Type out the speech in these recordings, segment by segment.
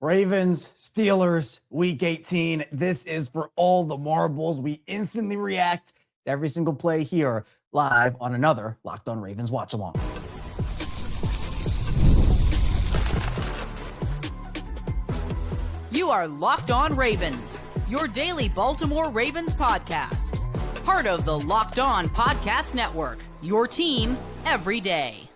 Ravens, Steelers, week 18. This is for all the marbles. We instantly react to every single play here live on another Locked On Ravens watch along. You are Locked On Ravens, your daily Baltimore Ravens podcast. Part of the Locked On Podcast Network, your team every day.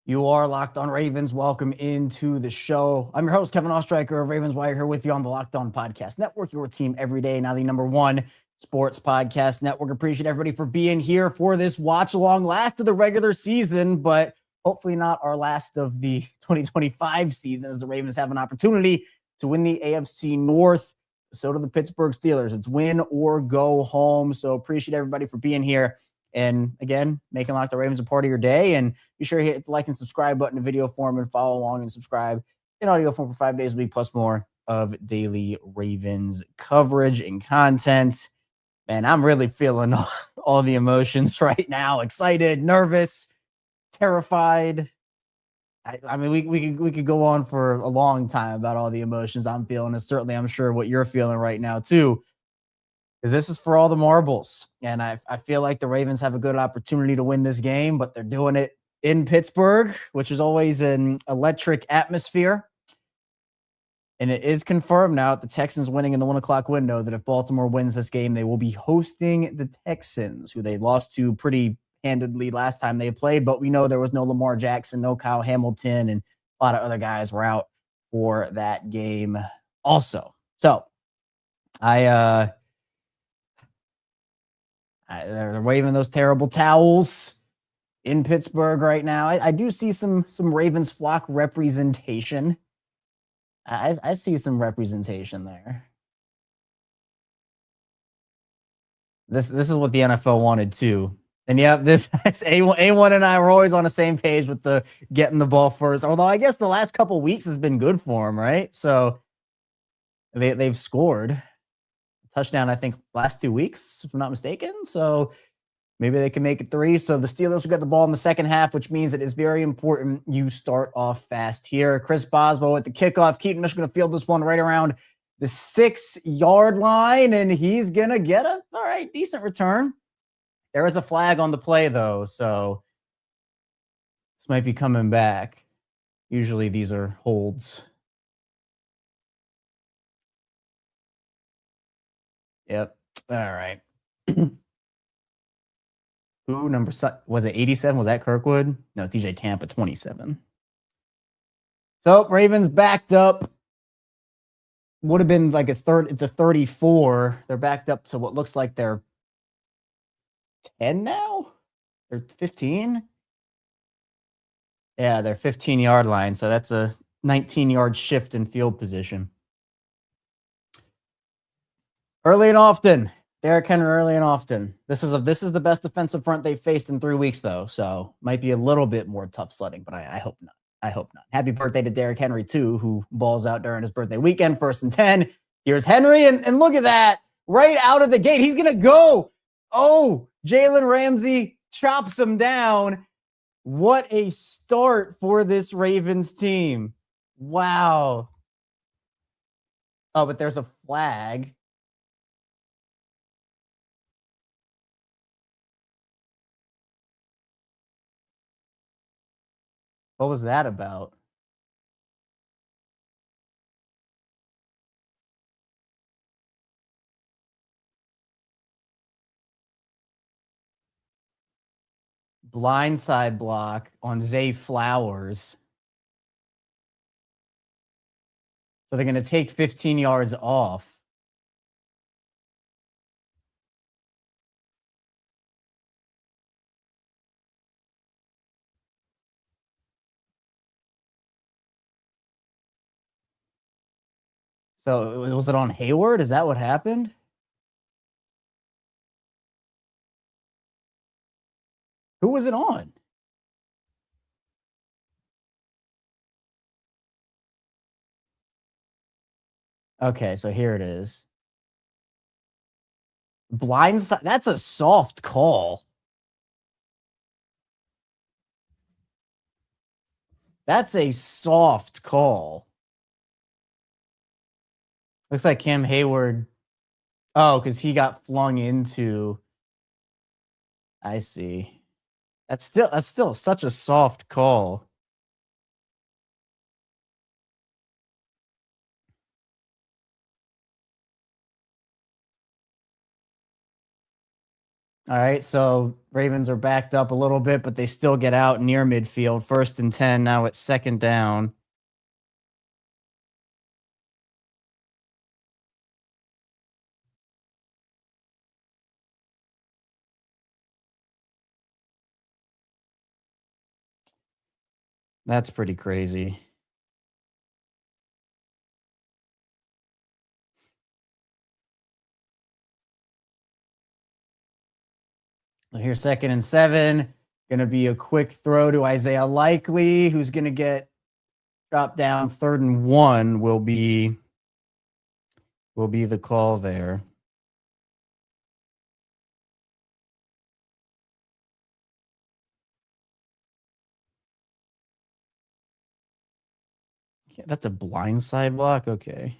You are Locked On Ravens. Welcome into the show. I'm your host, Kevin Oestreicher of Ravens Wire, here with you on the Locked On Podcast Network, your team every day. Now the #1 sports podcast network. Appreciate everybody for being here for this watch along, last of the regular season, but hopefully not our last of the 2025 season, as the Ravens have an opportunity to win the AFC North. So do the Pittsburgh Steelers. It's win or go home. So appreciate everybody for being here. And again, making Locked On Ravens a part of your day. And be sure to hit the like and subscribe button in video form and follow along and subscribe in audio form for 5 days a week, plus more of daily Ravens coverage and content. Man, I'm really feeling all the emotions right now. Excited, nervous, terrified. I mean, we could go on for a long time about all the emotions I'm feeling. And certainly, I'm sure what you're feeling right now, too. Because this is for all the marbles. And I feel like the Ravens have a good opportunity to win this game, but they're doing it in Pittsburgh, which is always an electric atmosphere. And it is confirmed now, the Texans winning in the 1 o'clock window, that if Baltimore wins this game, they will be hosting the Texans, who they lost to pretty handedly last time they played. But we know there was no Lamar Jackson, no Kyle Hamilton, and a lot of other guys were out for that game also. So they're waving those terrible towels in Pittsburgh right now. I do see some Ravens flock representation. I see some representation there. This is what the NFL wanted too. And yeah, this A1 and I were always on the same page with the getting the ball first. Although I guess the last couple weeks has been good for them, right? So they've scored touchdown, I think, last 2 weeks, if I'm not mistaken. So maybe they can make it 3. So the Steelers will get the ball in the second half, which means it is very important you start off fast here. Chris Boswell at the kickoff. Keaton is going to field this one right around the 6-yard line, and he's going to get a decent return. There is a flag on the play, though, so this might be coming back. Usually these are holds. Yep. All right. Who number was it? 87? Was that Kirkwood? No, TJ Tampa, 27. So Ravens backed up. Would have been like the 34. They're backed up to what looks like they're 10 now. They're 15. Yeah, they're 15-yard line. So that's a 19-yard shift in field position. Early and often. Derrick Henry early and often. This is the best defensive front they've faced in 3 weeks, though. So might be a little bit more tough sledding, but I hope not. I hope not. Happy birthday to Derrick Henry, too, who balls out during his birthday weekend. 1st and 10. Here's Henry, and look at that. Right out of the gate. He's going to go. Oh, Jalen Ramsey chops him down. What a start for this Ravens team. Wow. Oh, but there's a flag. What was that about? Blindside block on Zay Flowers. So they're going to take 15 yards off. So was it on Hayward? Is that what happened? Who was it on? Okay, so here it is. Blindside. That's a soft call. That's a soft call. Looks like Cam Hayward. Oh, because he got flung into. I see. That's still such a soft call. All right, so Ravens are backed up a little bit, but they still get out near midfield. 1st and 10. Now it's 2nd down. That's pretty crazy. Here's 2nd and 7. Going to be a quick throw to Isaiah Likely, who's going to get dropped down. 3rd and 1 will be the call there. Yeah, that's a blindside block. Okay.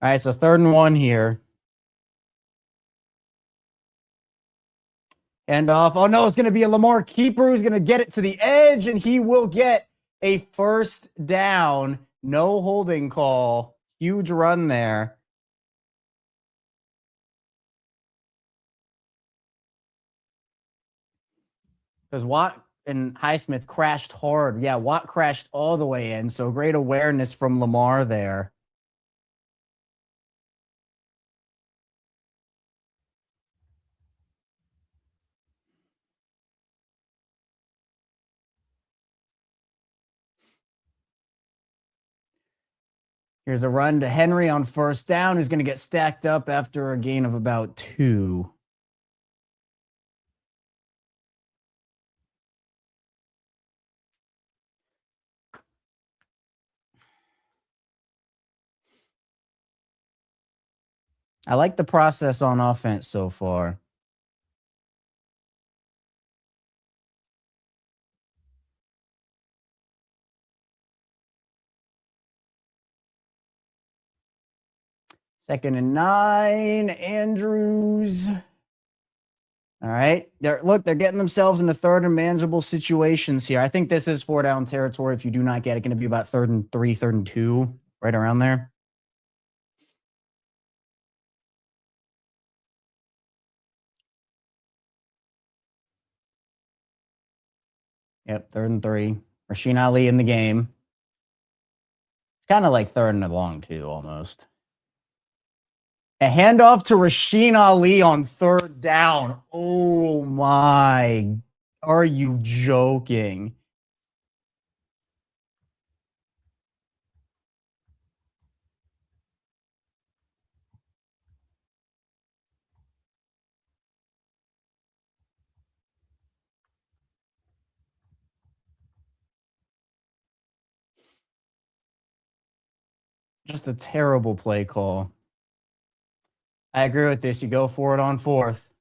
All right, so 3rd and 1 here. And off. Oh, no, it's going to be a Lamar keeper who's going to get it to the edge, and he will get a 1st down. No holding call. Huge run there. Because Watt and Highsmith crashed hard. Yeah, Watt crashed all the way in, so great awareness from Lamar there. Here's a run to Henry on 1st down, who's going to get stacked up after a gain of about 2. I like the process on offense so far. Second and 9, Andrews. All right. They're getting themselves into 3rd and manageable situations here. I think this is 4 down territory. If you do not get it, going to be about 3rd and 3, 3rd and 2, right around there. Yep, 3rd and 3. Rasheen Ali in the game. It's kind of like 3rd and long, too, almost. A handoff to Rasheen Ali on 3rd down. Oh, my. Are you joking? Just a terrible play call. I agree with this. You go for it on 4th.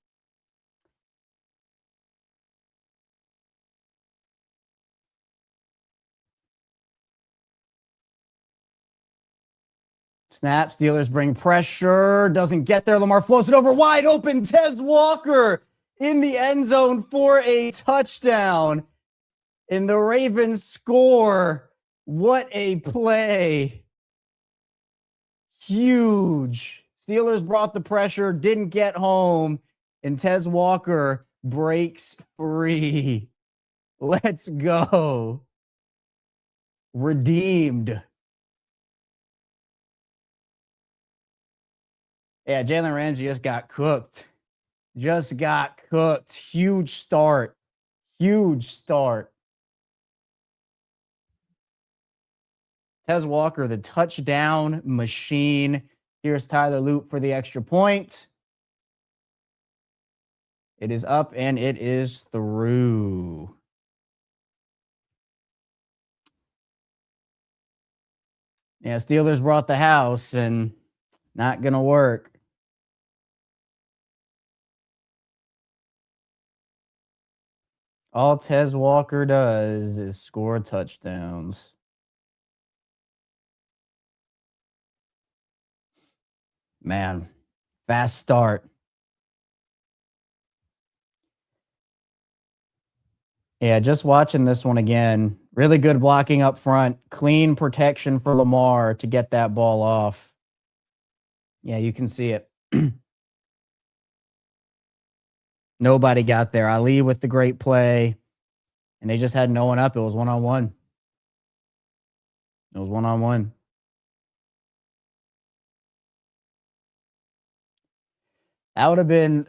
Snap. Steelers bring pressure. Doesn't get there. Lamar flows it over wide open. Tez Walker in the end zone for a touchdown. And the Ravens score. What a play. Huge. Steelers brought the pressure, didn't get home, and Tez Walker breaks free. Let's go. Redeemed. Yeah, Jalen Ramsey just got cooked. Just got cooked. Huge start. Huge start. Tez Walker, the touchdown machine. Here's Tyler Loop for the extra point. It is up and it is through. Yeah, Steelers brought the house and not going to work. All Tez Walker does is score touchdowns. Man, fast start. Yeah, just watching this one again. Really good blocking up front. Clean protection for Lamar to get that ball off. Yeah, you can see it. Nobody got there. Ali with the great play. And they just had no one up. It was one-on-one. It was one-on-one. That would have been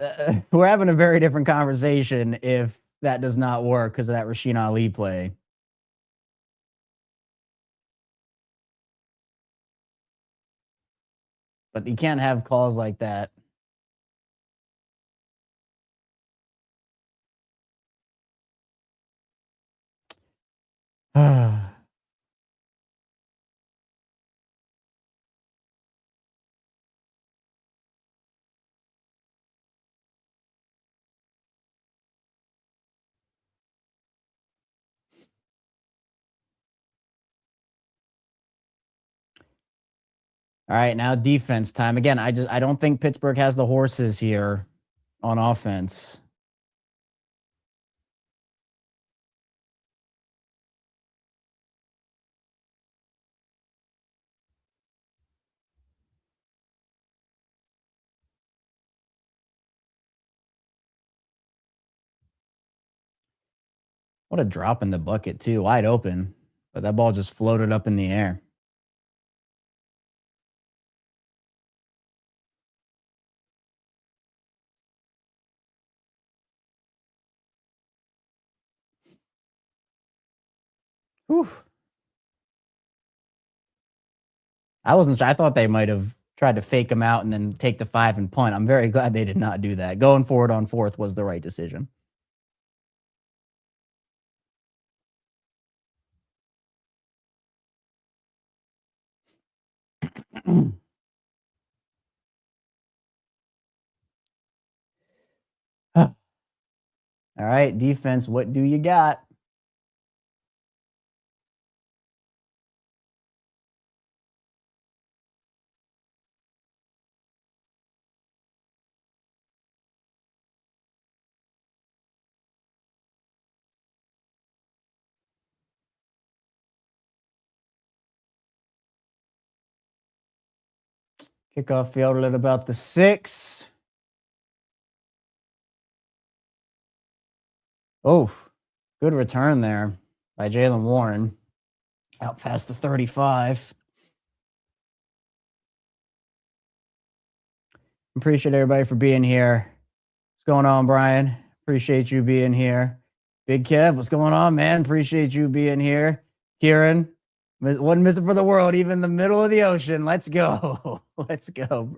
we're having a very different conversation if that does not work because of that Rasheen Ali play. But you can't have calls like that. All right, now defense time. Again, I don't think Pittsburgh has the horses here on offense. What a drop in the bucket, too. Wide open. But that ball just floated up in the air. Whew. I wasn't sure. I thought they might have tried to fake him out and then take the 5 and punt. I'm very glad they did not do that. Going forward on 4th was the right decision. All right, defense, what do you got? Kickoff field at about the 6. Oh, good return there by Jaylen Warren. Out past the 35. Appreciate everybody for being here. What's going on, Brian? Appreciate you being here. Big Kev, what's going on, man? Appreciate you being here. Kieran, one missing for the world, even in the middle of the ocean. Let's go. Let's go.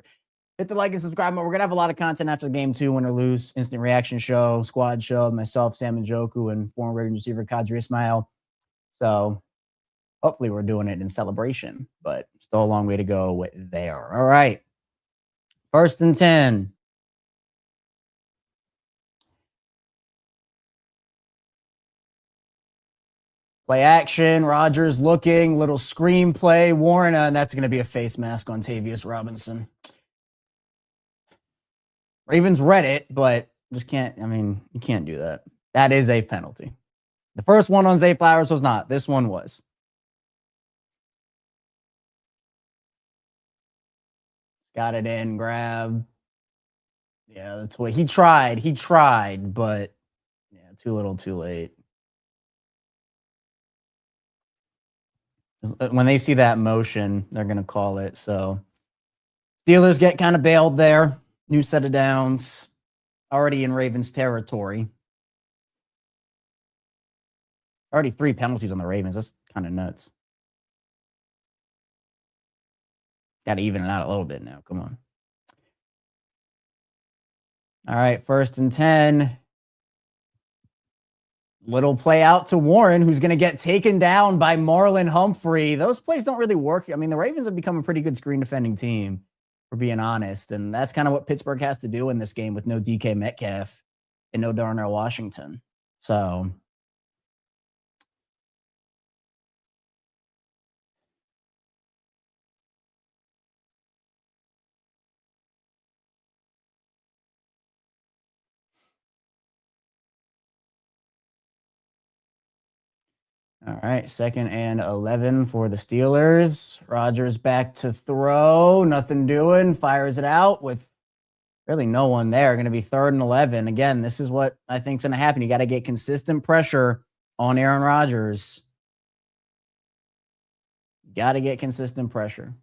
Hit the like and subscribe. We're going to have a lot of content after the game, too, win or lose. Instant reaction show, squad show, myself, Sam and Joku, and former Ravens receiver Kadri Ismail. So hopefully we're doing it in celebration, but still a long way to go there. All right. 1st and 10. Play action. Rodgers looking. Little screen play. Warren, and that's going to be a face mask on Tavius Robinson. Ravens read it, but just can't. I mean, you can't do that. That is a penalty. The first one on Zay Flowers was not. This one was. Got it in. Grab. Yeah, that's what he tried. He tried, but yeah, too little, too late. When they see that motion, they're going to call it. So Steelers get kind of bailed there. New set of downs. Already in Ravens territory. Already 3 penalties on the Ravens. That's kind of nuts. Got to even it out a little bit now. Come on. All right, 1st and 10. Little play out to Warren, who's going to get taken down by Marlon Humphrey. Those plays don't really work. I mean, the Ravens have become a pretty good screen defending team, for being honest. And that's kind of what Pittsburgh has to do in this game with no DK Metcalf and no Darnell Washington. So all right, 2nd and 11 for the Steelers. Rodgers back to throw. Nothing doing. Fires it out with really no one there. Going to be 3rd and 11. Again, this is what I think is going to happen. You got to get consistent pressure on Aaron Rodgers. Got to get consistent pressure.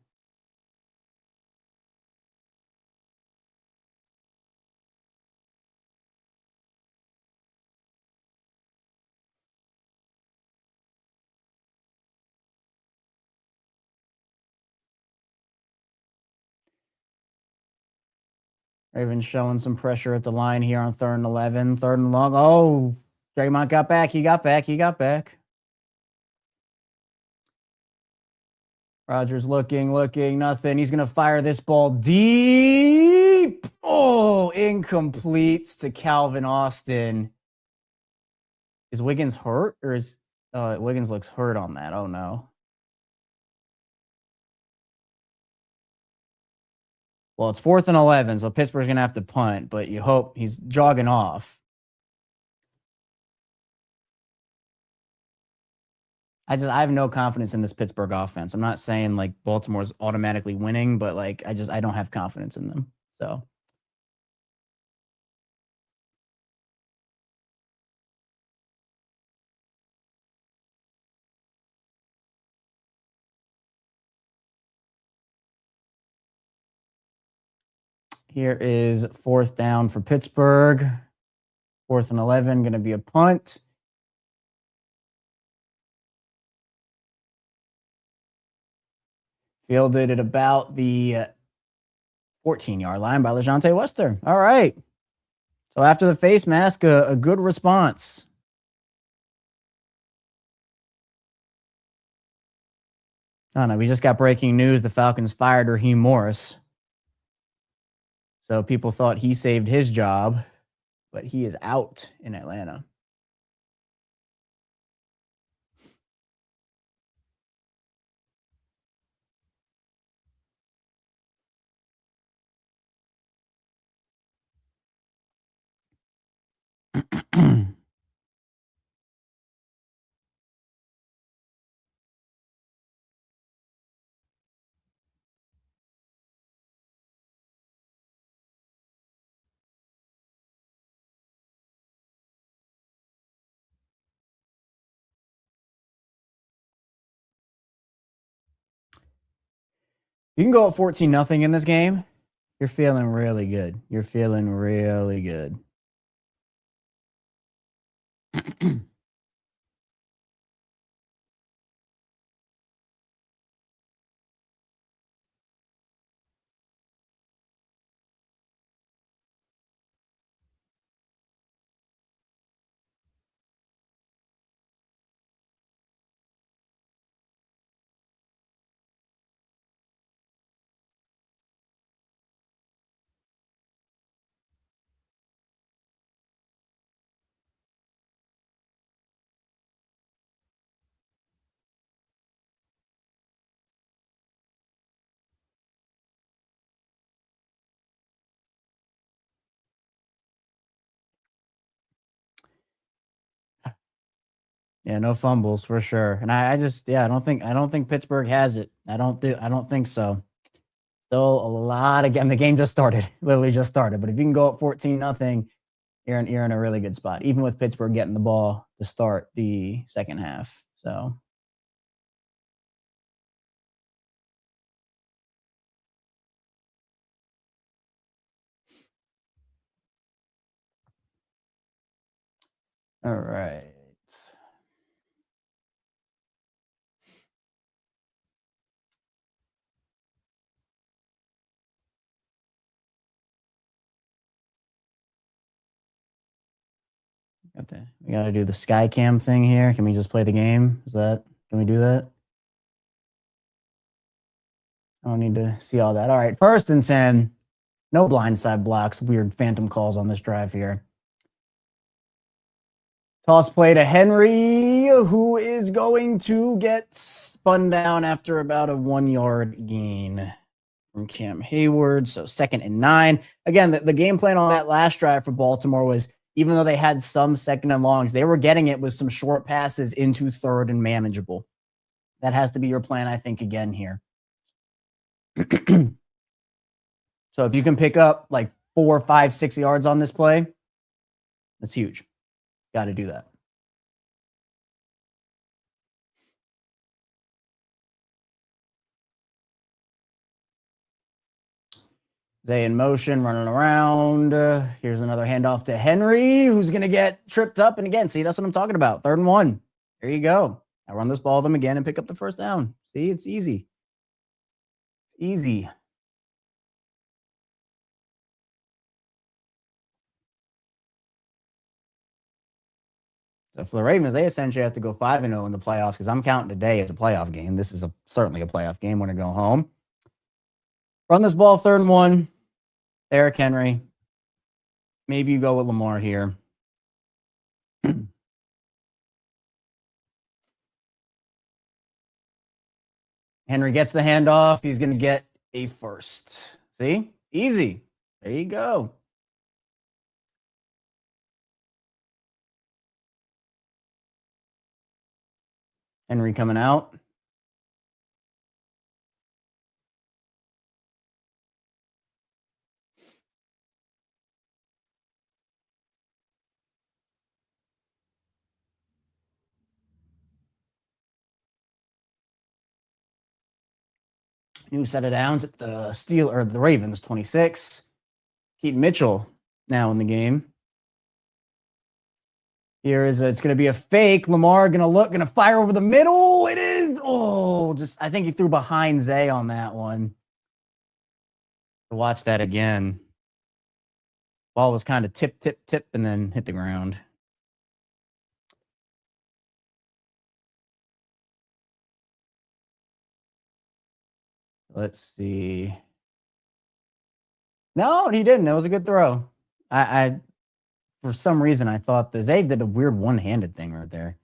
Ravens showing some pressure at the line here on 3rd and 11. 3rd and long. Oh, Draymond got back. He got back. Rodgers looking, nothing. He's going to fire this ball deep. Oh, incomplete to Calvin Austin. Is Wiggins hurt or is Wiggins looks hurt on that? Oh, no. Well, it's 4th and 11, so Pittsburgh's going to have to punt, but you hope he's jogging off. I have no confidence in this Pittsburgh offense. I'm not saying like Baltimore's automatically winning, but like I don't have confidence in them. So here is 4th down for Pittsburgh. 4th and 11, going to be a punt. Fielded at about the 14-yard line by LeJontay Wester. All right. So after the face mask, a good response. Oh, no, we just got breaking news. The Falcons fired Raheem Morris. So people thought he saved his job, but he is out in Atlanta. You can go up 14-0 in this game. You're feeling really good. Yeah, no fumbles for sure. And I don't think Pittsburgh has it. I don't think so. Still a lot of the game just started. Literally just started. But if you can go up 14-0, you're in a really good spot. Even with Pittsburgh getting the ball to start the second half. So all right. We got to do the sky cam thing here. Can we just play the game? Can we do that? I don't need to see all that. All right. 1st and 10. No blindside blocks. Weird phantom calls on this drive here. Toss play to Henry, who is going to get spun down after about a 1 yard gain from Cam Hayward. So 2nd and 9. Again, the game plan on that last drive for Baltimore was, even though they had some 2nd and longs, they were getting it with some short passes into 3rd and manageable. That has to be your plan, I think, again here. So if you can pick up like 4, 5, 6 yards on this play, that's huge. Got to do that. Zay in motion, running around. Here's another handoff to Henry, who's going to get tripped up. And again, see, that's what I'm talking about. 3rd and 1. There you go. I run this ball to them again and pick up the first down. See, it's easy. It's easy. So for the Ravens, they essentially have to go 5-0 in the playoffs, because I'm counting today as a playoff game. This is certainly a playoff game when I go home. Run this ball 3rd and 1. Derrick Henry. Maybe you go with Lamar here. Henry gets the handoff. He's going to get a first. See? Easy. There you go. Henry coming out. New set of downs at the Ravens, 26. Keaton Mitchell now in the game. It's going to be a fake. Lamar going to fire over the middle. It is. Oh, I think he threw behind Zay on that one. Watch that again. Ball was kind of tip, and then hit the ground. Let's see. No, he didn't. That was a good throw. I for some reason, I thought the Zay did a weird one-handed thing right there.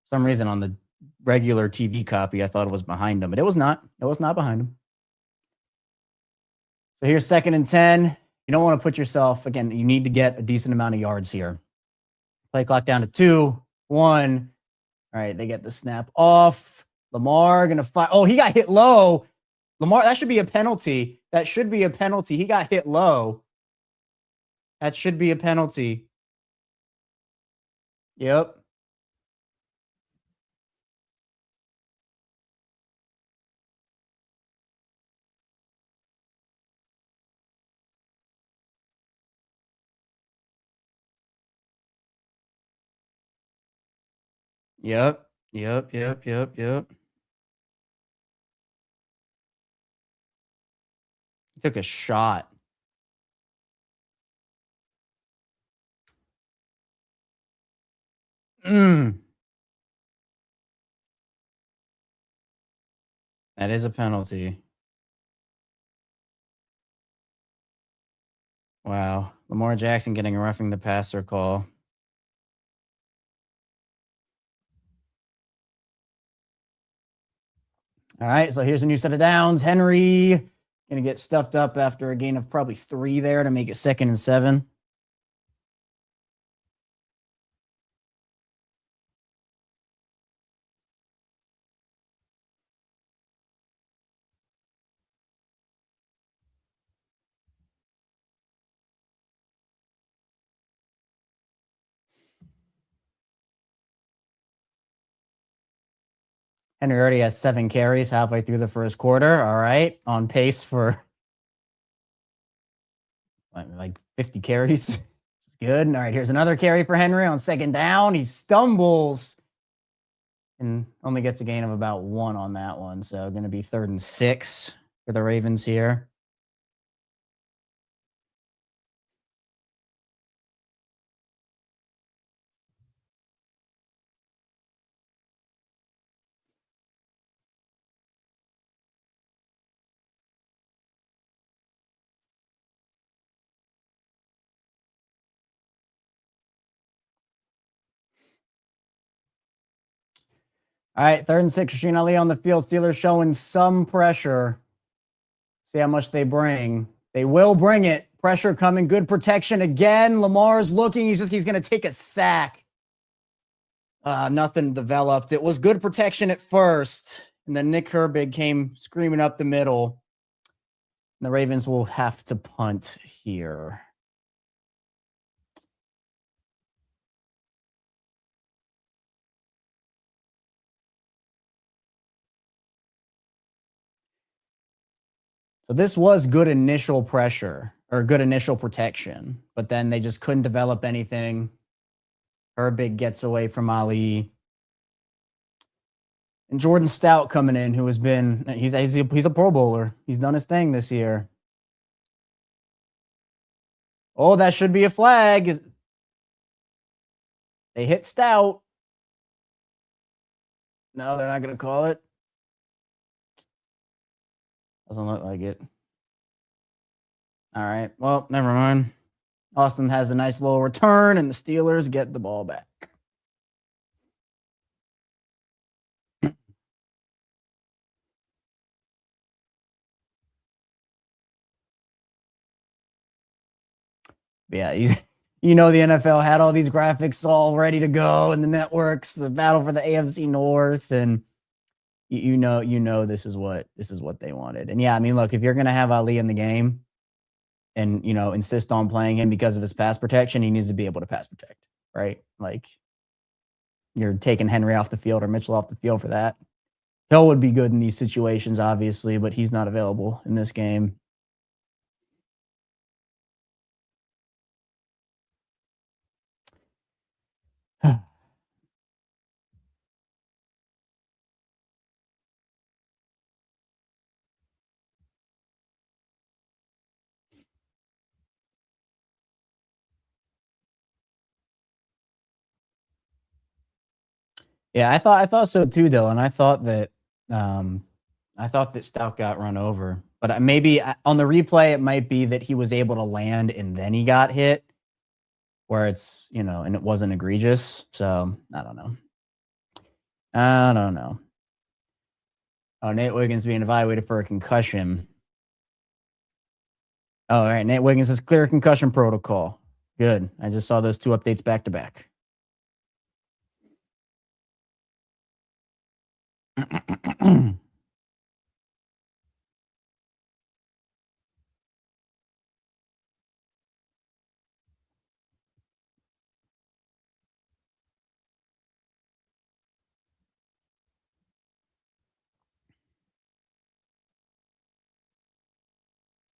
For some reason on the regular TV copy, I thought it was behind him, but it was not. It was not behind him. So here's 2nd and 10. You don't want to put yourself, again, you need to get a decent amount of yards here. Play clock down to 2, 1. All right, they get the snap off. Lamar going to fire. Oh, he got hit low. Lamar, that should be a penalty. That should be a penalty. He got hit low. That should be a penalty. Yep. Yep. He took a shot. That is a penalty. Wow. Lamar Jackson getting a roughing the passer call. All right, so here's a new set of downs. Henry going to get stuffed up after a gain of probably 3 there to make it 2nd and 7. Henry already has 7 carries halfway through the first quarter. All right, on pace for like 50 carries. Good. All right, here's another carry for Henry on 2nd down. He stumbles and only gets a gain of about 1 on that one. So going to be 3rd and 6 for the Ravens here. All right, 3rd and 6. Rasheen Ali on the field. Steelers showing some pressure. See how much they bring. They will bring it. Pressure coming. Good protection again. Lamar's looking. He's going to take a sack. Nothing developed. It was good protection at first. And then Nick Herbig came screaming up the middle. And the Ravens will have to punt here. So this was good initial pressure or good initial protection, but then they just couldn't develop anything. Herbig gets away from Ali. And Jordan Stout coming in, who has been, he's a Pro Bowler. He's done his thing this year. Oh, that should be a flag. They hit Stout. No, they're not going to call it. Doesn't look like it. All right. Well, never mind. Austin has a nice little return, and the Steelers get the ball back. Yeah, the NFL had all these graphics all ready to go, and the networks, the battle for the AFC North, and you know this is what they wanted. And yeah, I mean, look, if you're gonna have Ali in the game, and insist on playing him because of his pass protection, he needs to be able to pass protect, right? Like, you're taking Henry off the field or Mitchell off the field for that. Hill would be good in these situations, obviously, but he's not available in this game. Yeah, I thought so too, Dylan. I thought that Stout got run over, but maybe on the replay it might be that he was able to land and then he got hit, where it's and it wasn't egregious. So I don't know. Oh, Nate Wiggins being evaluated for a concussion. Oh, all right. Nate Wiggins has clear concussion protocol. Good. I just saw those two updates back to back.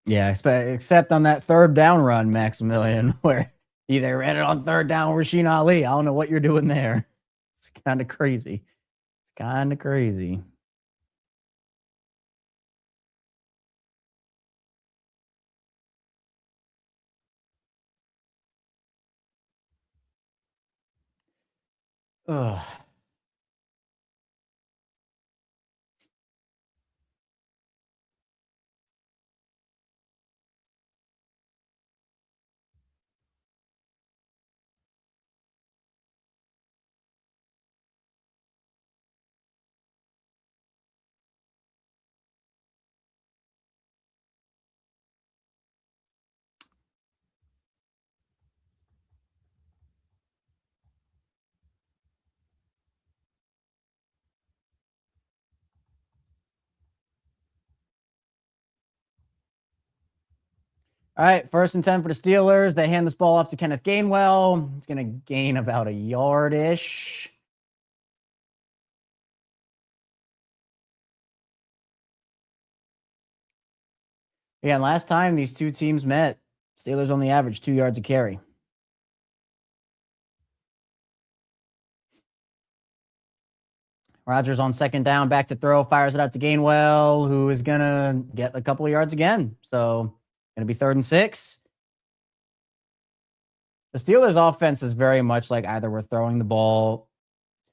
Yeah, except on that 3rd down run, Maximilian, where they ran it on 3rd down with Rasheen Ali. I don't know what you're doing there. It's kind of crazy. Ugh. All right, 1st and 10 for the Steelers. They hand this ball off to Kenneth Gainwell. It's going to gain about a yard-ish. Again, last time these two teams met, Steelers only averaged 2 yards a carry. Rodgers on 2nd down, back to throw, fires it out to Gainwell, who is going to get a couple of yards again. So, going to be 3rd and 6. The Steelers' offense is very much like either we're throwing the ball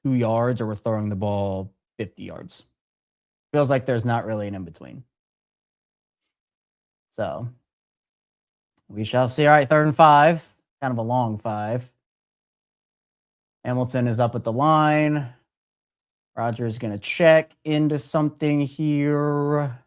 2 yards or we're throwing the ball 50 yards. Feels like there's not really an in-between. So, we shall see. All right, 3rd and 5. Kind of a long 5. Hamilton is up at the line. Rodgers going to check into something here.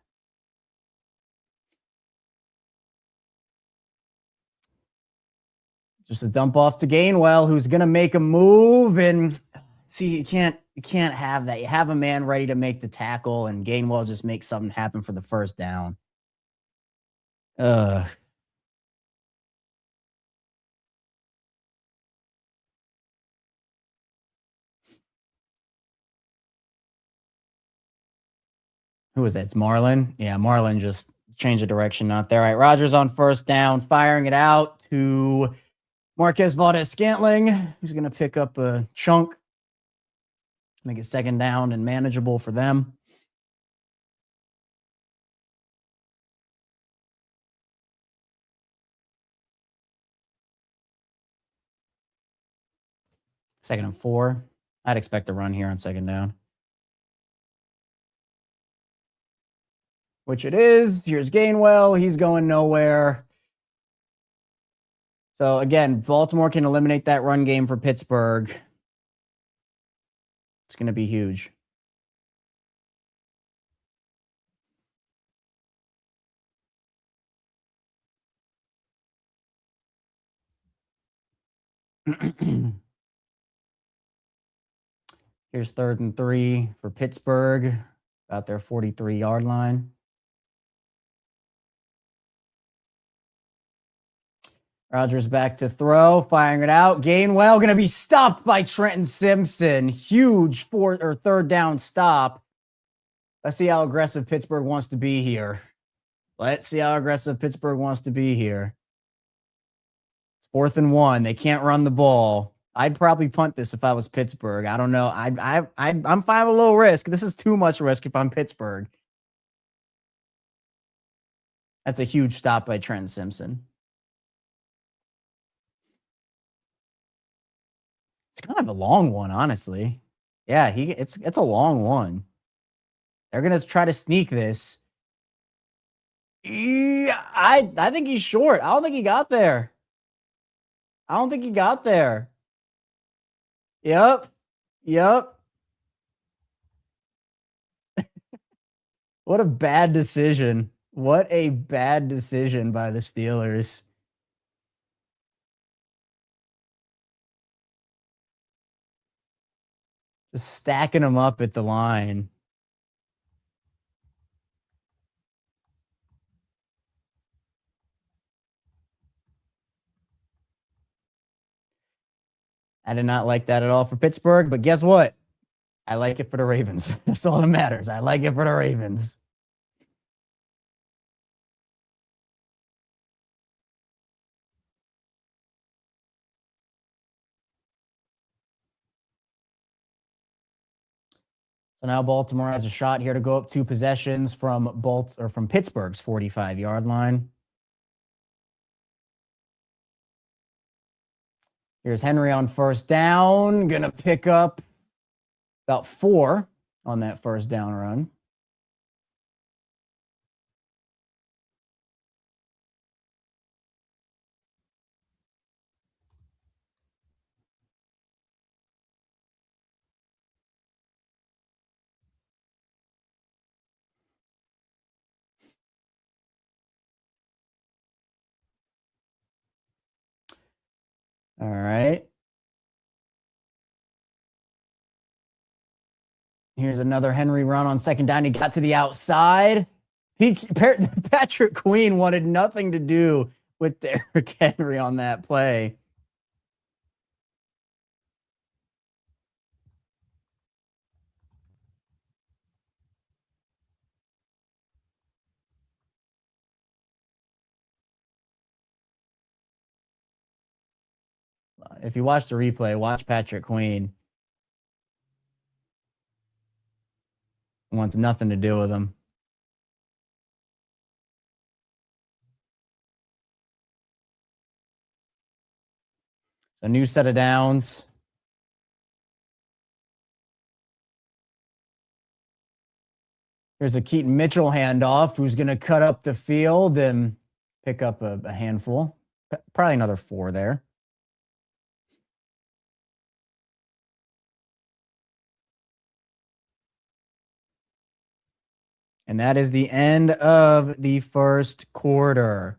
Just a dump off to Gainwell, who's going to make a move. And see, you can't have that. You have a man ready to make the tackle, and Gainwell just makes something happen for the first down. Who is that? It's Marlon. Yeah, Marlon just changed the direction, not there. All right, Rodgers on first down, firing it out to Marquez Valdez-Scantling, who's going to pick up a chunk, make it second down and manageable for them. Second and 4. I'd expect a run here on second down. Which it is. Here's Gainwell. He's going nowhere. So, again, Baltimore can eliminate that run game for Pittsburgh. It's going to be huge. Here's 3rd and 3 for Pittsburgh, about their 43-yard line. Rodgers back to throw, firing it out. Gainwell going to be stopped by Trenton Simpson. Huge 4th or 3rd down stop. Let's see how aggressive Pittsburgh wants to be here. It's 4th and 1. They can't run the ball. I'd probably punt this if I was Pittsburgh. I don't know. I'm fine with low risk. This is too much risk if I'm Pittsburgh. That's a huge stop by Trenton Simpson. It's kind of a long one, honestly. Yeah, it's a long one. They're gonna try to sneak this. Yeah, I think he's short. I don't think he got there. Yep. What a bad decision. What a bad decision by the Steelers. Just stacking them up at the line. I did not like that at all for Pittsburgh, but guess what? I like it for the Ravens. That's all that matters. I like it for the Ravens. So now Baltimore has a shot here to go up 2 possessions from Pittsburgh's 45-yard line. Here's Henry on first down. Gonna pick up about 4 on that first down run. All right. Here's another Henry run on second down. He got to the outside. Patrick Queen wanted nothing to do with Derrick Henry on that play. If you watch the replay, watch Patrick Queen. Wants nothing to do with him. So new set of downs. Here's a Keaton Mitchell handoff who's going to cut up the field and pick up a handful. Probably another 4 there. And that is the end of the first quarter.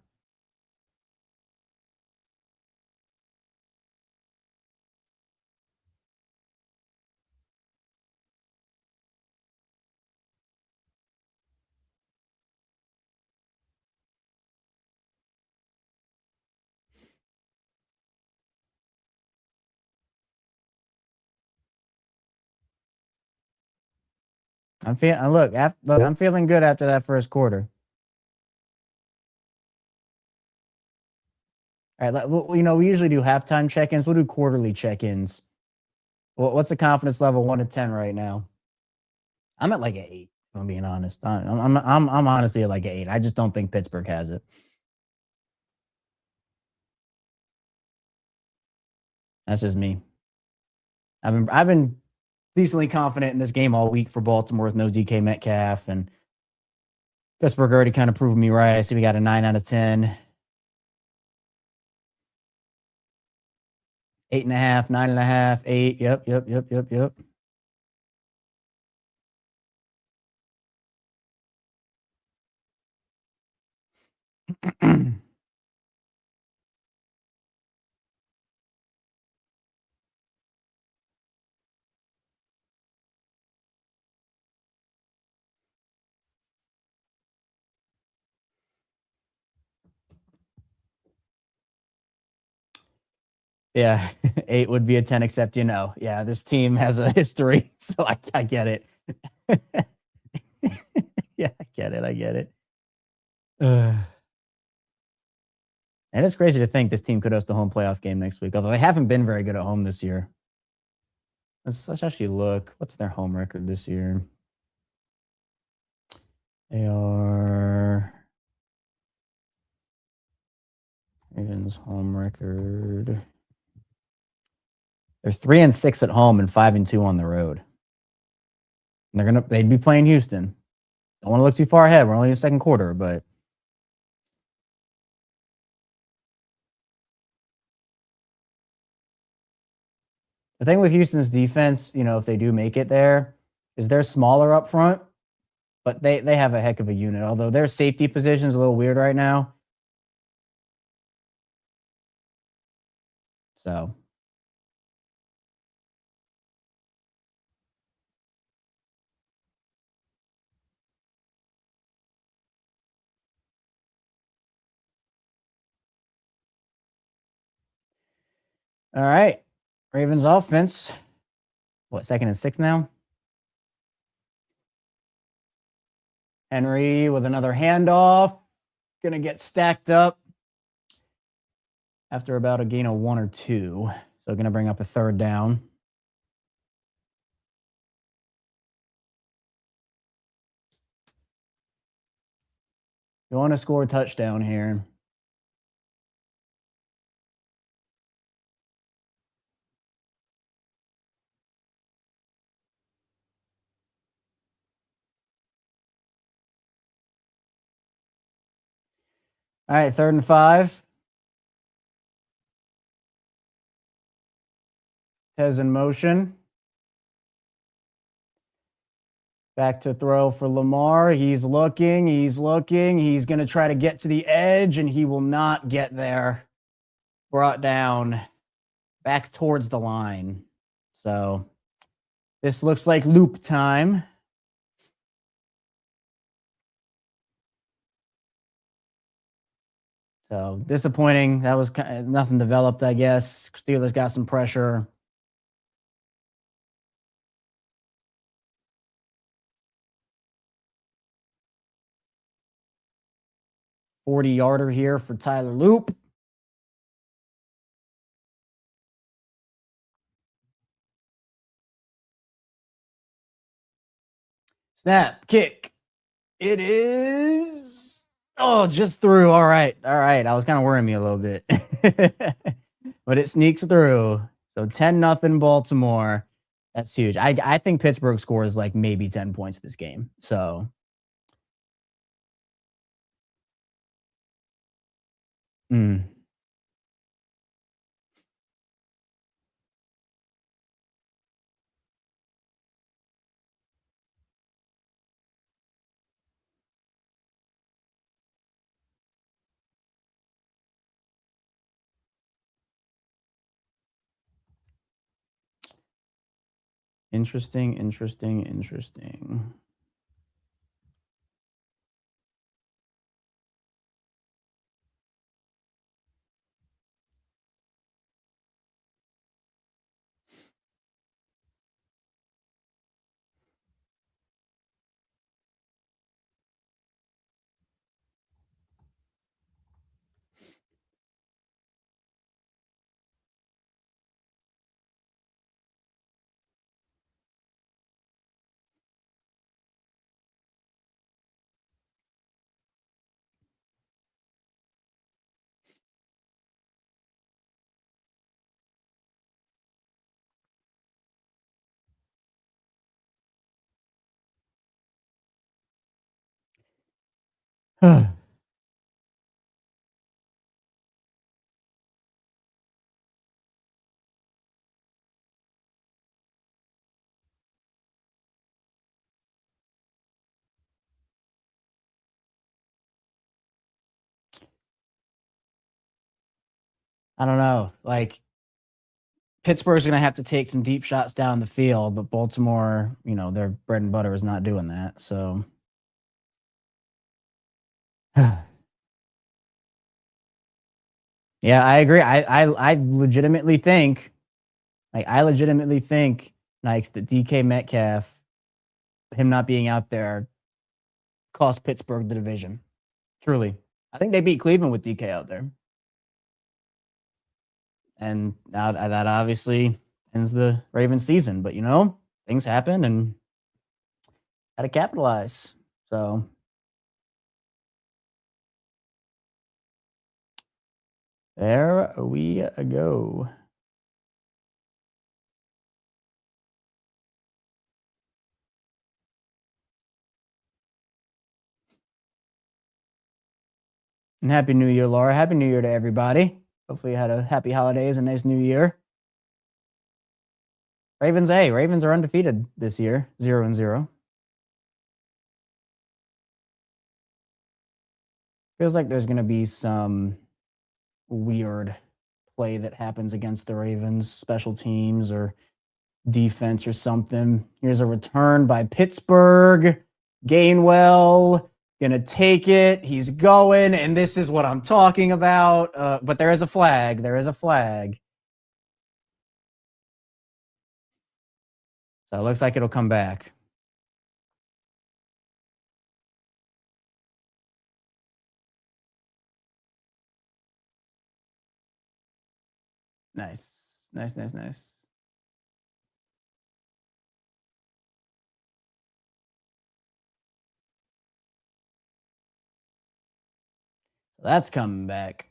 I'm feeling good after that first quarter. All right, we usually do halftime check-ins. We'll do quarterly check-ins. What's the confidence level 1 to 10 right now? I'm at like an 8. If I'm being honest. I'm honestly at like an 8. I just don't think Pittsburgh has it. That's just me. I've been decently confident in this game all week for Baltimore with no DK Metcalf, and Pittsburgh already kind of proved me right. I see we got a 9 out of 10. 8.5, 9.5, 8. Yep. Yeah, 8 would be a 10, except, yeah, this team has a history, so I get it. Yeah, I get it. And it's crazy to think this team could host a home playoff game next week, although they haven't been very good at home this year. Let's actually look. What's their home record this year? They are Ravens home record. They're 3-6 at home and 5-2 on the road. And they'd be playing Houston. Don't want to look too far ahead. We're only in the second quarter, but the thing with Houston's defense, if they do make it there, is they're smaller up front, but they have a heck of a unit. Although their safety position is a little weird right now. So all right. Ravens offense. What, 2nd and 6 now? Henry with another handoff. Gonna get stacked up after about a gain of 1 or 2. So gonna bring up a 3rd down. You want to score a touchdown here. All right, 3rd and 5. Tez in motion. Back to throw for Lamar. He's looking. He's going to try to get to the edge, and he will not get there. Brought down back towards the line. So this looks like loop time. So disappointing. That was nothing developed, I guess. Steelers got some pressure. $40-yarder here for Tyler Loop. Snap, kick. It is. Oh, just through. All right. I was kind of worrying me a little bit. But it sneaks through. So 10-0 Baltimore. That's huge. I think Pittsburgh scores like maybe 10 points this game. So Interesting. I don't know. Like, Pittsburgh's going to have to take some deep shots down the field, but Baltimore, their bread and butter is not doing that. So, yeah, I agree. I legitimately think, Nikes, that DK Metcalf, him not being out there, cost Pittsburgh the division. Truly. I think they beat Cleveland with DK out there. And now that obviously ends the Ravens season. But, things happen and got to capitalize. So, there we go. And Happy New Year, Laura. Happy New Year to everybody. Hopefully you had a happy holidays and nice new year. Ravens are undefeated this year, 0-0. Feels like there's going to be some weird play that happens against the Ravens, special teams or defense or something. Here's a return by Pittsburgh. Gainwell gonna take it. He's going, and this is what I'm talking about. But there is a flag. So it looks like it'll come back. Nice. That's coming back.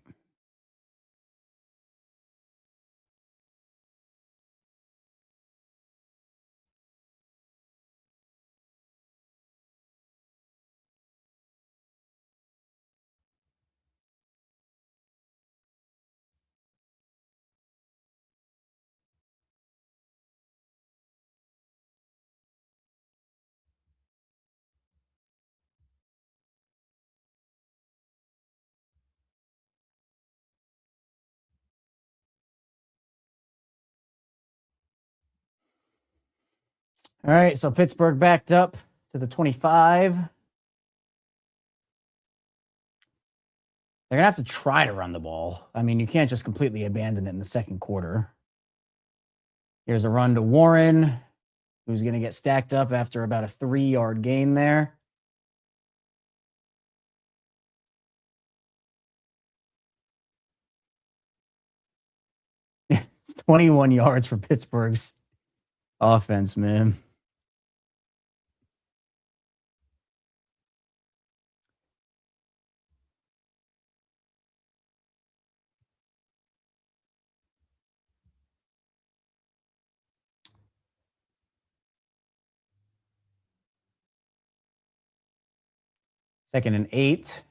All right, so Pittsburgh backed up to the 25. They're going to have to try to run the ball. I mean, you can't just completely abandon it in the second quarter. Here's a run to Warren, who's going to get stacked up after about a 3-yard gain there. It's 21 yards for Pittsburgh's offense, man. Second and 8.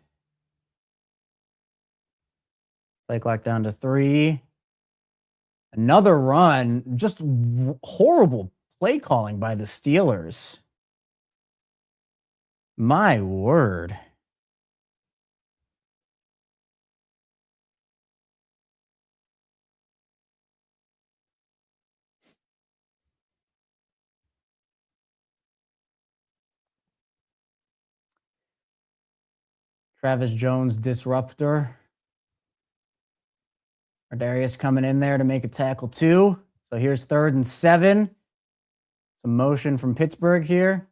Play clock down to 3. Another run. Just horrible play calling by the Steelers. My word. Travis Jones disruptor. Darius coming in there to make a tackle too. So here's 3rd and 7. Some motion from Pittsburgh here.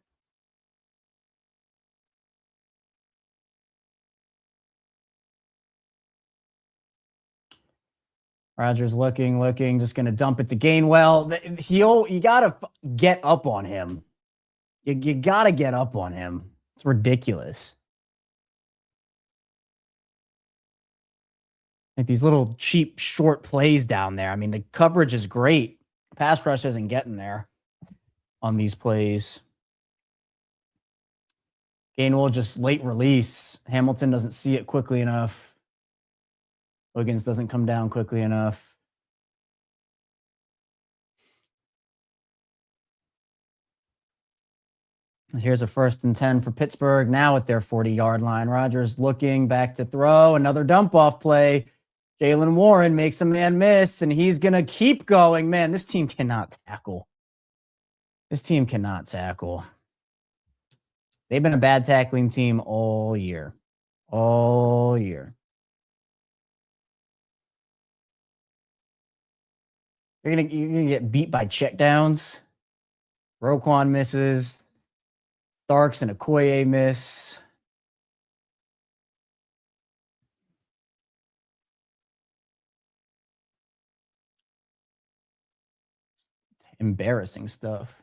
Rodgers looking, just going to dump it to Gainwell. You got to get up on him. You got to get up on him. It's ridiculous. Like these little cheap short plays down there. I mean, the coverage is great. Pass rush isn't getting there on these plays. Gainwell just late release. Hamilton doesn't see it quickly enough. Wiggins doesn't come down quickly enough. Here's a 1st and 10 for Pittsburgh now at their 40-yard line. Rodgers looking back to throw. Another dump-off play. Jaylen Warren makes a man miss, and he's going to keep going. Man, this team cannot tackle. This team cannot tackle. They've been a bad tackling team all year. All year. You're gonna get beat by checkdowns. Roquan misses. Starks and Okoye miss. Embarrassing stuff.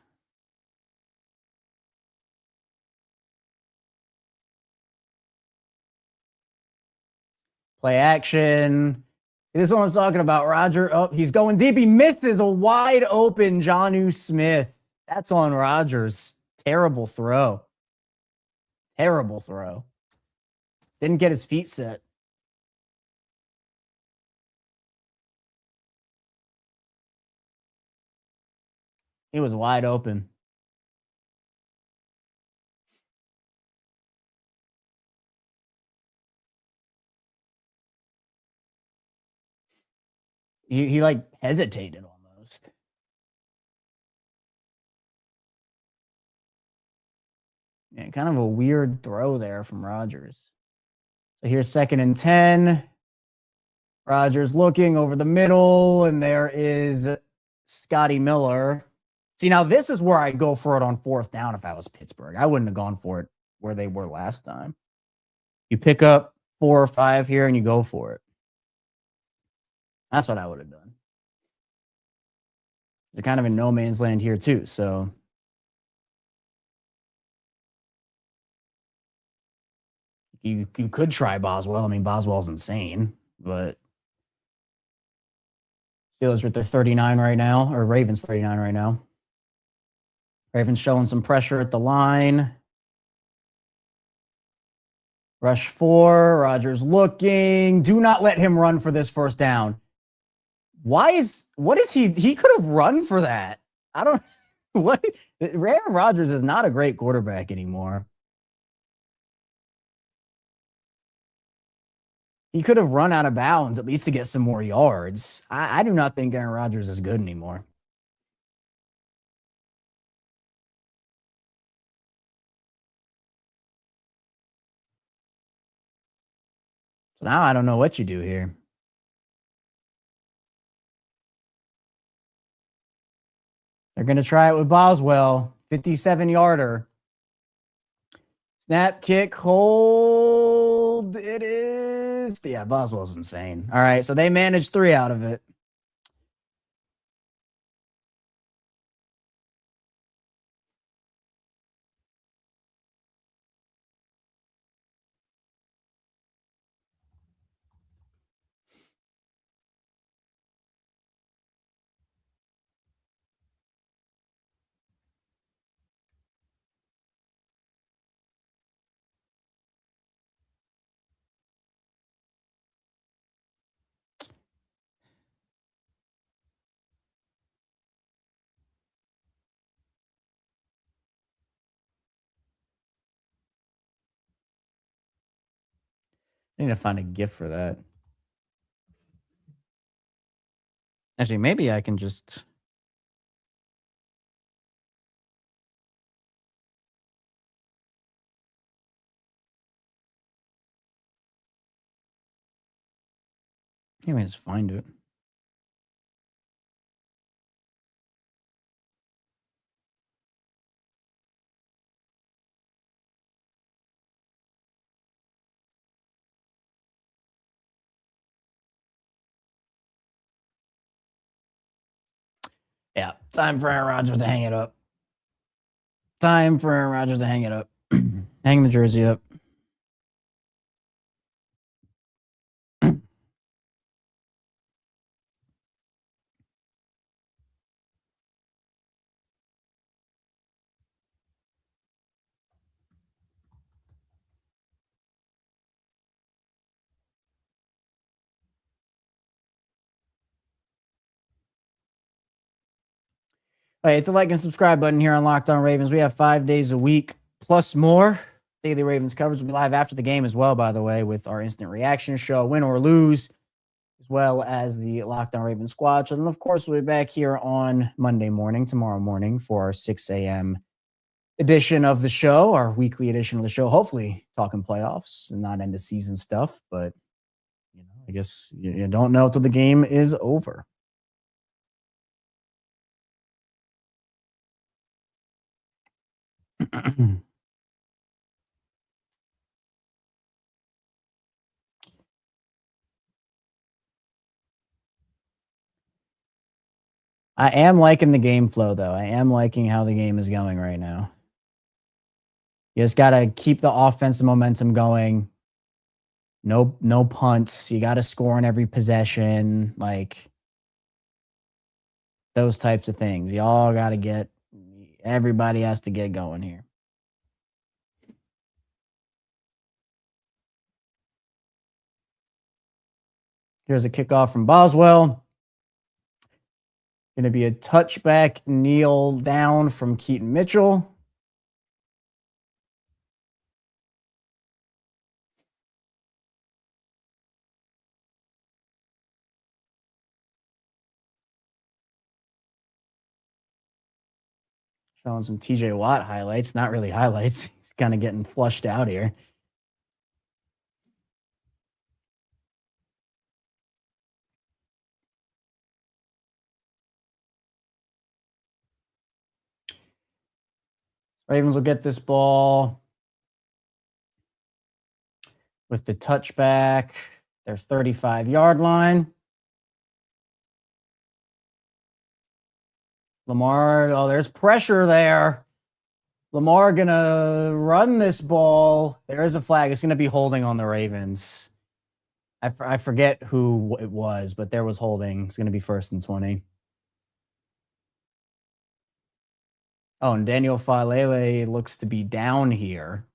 Play action. This is what I'm talking about. Roger, he's going deep. He misses a wide open Jonnu Smith. That's on Rodgers. Terrible throw. Terrible throw. Didn't get his feet set. He was wide open. He like hesitated almost. Yeah, kind of a weird throw there from Rodgers. So here's 2nd and 10. Rodgers looking over the middle, and there is Scotty Miller. See, now this is where I'd go for it on 4th down if I was Pittsburgh. I wouldn't have gone for it where they were last time. You pick up 4 or 5 here and you go for it. That's what I would have done. They're kind of in no man's land here too, so you could try Boswell. I mean, Boswell's insane, but Steelers are at their 39 right now, or Ravens 39 right now. Ravens showing some pressure at the line. Rush 4, Rodgers looking. Do not let him run for this 1st down. What is he could have run for that. I don't what Aaron Rodgers is not a great quarterback anymore. He could have run out of bounds at least to get some more yards. I do not think Aaron Rodgers is good anymore. So now I don't know what you do here. They're going to try it with Boswell. 57-yarder. Snap, kick, hold. It is. Yeah, Boswell's insane. All right, so they managed 3 out of it. I need to find a gift for that. Actually, maybe I can just... Can't even just find it. Yeah, time for Aaron Rodgers to hang it up. Time for Aaron Rodgers to hang it up. Hang the jersey up. Hey, hit the like and subscribe button here on Locked On Ravens. We have 5 days a week plus more. Daily Ravens coverage will be live after the game as well, by the way, with our instant reaction show, win or lose, as well as the Locked On Ravens squad. And of course, we'll be back here on Monday morning, tomorrow morning, for our 6 a.m. edition of the show, our weekly edition of the show. Hopefully, talking playoffs and not end of season stuff. But I guess you don't know until the game is over. I am liking the game flow, though. I am liking how the game is going right now. You just got to keep the offensive momentum going. No punts. You got to score on every possession. Like those types of things. Y'all got to everybody has to get going here. Here's a kickoff from Boswell. Going to be a touchback kneel down from Keaton Mitchell. Showing some TJ Watt highlights. Not really highlights. He's kind of getting flushed out here. Ravens will get this ball with the touchback, their 35-yard line. Lamar, there's pressure there. Lamar gonna run this ball. There is a flag. It's gonna be holding on the Ravens. I forget who it was, but there was holding. It's gonna be 1st and 20. Oh, and Daniel Falele looks to be down here.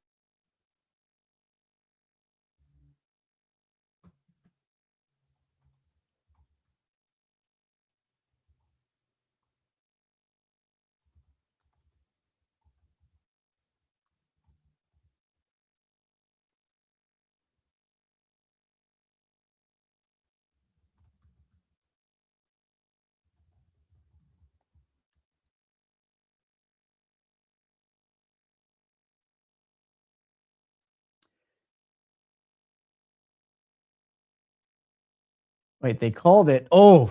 Wait, they called it. Oh.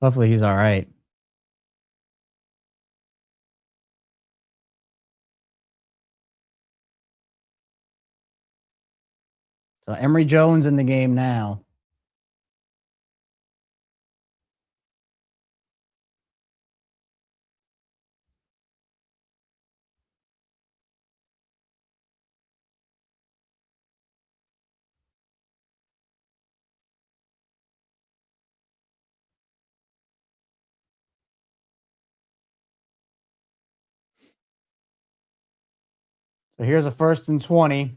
Hopefully he's all right. So Emory Jones in the game now. So here's a 1st and 20.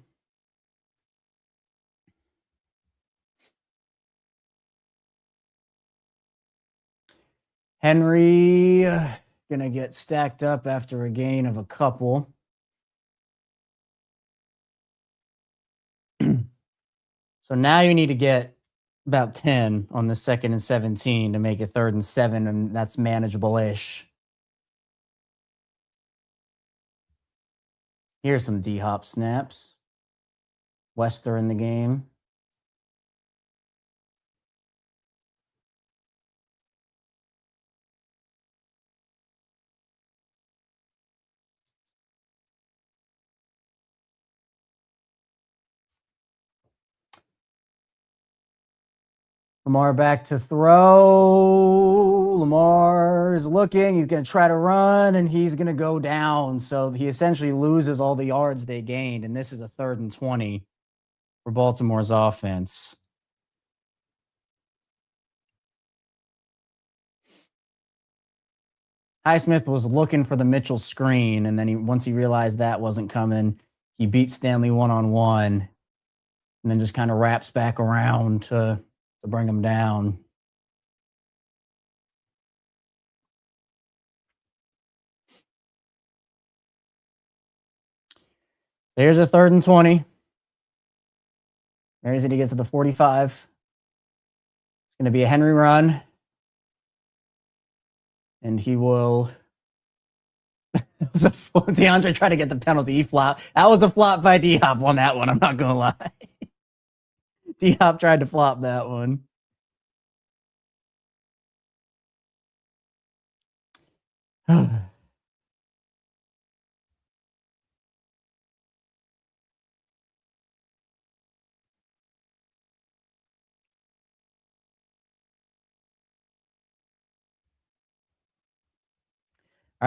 Henry gonna get stacked up after a gain of a couple. So now you need to get about 10 on the 2nd and 17 to make it 3rd and 7, and that's manageable-ish. Here's some D-hop snaps. Wester in the game. Lamar back to throw. Lamar is looking. He's going to try to run, and he's going to go down. So he essentially loses all the yards they gained, and this is a 3rd and 20 for Baltimore's offense. Highsmith was looking for the Mitchell screen, and then once he realized that wasn't coming, he beat Stanley one-on-one, and then just kind of wraps back around to bring him down. There's a 3rd and 20. There's it. He gets to the 45. It's going to be a Henry run. And he will. DeAndre tried to get the penalty. He flopped. That was a flop by D-Hop on that one. I'm not going to lie. D-Hop tried to flop that one. All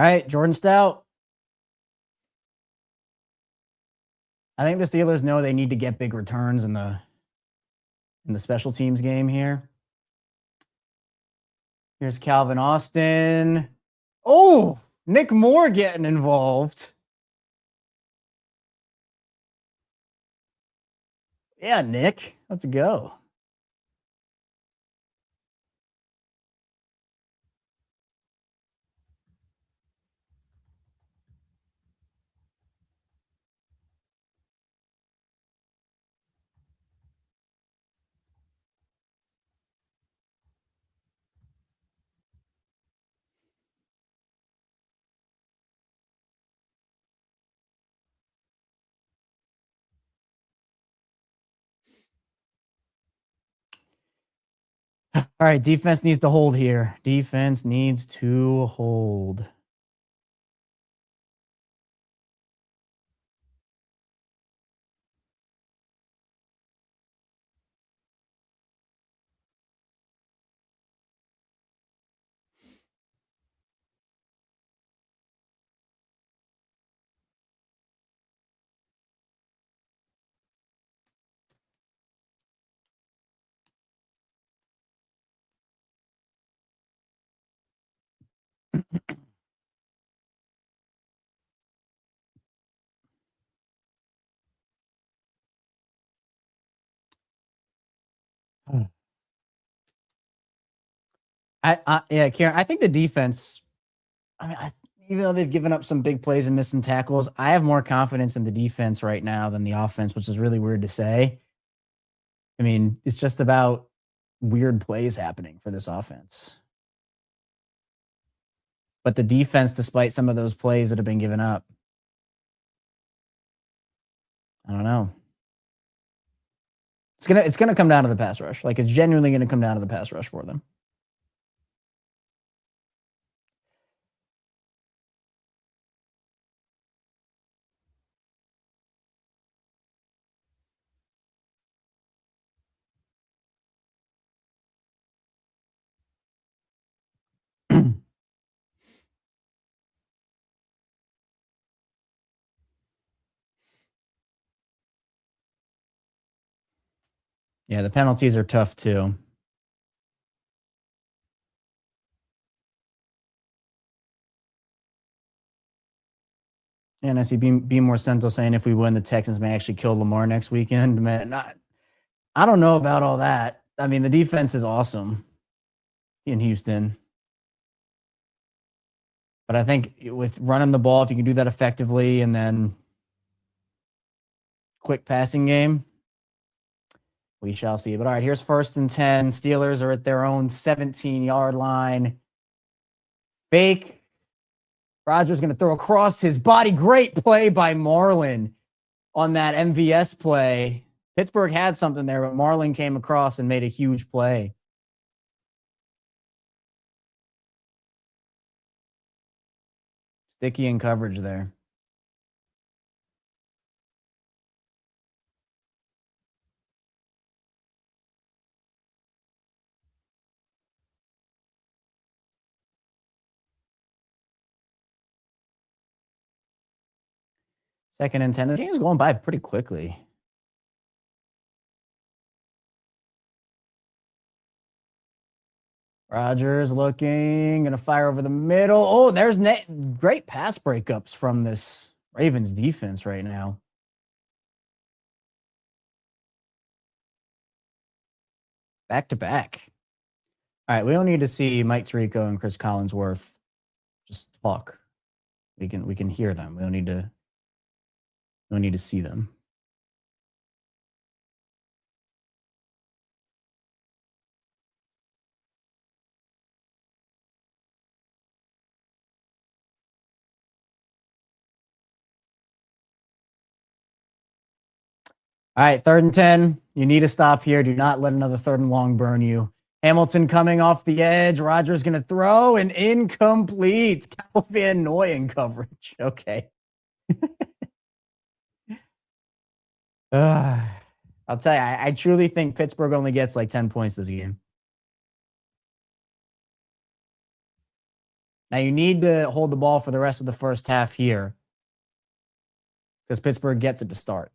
right, Jordan Stout. I think the Steelers know they need to get big returns in the special teams game here. Here's Calvin Austin. Oh, Nick Moore getting involved. Yeah, Nick, let's go. All right, defense needs to hold here. Defense needs to hold. Yeah, Karen, I think the defense, even though they've given up some big plays and missed some tackles, I have more confidence in the defense right now than the offense, which is really weird to say. I mean, it's just about weird plays happening for this offense. But the defense, despite some of those plays that have been given up, I don't know. It's gonna come down to the pass rush. Like, it's genuinely gonna come down to the pass rush for them. Yeah, the penalties are tough too. And I see Be More Cento saying if we win, the Texans may actually kill Lamar next weekend. Man, I don't know about all that. I mean, the defense is awesome in Houston. But I think with running the ball, if you can do that effectively and then quick passing game, we shall see. But all right, here's 1st and 10. Steelers are at their own 17-yard line. Fake. Rodgers going to throw across his body. Great play by Marlon on that MVS play. Pittsburgh had something there, but Marlon came across and made a huge play. Sticky in coverage there. Second and 10. The game's going by pretty quickly. Rodgers looking, going to fire over the middle. Oh, there's great pass breakups from this Ravens defense right now. Back to back. All right, we don't need to see Mike Tirico and Chris Collinsworth just talk. We can hear them. We don't need to see them. All right, 3rd and 10. You need to stop here. Do not let another 3rd and long burn you. Hamilton coming off the edge. Rodgers going to throw and incomplete. Van Noy in coverage. Okay. I'll tell you, I truly think Pittsburgh only gets like 10 points this game. Now you need to hold the ball for the rest of the first half here because Pittsburgh gets it to start.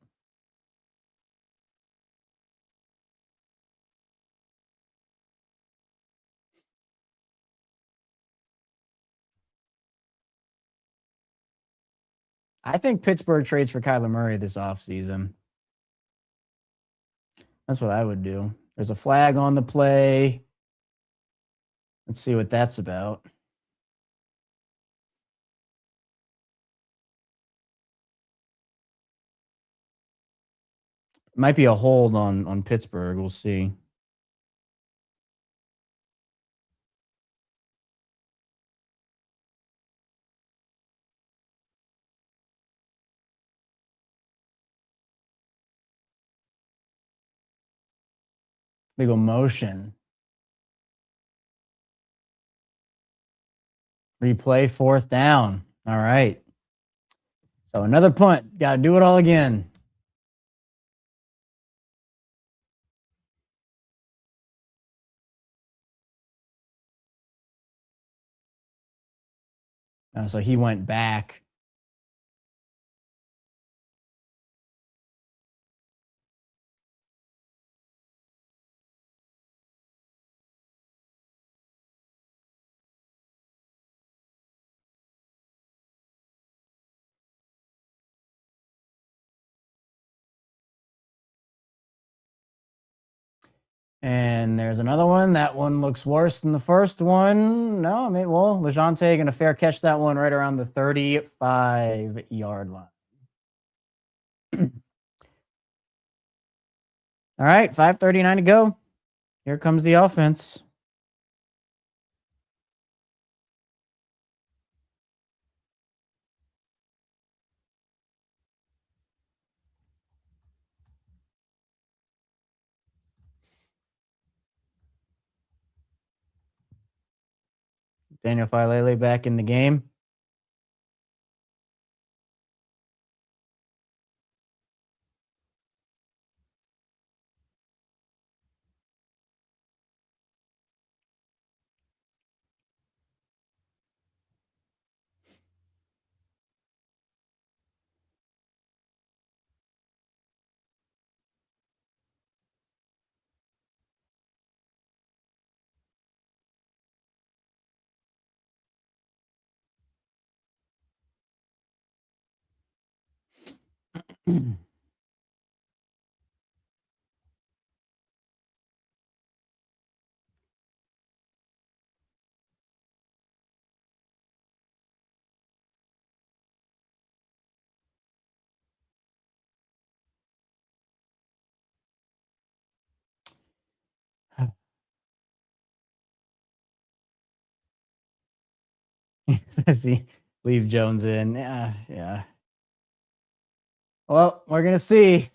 I think Pittsburgh trades for Kyler Murray this offseason. That's what I would do. There's a flag on the play. Let's see what that's about. Might be a hold on Pittsburgh. We'll see. Legal motion. Replay 4th down. All right. So another punt. Got to do it all again. So he went back. And there's another one. That one looks worse than the first one. No, I mean, well, LeJonte going to fair catch that one right around the 35-yard line. All right, 5:39 to go. Here comes the offense. Daniel Filele back in the game. Says he leave Jones in. Yeah. Well, we're gonna see.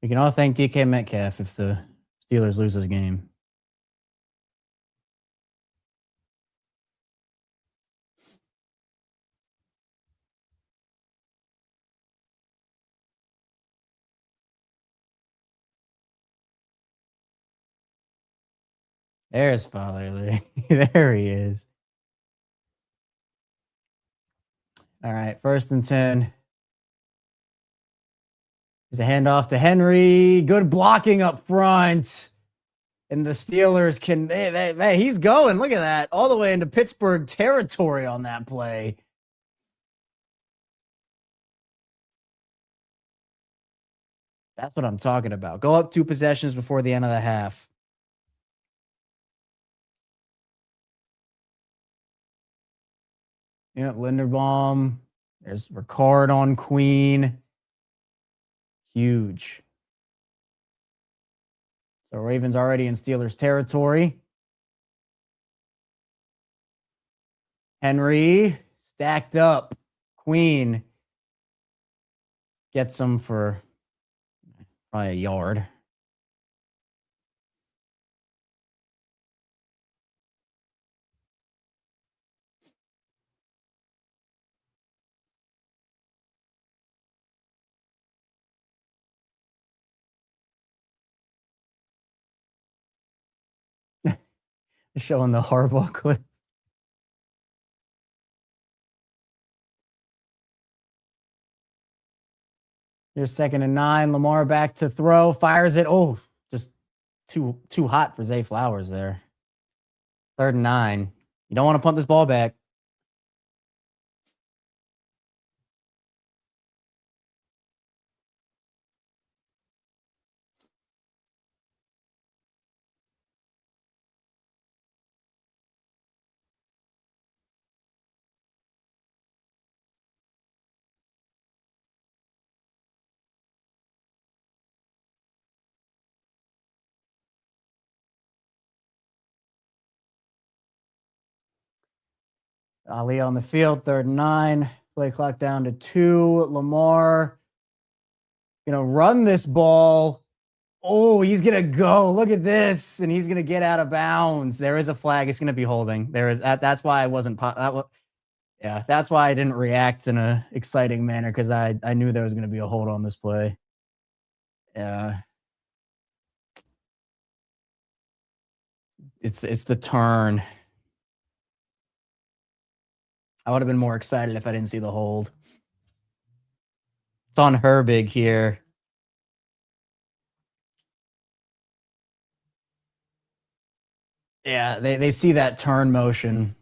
We can all thank DK Metcalf if the Steelers lose this game. There's Father Lee. There he is. All right, 1st and 10. There's a handoff to Henry. Good blocking up front. And the Steelers can, he's going. Look at that. All the way into Pittsburgh territory on that play. That's what I'm talking about. Go up 2 possessions before the end of the half. Yeah, Linderbaum. There's Ricard on Queen. Huge. So Ravens already in Steelers territory. Henry stacked up. Queen gets him for probably a yard. Showing the Harbaugh clip. Here's 2nd and 9. Lamar back to throw. Fires it. Oh, just too hot for Zay Flowers there. 3rd and 9. You don't want to punt this ball back. Ali on the field, 3rd and 9. Play clock down to 2. Lamar gonna run this ball. Oh, he's gonna go. Look at this, and he's gonna get out of bounds. There is a flag. It's gonna be holding. There is. That's why I wasn't. Yeah, that's why I didn't react in a exciting manner, because I knew there was gonna be a hold on this play. Yeah. It's the turn. I would have been more excited if I didn't see the hold. It's on Herbig here. Yeah, they see that turn motion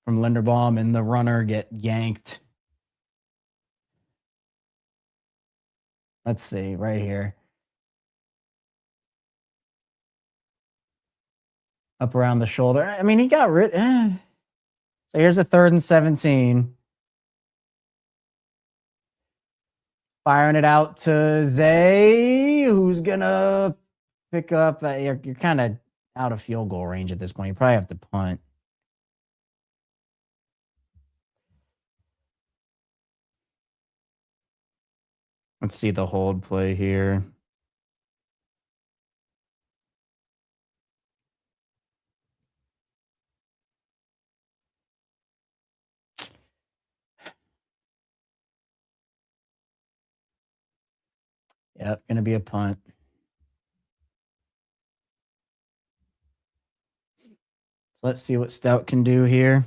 from Linderbaum and the runner get yanked. Let's see, right here. Up around the shoulder. I mean, he got rid. So here's a 3rd and 17. Firing it out to Zay, who's gonna pick up. You're kind of out of field goal range at this point. You probably have to punt. Let's see the hold play here. Yep, gonna be a punt. Let's see what Stout can do here.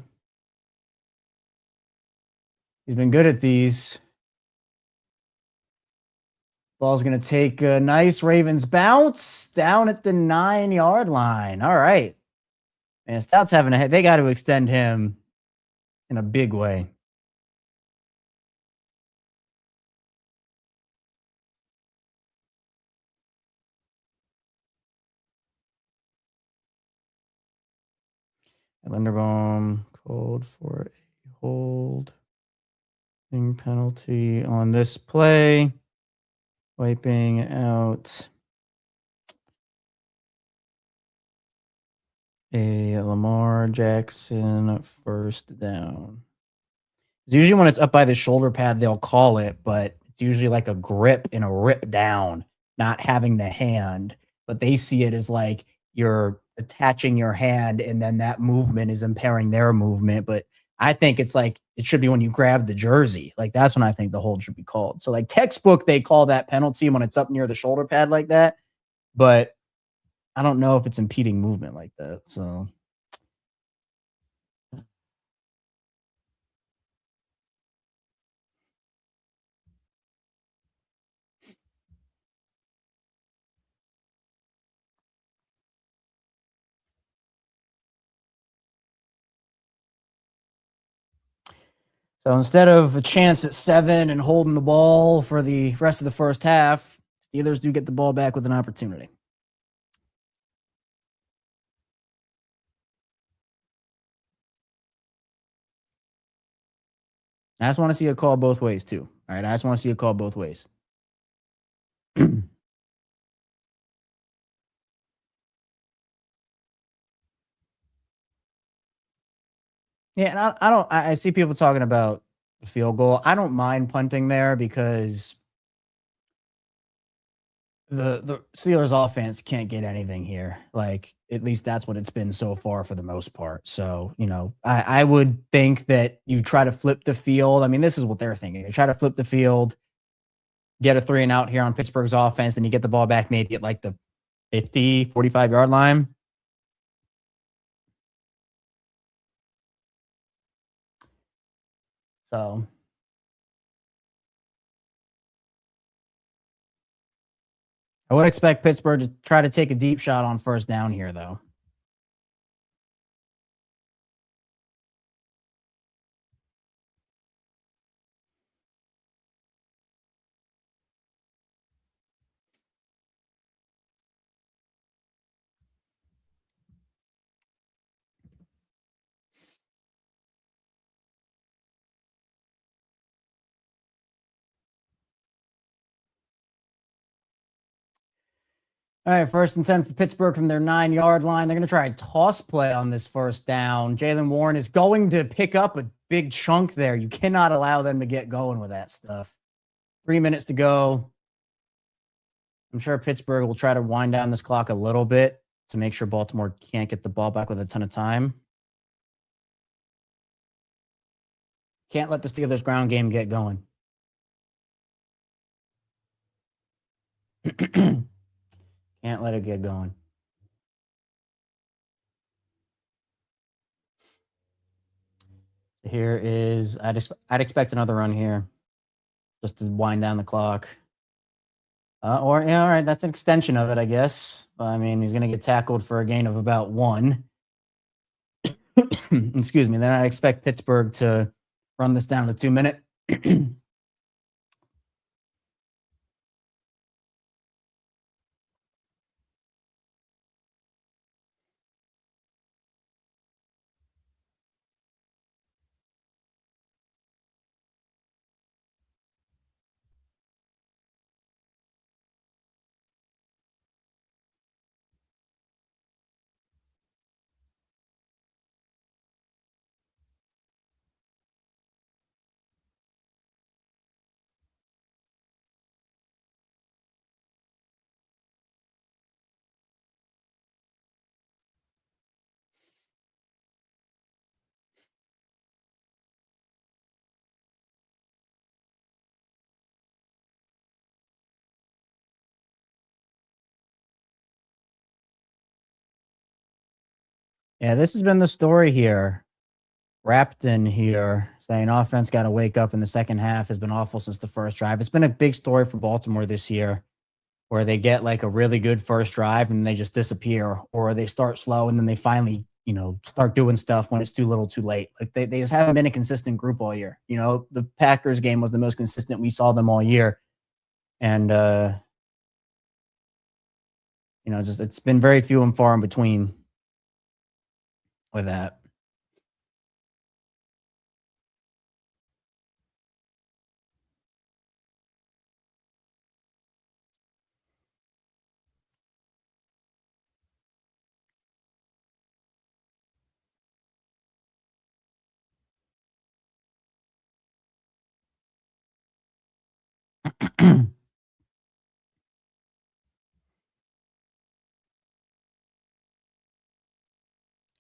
He's been good at these. Ball's going to take a nice Ravens bounce down at the 9-yard line. All right. Man, Stout's having a head. They got to extend him in a big way. Linderbaum called for a holding penalty on this play, wiping out a Lamar Jackson first down. Usually when it's up by the shoulder pad, they'll call it, but it's usually like a grip and a rip down, not having the hand. But they see it as like you're attaching your hand and then that movement is impairing their movement. But I think it's like it should be when you grab the jersey. Like that's when I think the hold should be called. So like textbook, they call that penalty when it's up near the shoulder pad like that. But I don't know if it's impeding movement like that. So instead of a chance at 7 and holding the ball for the rest of the first half, Steelers do get the ball back with an opportunity. I just want to see a call both ways, too. All right, I just want to see a call both ways. Yeah, and I see people talking about the field goal. I don't mind punting there because the Steelers offense can't get anything here. Like, at least that's what it's been so far for the most part. So, I would think that you try to flip the field. I mean, this is what they're thinking. They try to flip the field, get a 3 and out here on Pittsburgh's offense, and you get the ball back maybe at like the 50, 45-yard line. So I would expect Pittsburgh to try to take a deep shot on first down here, though. All right, 1st and 10 for Pittsburgh from their 9-yard line. They're going to try a toss play on this first down. Jaylen Warren is going to pick up a big chunk there. You cannot allow them to get going with that stuff. 3 minutes to go. I'm sure Pittsburgh will try to wind down this clock a little bit to make sure Baltimore can't get the ball back with a ton of time. Can't let the Steelers ground game get going. Can't let it get going. Here is, I'd expect another run here just to wind down the clock. All right, that's an extension of it, I guess. I mean, he's going to get tackled for a gain of about 1. Excuse me. Then I expect Pittsburgh to run this down to 2-minute. Yeah, this has been the story here. Rapton here saying offense got to wake up in the second half has been awful since the first drive. It's been a big story for Baltimore this year where they get like a really good first drive and they just disappear, or they start slow and then they finally, start doing stuff when it's too little too late. Like they just haven't been a consistent group all year. The Packers game was the most consistent we saw them all year. And, just it's been very few and far in between with that.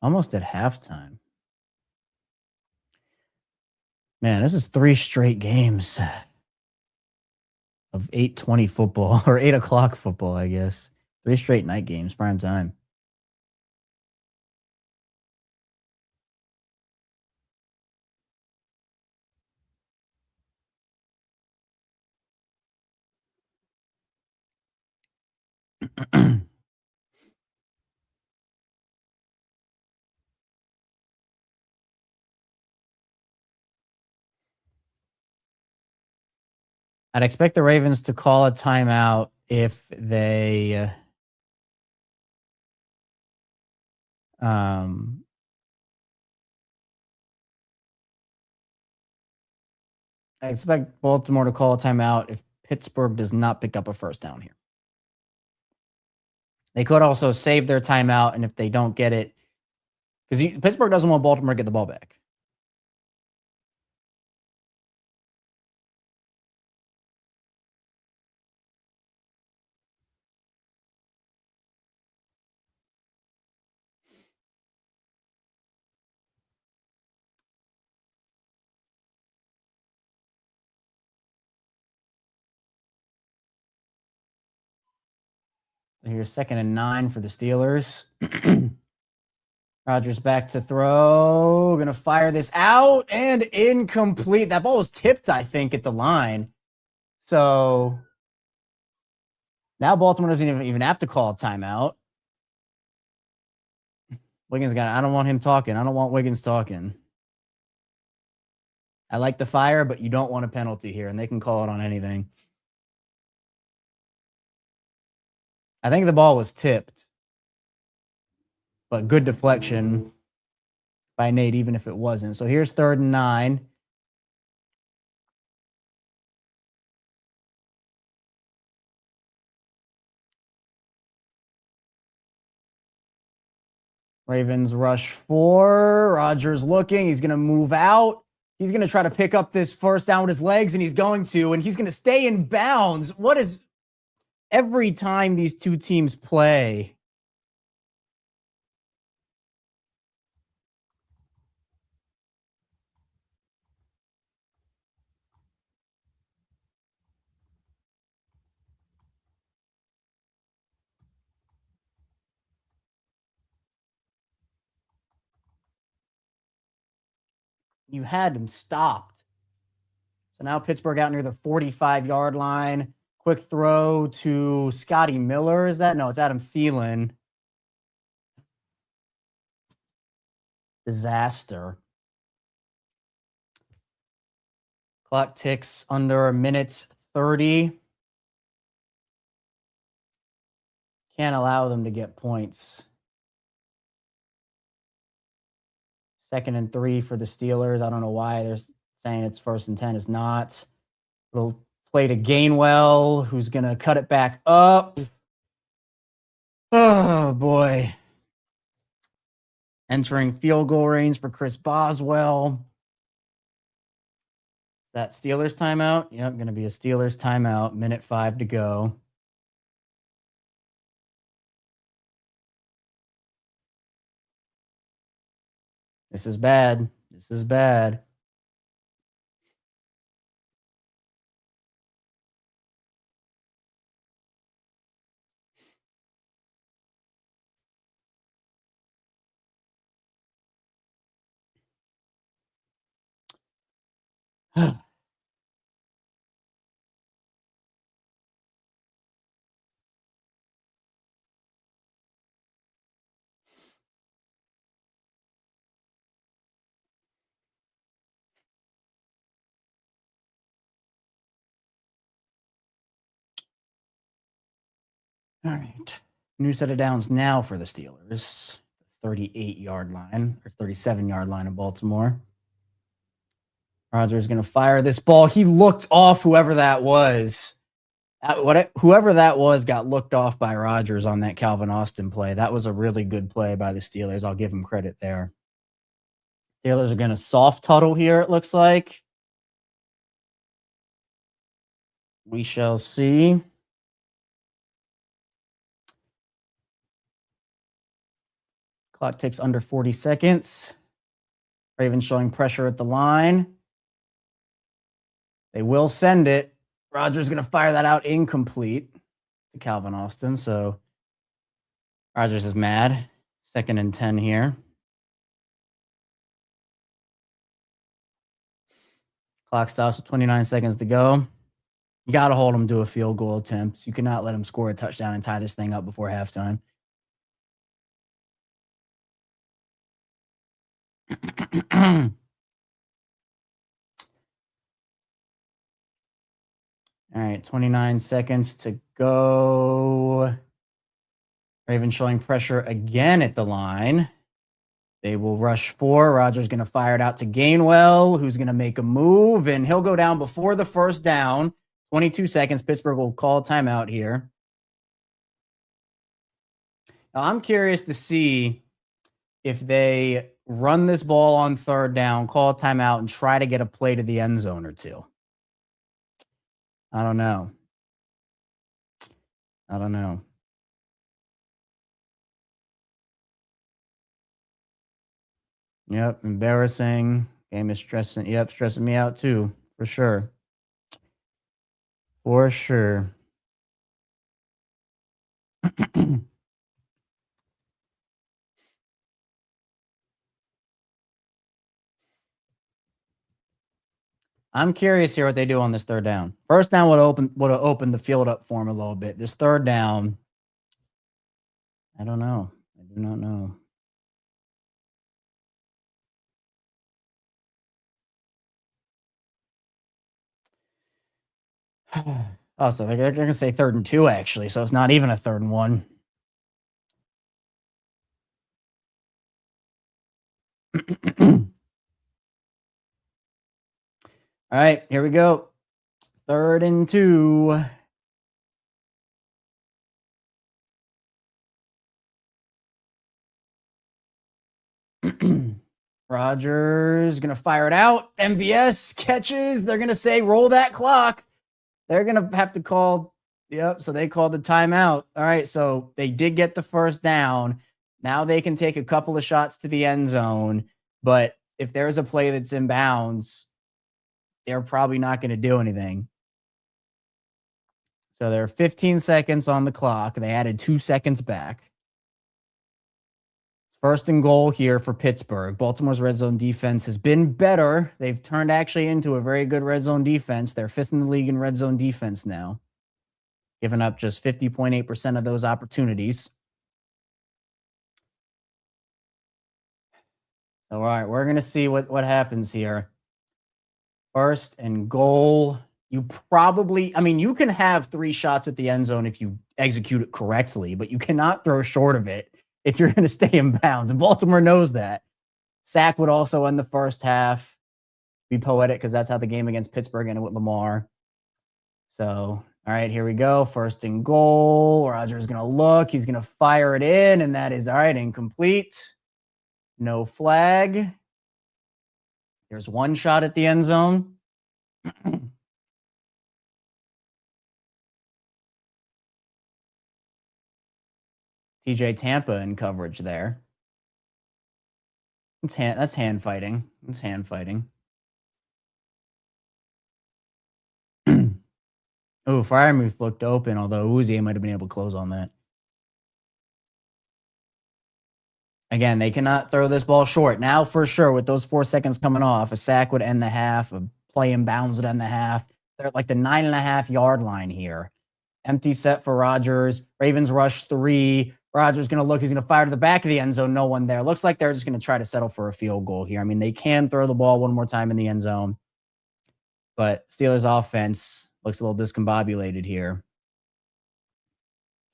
Almost at halftime. Man, this is 3 straight games of 8:20 football or 8 o'clock football, I guess. 3 straight night games, prime time. I'd expect the Ravens to call a timeout if they I expect Baltimore to call a timeout if Pittsburgh does not pick up a first down here. They could also save their timeout, and if they don't get it, because Pittsburgh doesn't want Baltimore to get the ball back. Here's 2nd and 9 for the Steelers. Rodgers back to throw. Going to fire this out and incomplete. That ball was tipped, I think, at the line. So now Baltimore doesn't even have to call a timeout. I don't want him talking. I don't want Wiggins talking. I like the fire, but you don't want a penalty here, and they can call it on anything. I think the ball was tipped, but good deflection by Nate, even if it wasn't. So here's 3rd and 9. Ravens rush 4. Rodgers looking. He's going to move out. He's going to try to pick up this first down with his legs, and he's going to stay in bounds. Every time these two teams play, you had him stopped. So now Pittsburgh out near the 45-yard line. Quick throw to Scotty Miller. Is that? No, it's Adam Thielen. Disaster. Clock ticks under 1:30. Can't allow them to get points. 2nd and 3 for the Steelers. I don't know why they're saying it's 1st and 10. It's not. Little play to Gainwell, who's going to cut it back up. Oh, boy. Entering field goal range for Chris Boswell. Is that Steelers timeout? Yep, going to be a Steelers timeout. 1:05 to go. This is bad. This is bad. All right. New set of downs now for the Steelers. 38-yard line or 37-yard line of Baltimore. Rodgers going to fire this ball. He looked off whoever that was. Whoever that was got looked off by Rodgers on that Calvin Austin play. That was a really good play by the Steelers. I'll give him credit there. Steelers are going to soft tunnel here, it looks like. We shall see. Clock ticks under 40 seconds. Ravens showing pressure at the line. They will send it. Rodgers going to fire that out incomplete to Calvin Austin. So Rodgers is mad. 2nd and 10 here. Clock stops with 29 seconds to go. You got to hold him to a field goal attempt. You cannot let him score a touchdown and tie this thing up before halftime. All right, 29 seconds to go. Ravens showing pressure again at the line. They will rush 4. Rodgers going to fire it out to Gainwell, who's going to make a move, and he'll go down before the first down. 22 seconds. Pittsburgh will call timeout here. Now, I'm curious to see if they run this ball on 3rd down, call a timeout, and try to get a play to the end zone or two. I don't know. Yep, embarrassing. Game is stressing. Yep, stressing me out too, for sure. For sure. I'm curious here what they do on this 3rd down. First down would have opened the field up for him a little bit. This 3rd down, I don't know. I do not know. Oh, so they're going to say 3rd and 2, actually. So it's not even a 3rd and 1. All right, here we go. 3rd and 2. Rodgers going to fire it out. MVS catches. They're going to say, roll that clock. They're going to have to call. Yep, so they called the timeout. All right, so they did get the first down. Now they can take a couple of shots to the end zone. But if there's a play that's in bounds, they're probably not going to do anything. So there are 15 seconds on the clock. They added 2 seconds back. 1st and goal here for Pittsburgh. Baltimore's red zone defense has been better. They've turned actually into a very good red zone defense. They're 5th in the league in red zone defense now, giving up just 50.8% of those opportunities. All right, we're going to see what happens here. 1st and goal. You can have 3 shots at the end zone if you execute it correctly, but you cannot throw short of it if you're going to stay in bounds. And Baltimore knows that. Sack would also end the first half. Be poetic because that's how the game against Pittsburgh ended with Lamar. So, all right, here we go. 1st and goal. Rodgers going to look. He's going to fire it in, and that is, all right, incomplete. No flag. There's 1 shot at the end zone. TJ Tampa in coverage there. That's hand fighting. That's hand fighting. Oh, Freiermuth looked open, although Uzi might have been able to close on that. Again, they cannot throw this ball short. Now, for sure, with those 4 seconds coming off, a sack would end the half. A play inbounds it on the half. They're at like the 9.5-yard line here. Empty set for Rodgers. Ravens rush 3. Rodgers going to look. He's going to fire to the back of the end zone. No one there. Looks like they're just going to try to settle for a field goal here. I mean, they can throw the ball one more time in the end zone, but Steelers offense looks a little discombobulated here.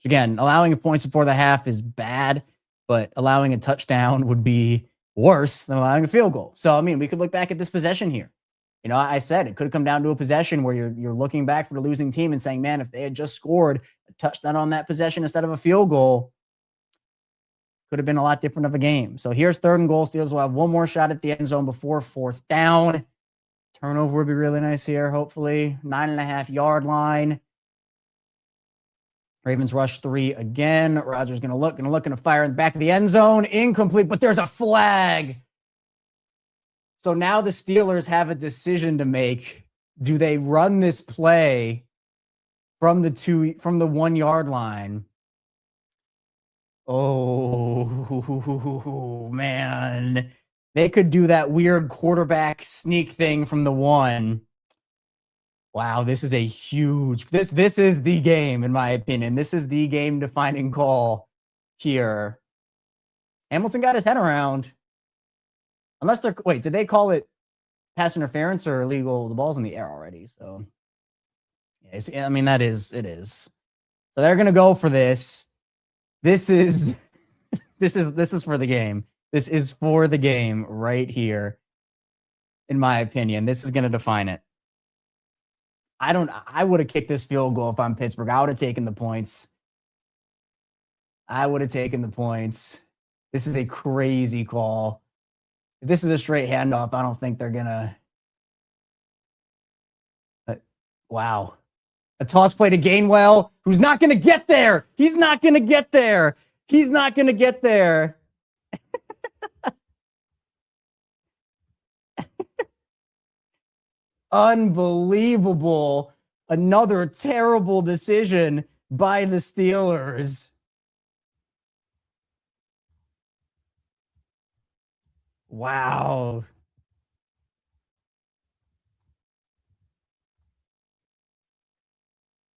Again, allowing points before the half is bad, but allowing a touchdown would be worse than allowing a field goal. So, I mean, we could look back at this possession here. You know, I said it could have come down to a possession where you're looking back for the losing team and saying, man, if they had just scored a touchdown on that possession instead of a field goal, could have been a lot different of a game. So here's 3rd and goal. Steelers will have one more shot at the end zone before 4th down. Turnover would be really nice here, hopefully. 9.5-yard line. Ravens rush 3 again. Rodgers going to look, fire in the back of the end zone. Incomplete, but there's a flag. So now the Steelers have a decision to make. Do they run this play from the 1-yard line? Oh, man. They could do that weird quarterback sneak thing from the 1. Wow, this is a huge this is the game, in my opinion. This is the game defining call here. Hamilton got his head around. Unless they're wait, did they call it pass interference or illegal? The ball's in the air already, so yeah, I mean it is. So they're gonna go for this. This is for the game. This is for the game right here. In my opinion, this is gonna define it. I would have kicked this field goal if I'm Pittsburgh. I would have taken the points. This is a crazy call. If this is a straight handoff, I don't think they're gonna. Wow. A toss play to Gainwell, who's not gonna get there. He's not gonna get there. Unbelievable. Another terrible decision by the Steelers. Wow.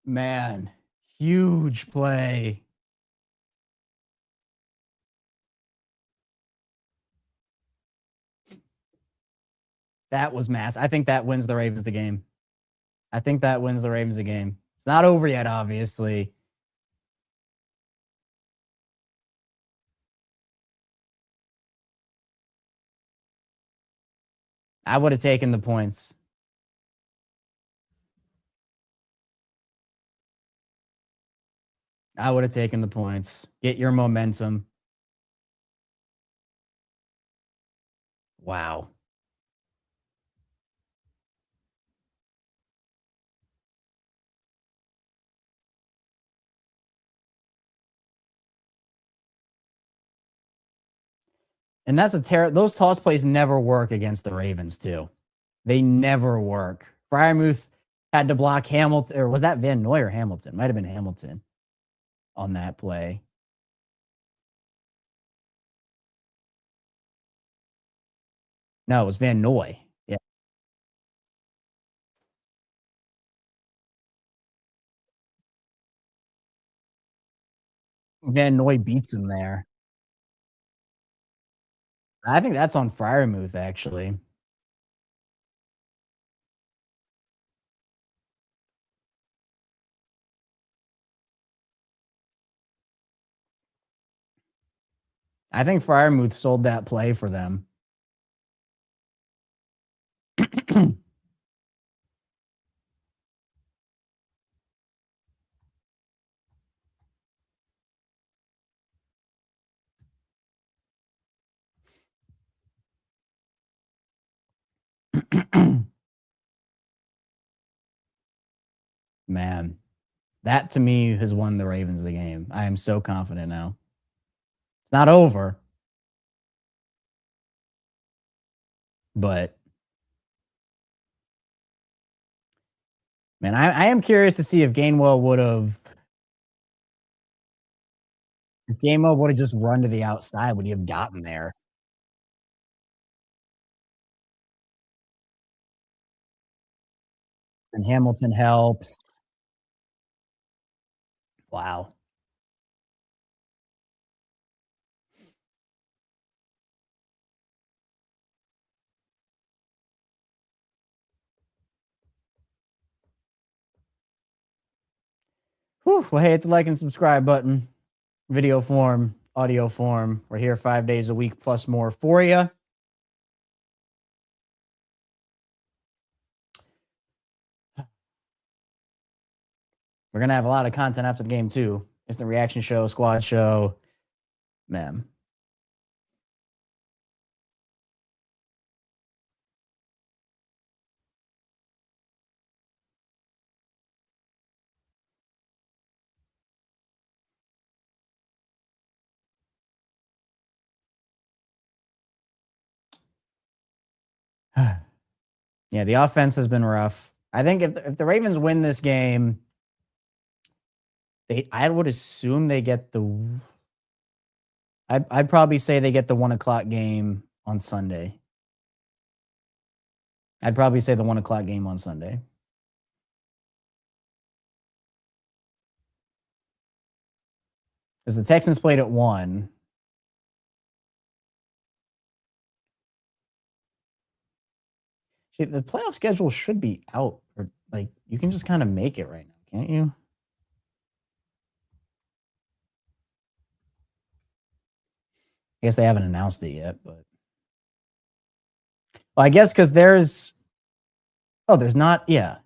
Man, huge play. That was mass. I think that wins the Ravens the game. It's not over yet, obviously. I would have taken the points. Get your momentum. Wow. And that's those toss plays never work against the Ravens, too. They never work. Freiermuth had to block Hamilton, or was that Van Noy or Hamilton? Might have been Hamilton on that play. No, it was Van Noy. Yeah. Van Noy beats him there. I think that's on Freiermuth, actually. I think Freiermuth sold that play for them. Man, that to me has won the Ravens the game. I am so confident now. It's not over, but man, I am curious to see if Gainwell would have just run to the outside, would he have gotten there? And Hamilton helps. Wow. Whew. Well, hey, hit the like and subscribe button. Video form, audio form. We're here 5 days a week plus more for you. We're going to have a lot of content after the game, too. It's the reaction show, squad show. Man. Yeah, the offense has been rough. I think if the Ravens win this game, I would assume they get the. I'd probably say they get the 1 o'clock game on Sunday. I'd probably say the 1 o'clock game on Sunday. Because the Texans played at 1. The playoff schedule should be out, or like you can just kind of make it right now, can't you? I guess they haven't announced it yet, but well, I guess because there's not, yeah.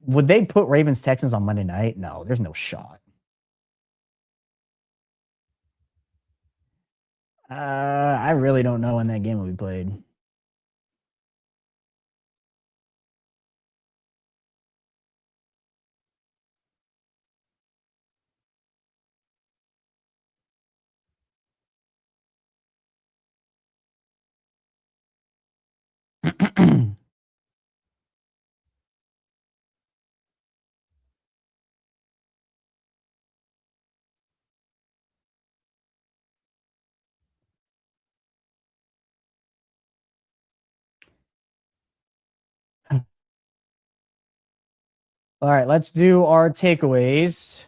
Would they put Ravens Texans on Monday night? No, there's no shot. I really don't know when that game will be played. All right, let's do our takeaways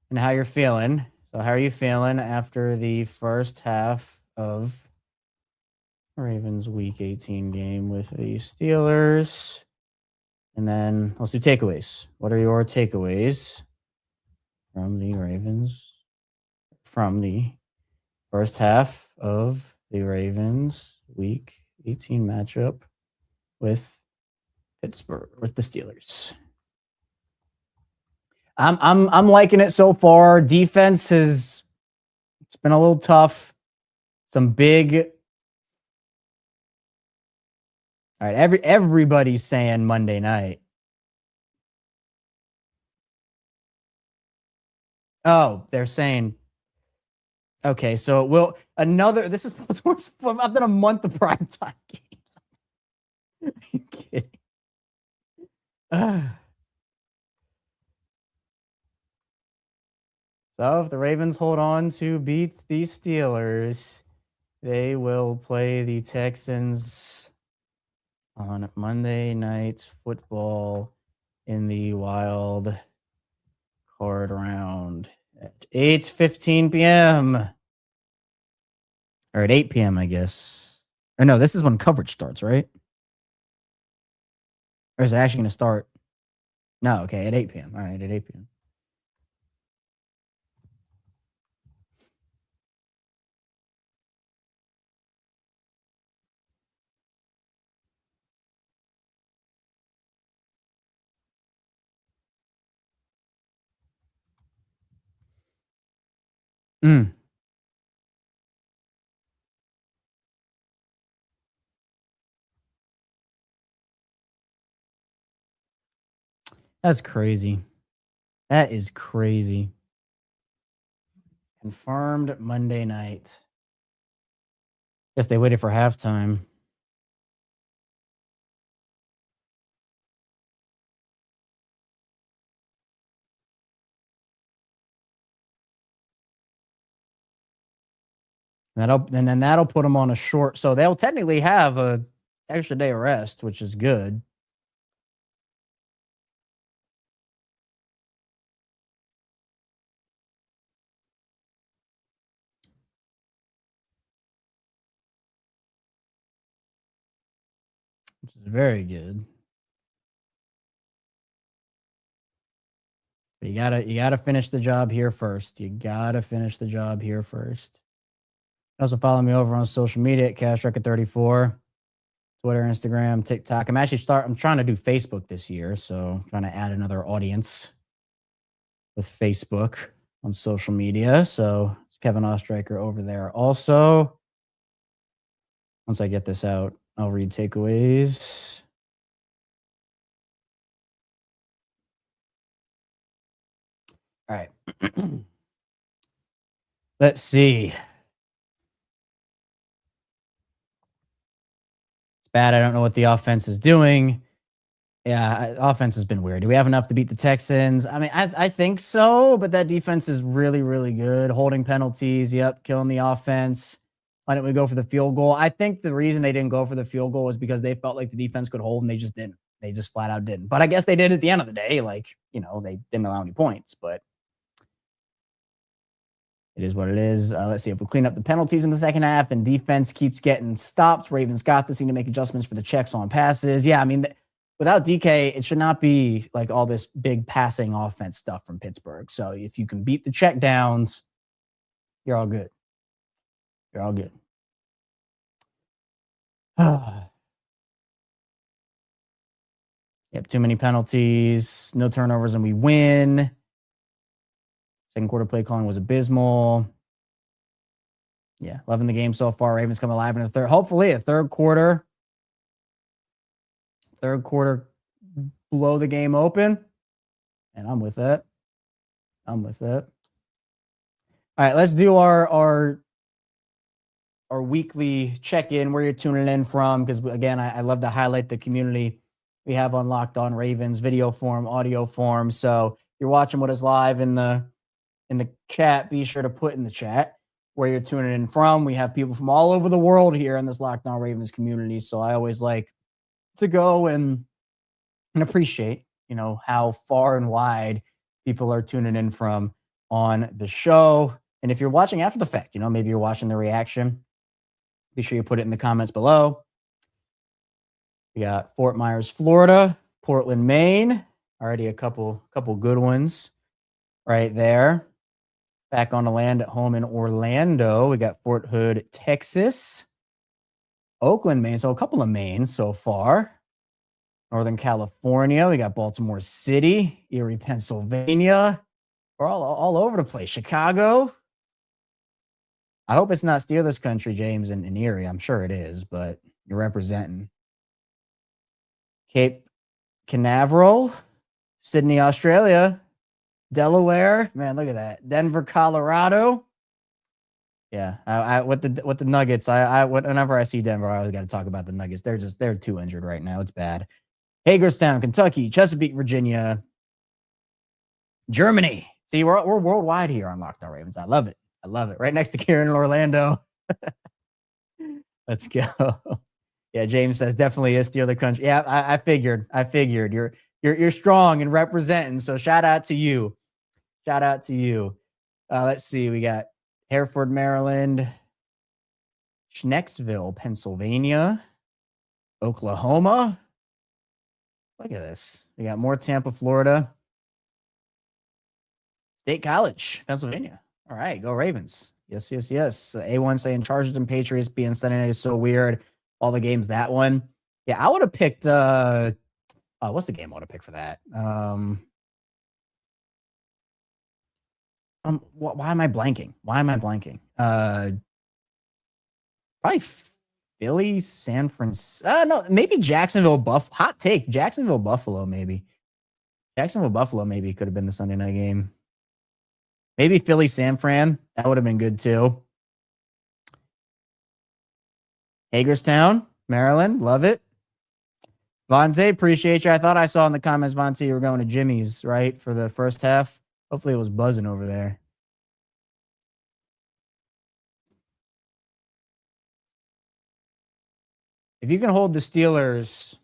and how you're feeling. So, how are you feeling after the first half of Ravens Week 18 game with the Steelers? And then let's do takeaways. What are your takeaways from the Ravens from the first half of the Ravens Week 18 matchup with Pittsburgh, with the Steelers? I'm liking it so far. Defense it's been a little tough. Some big. All right, everybody's saying Monday night. Oh, they're saying. Okay, so this is Baltimore's. I've done a month of primetime games. Are you kidding? So if the Ravens hold on to beat the Steelers, they will play the Texans on Monday Night Football in the wild card round at 8:15 p.m. Or at 8 p.m., I guess. Or no, this is when coverage starts, right? Or is it actually going to start? No, okay, at 8 p.m. All right, at 8 p.m. That's crazy. That is crazy. Confirmed Monday night. Guess they waited for halftime. And then that'll put them on a short. So they'll technically have a extra day of rest, which is good. Which is very good. But you gotta finish the job here first. You gotta finish the job here first. Also follow me over on social media at CashRecord34, Twitter, Instagram, TikTok. I'm trying to do Facebook this year, so I'm trying to add another audience with Facebook on social media. So it's Kevin Oestreicher over there. Also, once I get this out, I'll read takeaways. All right. Let's see. It's bad. I don't know what the offense is doing. Yeah, offense has been weird. Do we have enough to beat the Texans? I mean, I think so, but that defense is really, really good. Holding penalties, yep, killing the offense. Why didn't we go for the field goal? I think the reason they didn't go for the field goal was because they felt like the defense could hold, and they just didn't. They just flat out didn't. But I guess they did at the end of the day. Like, they didn't allow any points, but it is what it is. Let's see if we clean up the penalties in the second half and defense keeps getting stopped. Ravens got this. Need to make adjustments for the checks on passes. Yeah, I mean, without DK, it should not be like all this big passing offense stuff from Pittsburgh. So if you can beat the check downs, you're all good. You're all good. Yep, too many penalties, no turnovers, and we win. Second quarter play calling was abysmal. Yeah, loving the game so far. Ravens come alive in the third. Hopefully a third quarter blow the game open. And I'm with that. All right, let's do our weekly check-in, where you're tuning in from, because again, I love to highlight the community we have on Locked On Ravens, video form, audio form. So if you're watching with us live in the chat, be sure to put in the chat where you're tuning in from. We have people from all over the world here in this Locked On Ravens community. So I always like to go and appreciate, how far and wide people are tuning in from on the show. And if you're watching after the fact, maybe you're watching the reaction, be sure you put it in the comments below. We got Fort Myers, Florida, Portland, Maine. Already a couple good ones right there. Back on the land at home in Orlando. We got Fort Hood, Texas. Oakland, Maine. So a couple of Maines so far. Northern California. We got Baltimore City, Erie, Pennsylvania. We're all over the place. Chicago. I hope it's not Steelers country, James, and Erie. I'm sure it is, but you're representing. Cape Canaveral, Sydney, Australia, Delaware. Man, look at that. Denver, Colorado. Yeah, I with the Nuggets. Whenever I see Denver, I always got to talk about the Nuggets. They're too injured right now. It's bad. Hagerstown, Kentucky, Chesapeake, Virginia, Germany. See, we're worldwide here on Locked On Ravens. I love it. Right next to Kieran in Orlando. Let's go. Yeah, James says definitely is Steeler country. Yeah, I figured. You're strong and representing. So shout out to you. Let's see. We got Hereford, Maryland, Schnecksville, Pennsylvania, Oklahoma. Look at this. We got more Tampa, Florida, State College, Pennsylvania. All right, go Ravens. Yes. A1 saying Chargers and Patriots being Sunday night is so weird. All the games, that one. Yeah, I would have picked what's the game I would have picked for that? Why am I blanking? Probably Philly, San Francisco. No, maybe Jacksonville, hot take. Jacksonville, Buffalo, maybe. Could have been the Sunday night game. Maybe Philly, San Fran. That would have been good too. Hagerstown, Maryland. Love it. Vontae, appreciate you. I thought I saw in the comments, Vontae, you were going to Jimmy's, right, for the first half. Hopefully it was buzzing over there. If you can hold the Steelers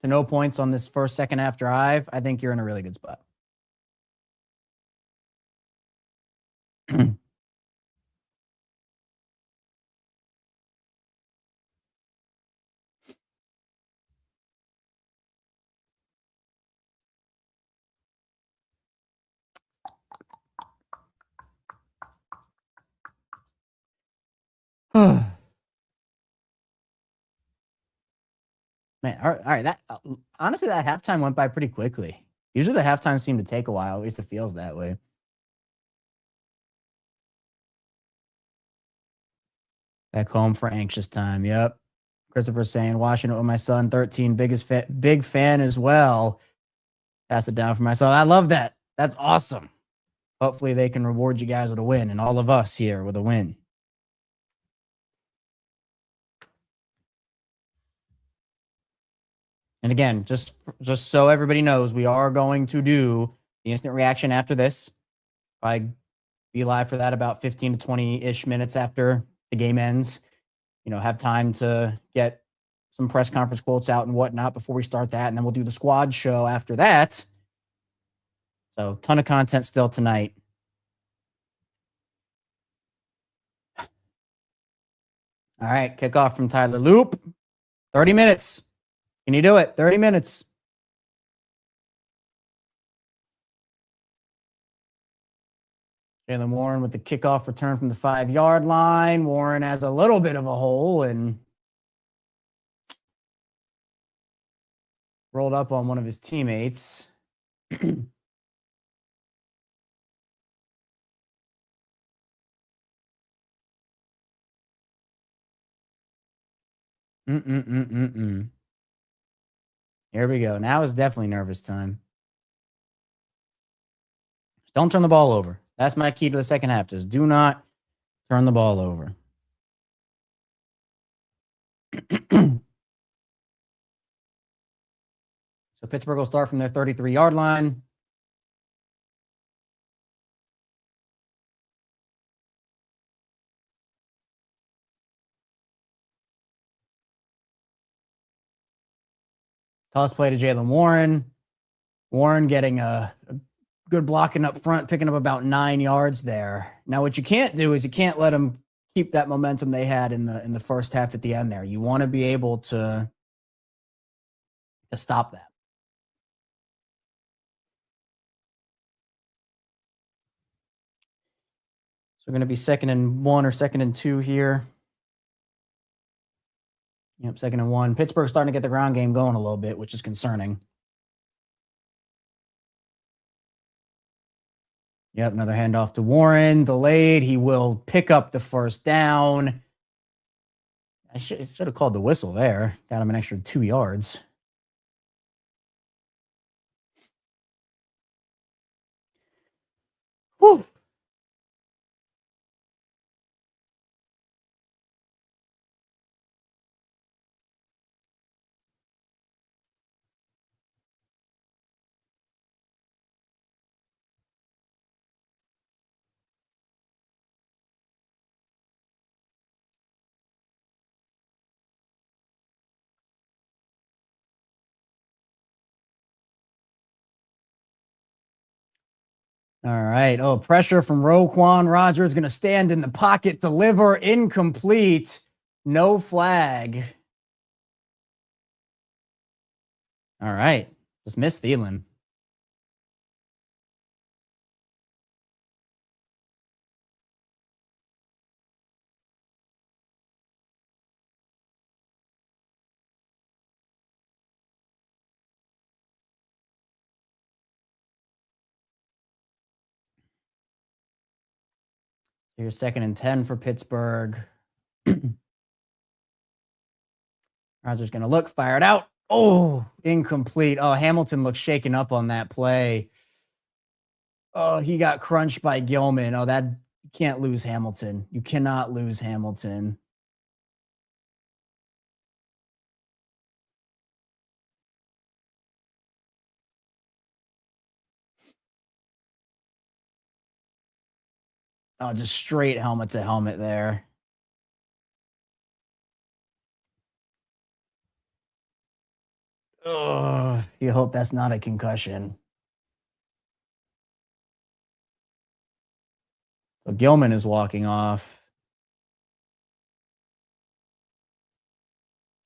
to no points on this first, second half drive, I think you're in a really good spot. Man, all right. That honestly, that halftime went by pretty quickly. Usually, the halftime seem to take a while. At least it feels that way. Back home for anxious time. Yep. Christopher saying Washington with my son, 13, big fan as well. Pass it down for myself. I love that. That's awesome. Hopefully, they can reward you guys with a win, and all of us here with a win. And again, just so everybody knows, we are going to do the instant reaction after this. I be live for that about 15 to 20-ish minutes after the game ends. Have time to get some press conference quotes out and whatnot before we start that. And then we'll do the squad show after that. So ton of content still tonight. All right, kickoff from Tyler Loop. 30 minutes. Can you do it? 30 minutes. Jaylen Warren with the kickoff return from the 5-yard line. Warren has a little bit of a hole and rolled up on one of his teammates. Here we go. Now is definitely nervous time. Don't turn the ball over. That's my key to the second half. Just do not turn the ball over. So Pittsburgh will start from their 33-yard line. Toss play to Jaylen Warren. Warren getting a good blocking up front, picking up about 9 yards there. Now, what you can't do is you can't let them keep that momentum they had in the first half at the end there. You want to be able to stop that. So we're going to be 2nd and 1 or 2nd and 2 here. Yep, 2nd and 1. Pittsburgh's starting to get the ground game going a little bit, which is concerning. Yep, another handoff to Warren. Delayed. He will pick up the first down. I should have called the whistle there. Got him an extra 2 yards. Whew. All right. Oh, pressure from Roquan. Rogers going to stand in the pocket, deliver, incomplete. No flag. All right. Just missed Thielen. Here's 2nd and 10 for Pittsburgh. Rogers going to look, fire it out. Oh, incomplete. Oh, Hamilton looks shaken up on that play. Oh, he got crunched by Gilman. Oh, you can't lose Hamilton. You cannot lose Hamilton. Oh, just straight helmet to helmet there. Oh, you hope that's not a concussion. So Gilman is walking off.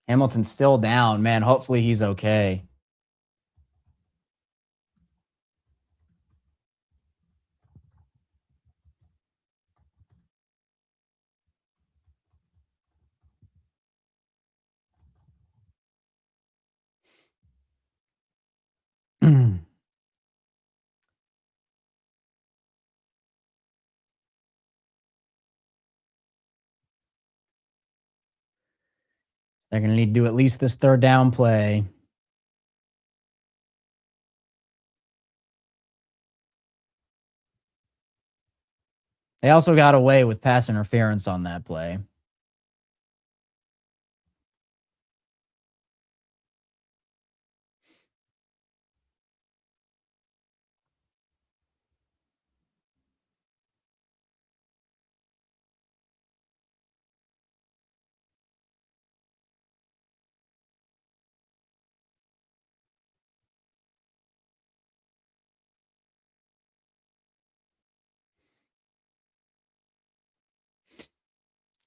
Hamilton's still down. Man, hopefully he's okay. They're going to need to do at least this third down play. They also got away with pass interference on that play.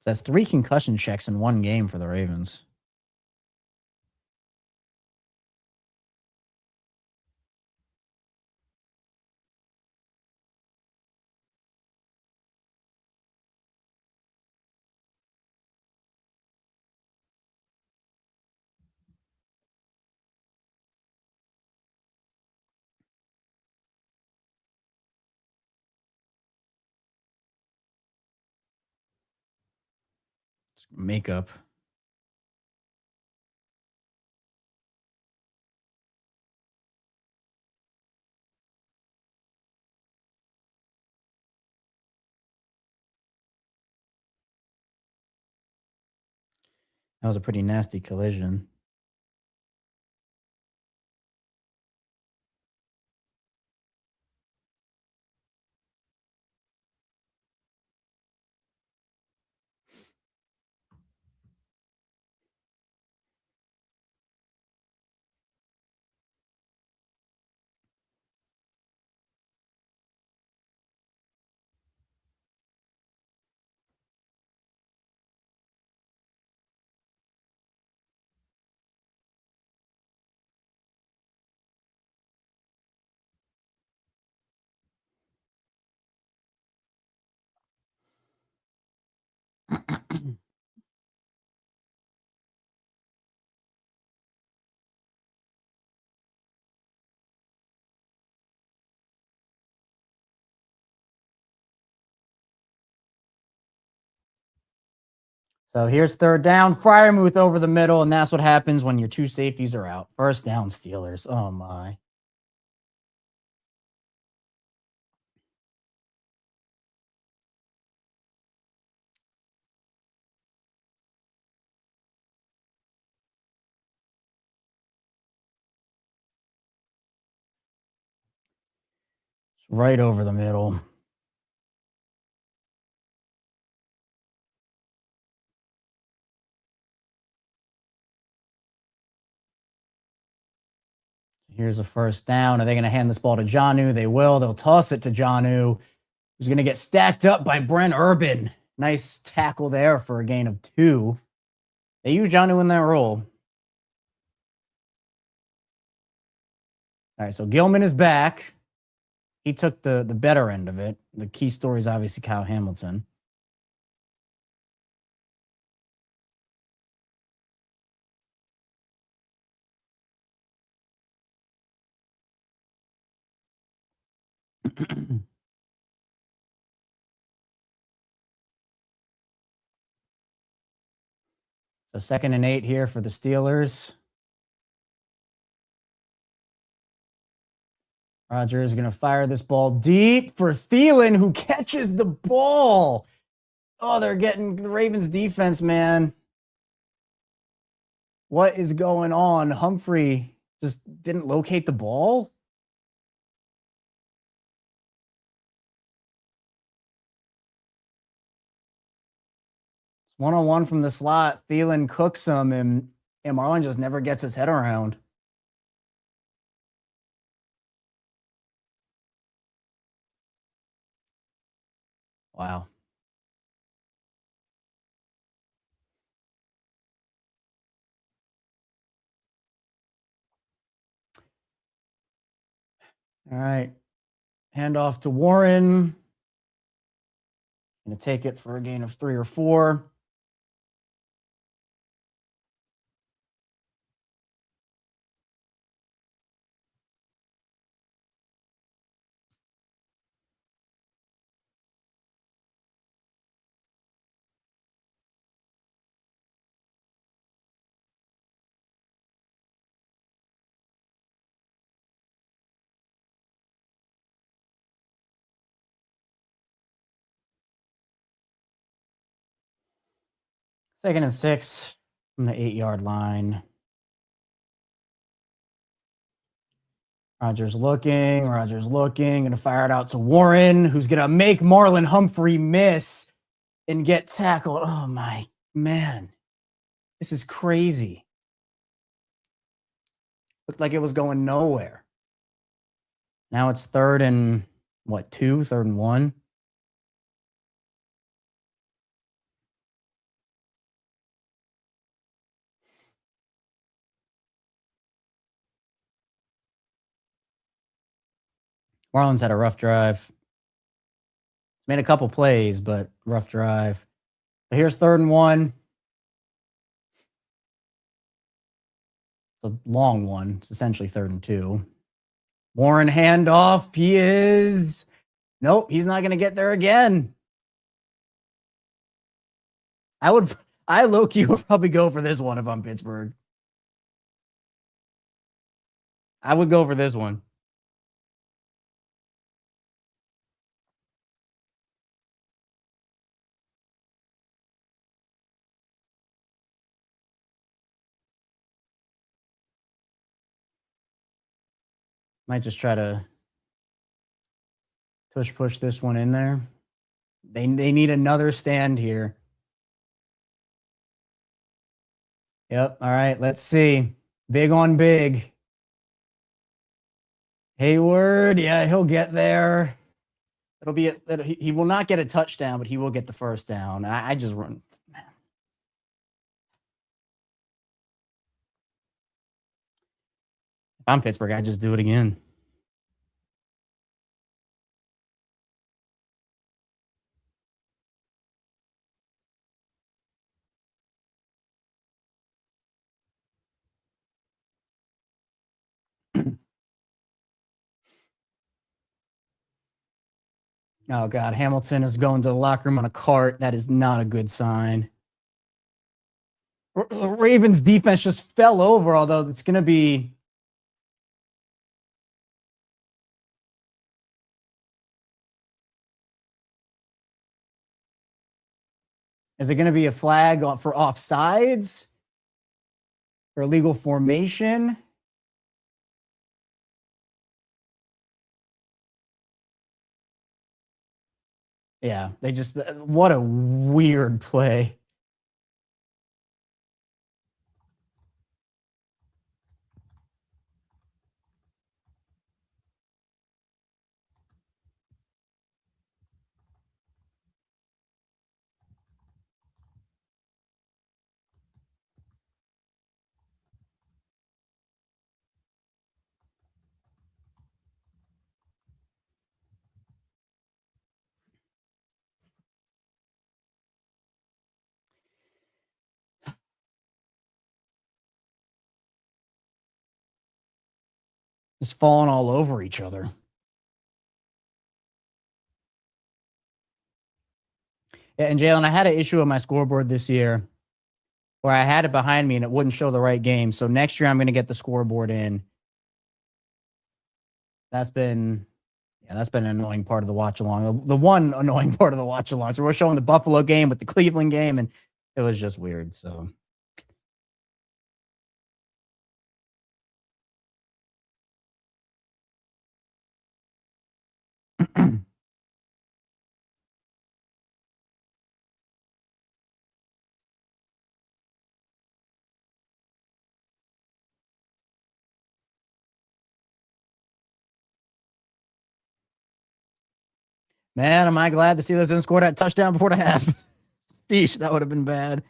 That's 3 concussion checks in one game for the Ravens. Makeup. That was a pretty nasty collision. So here's third down. Fryermuth over the middle, and that's what happens when your 2 safeties are out. First down, Steelers. Oh, my. Right over the middle. Here's a first down. Are they going to hand this ball to Jonnu? They will. They'll toss it to Jonnu, who's going to get stacked up by Brent Urban. Nice tackle there for a gain of 2. They use Jonnu in that role. All right, so Gilman is back. He took the better end of it. The key story is obviously Kyle Hamilton. So 2nd and 8 here for the Steelers. Rodgers is going to fire this ball deep for Thielen, who catches the ball. Oh, they're getting the Ravens defense, man. What is going on? Humphrey just didn't locate the ball. It's 1-on-1 from the slot. Thielen cooks him, and Marlon just never gets his head around. Wow. All right. Hand off to Warren. Going to take it for a gain of 3 or 4. Second and 6 from the 8-yard line. Rodgers looking. Going to fire it out to Warren, who's going to make Marlon Humphrey miss and get tackled. Oh, my man. This is crazy. Looked like it was going nowhere. Now it's 3rd and 2? 3rd and 1. Marlon's had a rough drive. Made a couple plays, but rough drive. But here's 3rd and 1. It's a long one. It's essentially 3rd and 2. Warren handoff. He is. Nope, he's not going to get there again. I low-key would probably go for this one if I'm Pittsburgh. I would go for this one. Might just try to push this one in there. They need another stand here. Yep. All right. Let's see. Big on big. Hayward. Yeah, he'll get there. He will not get a touchdown, but he will get the first down. I just run. Man. If I'm Pittsburgh, I just do it again. Oh, God. Hamilton is going to the locker room on a cart. That is not a good sign. Ravens defense just fell over, although it's going to be. Is it going to be a flag for offsides? For illegal formation? Yeah, they just. What a weird play. Just falling all over each other. Yeah, and Jalen, I had an issue with my scoreboard this year where I had it behind me and it wouldn't show the right game. So next year I'm going to get the scoreboard in. That's been an annoying part of the watch along. The one annoying part of the watch along. So we're showing the Buffalo game with the Cleveland game, and it was just weird. So. Man, am I glad the Steelers didn't score that touchdown before the half. Sheesh, that would have been bad.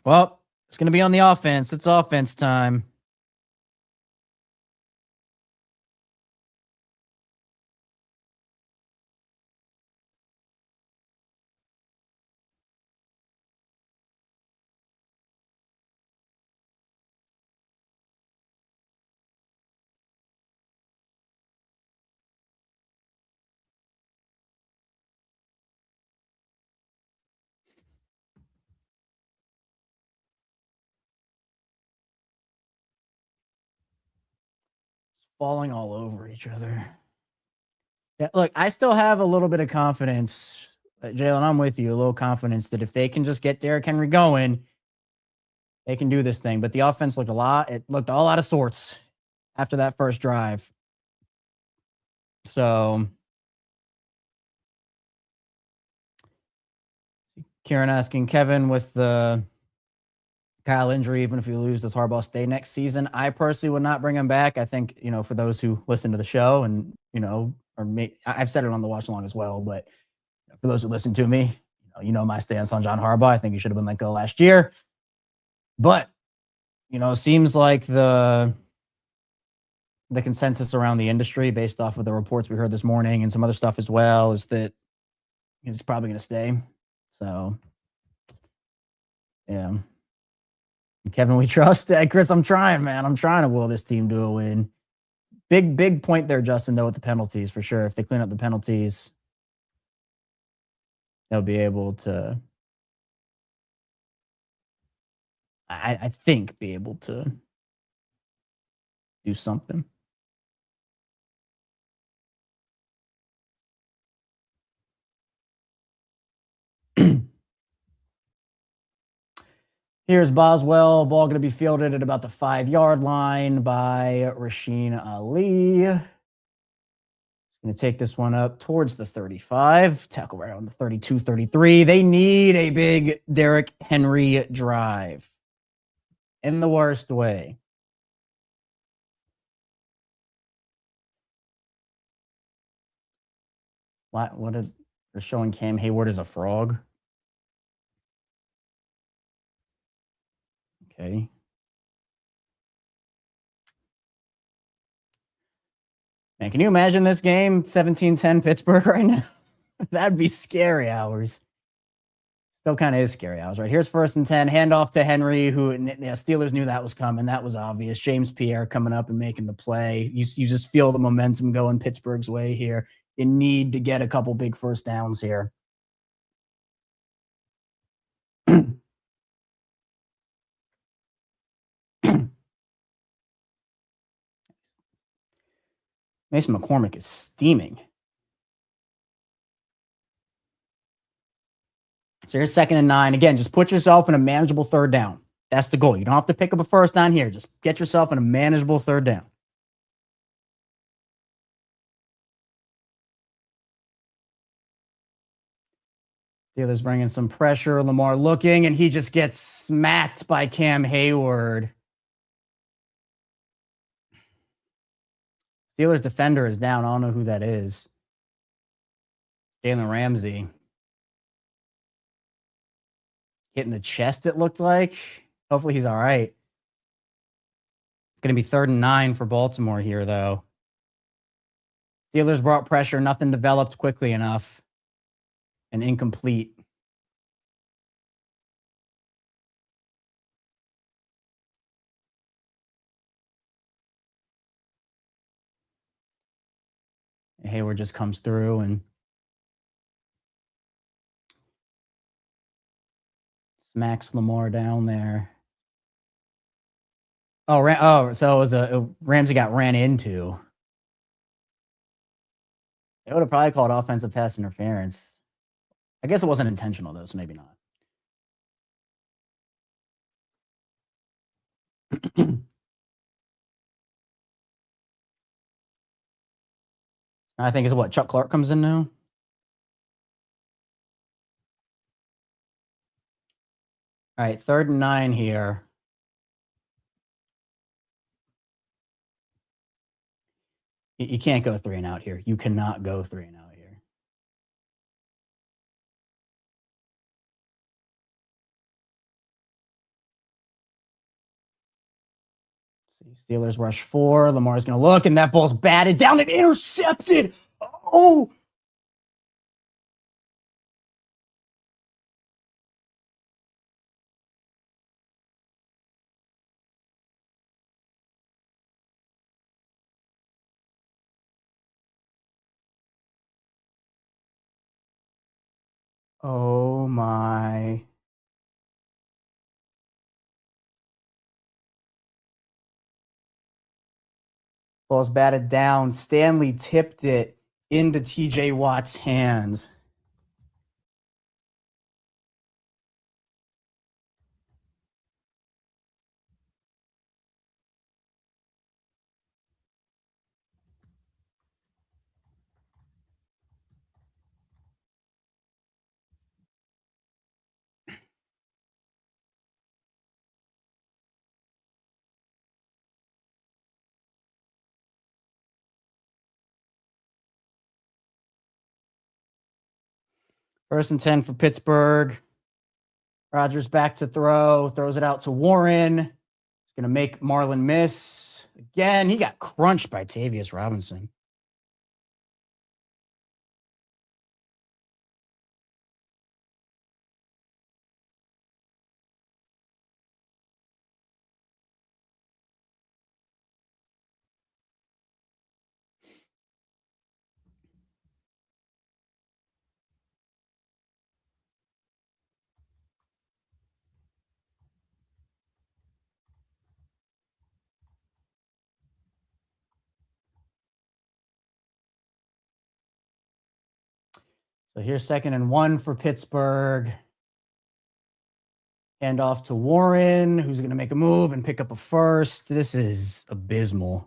Well, it's going to be on the offense. It's offense time. Falling all over each other. Yeah, look, I still have a little bit of confidence. Jalen, I'm with you. A little confidence that if they can just get Derrick Henry going, they can do this thing. But the offense looked all out of sorts after that first drive. So Kieran asking Kevin with the Kyle injury, even if we lose, does Harbaugh stay next season? I personally would not bring him back. I think, for those who listen to the show and, I've said it on the watch along as well, but for those who listen to me, my stance on John Harbaugh. I think he should have been let go last year. But, it seems like the consensus around the industry based off of the reports we heard this morning and some other stuff as well is that he's probably going to stay. So, yeah. Kevin, we trust. Chris, I'm trying, man. I'm trying to will this team to a win. Big point there, Justin, though, with the penalties, for sure. If they clean up the penalties, they'll be able to, I think, be able to do something. Here's Boswell. Ball going to be fielded at about the 5-yard line by Rasheen Ali. Going to take this one up towards the 35. Tackle right on the 32, 33. They need a big Derrick Henry drive in the worst way. What they're showing Cam Hayward as a frog? Okay. Man, can you imagine this game? 17-10 Pittsburgh right now? That'd be scary hours. Still kind of is scary hours, right? Here's 1st and 10. Handoff to Henry, who Steelers knew that was coming. That was obvious. James Pierre coming up and making the play. You just feel the momentum going Pittsburgh's way here. You need to get a couple big first downs here. Mason McCormick is steaming. So here's 2nd and 9. Again, just put yourself in a manageable 3rd down. That's the goal. You don't have to pick up a first down here. Just get yourself in a manageable 3rd down. Steelers bringing some pressure. Lamar looking, and he just gets smacked by Cam Hayward. Steelers defender is down. I don't know who that is. Jalen Ramsey. Hitting the chest, it looked like. Hopefully he's all right. It's going to be 3rd and 9 for Baltimore here, though. Steelers brought pressure. Nothing developed quickly enough. And incomplete. Hayward just comes through and smacks Lamar down there. So it was Ramsey got ran into. They would have probably called offensive pass interference. I guess it wasn't intentional, though, so maybe not. I think is what Chuck Clark comes in now. All right, 3rd and 9 here. You can't go 3 and out here. You cannot go 3 and out here. See, Steelers rush 4. Lamar's going to look, and that ball's batted down and intercepted. Oh! Oh, my. Ball's batted down. Stanley tipped it into TJ Watt's hands. First and 10 for Pittsburgh. Rodgers back to throw. Throws it out to Warren. He's going to make Marlon miss. Again, he got crunched by Tavius Robinson. So here's 2nd and 1 for Pittsburgh. Hand off to Warren, who's going to make a move and pick up a first. This is abysmal.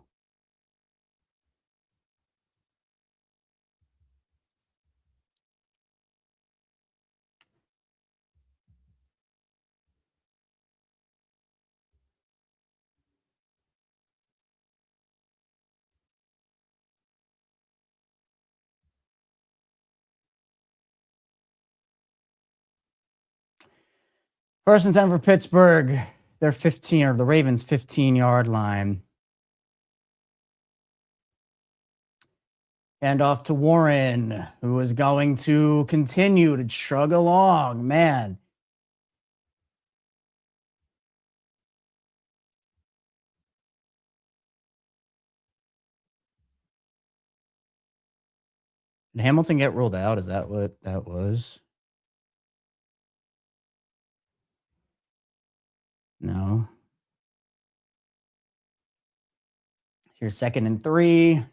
First and 10 for Pittsburgh. They're 15, or the Ravens' 15-yard line. Hand off to Warren, who is going to continue to chug along. Man. Did Hamilton get ruled out? Is that what that was? No. Here's 2nd and 3.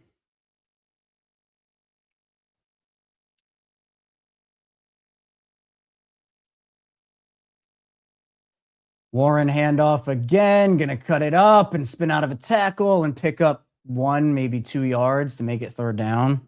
Warren handoff again. Going to cut it up and spin out of a tackle and pick up 1, maybe 2 yards to make it 3rd down.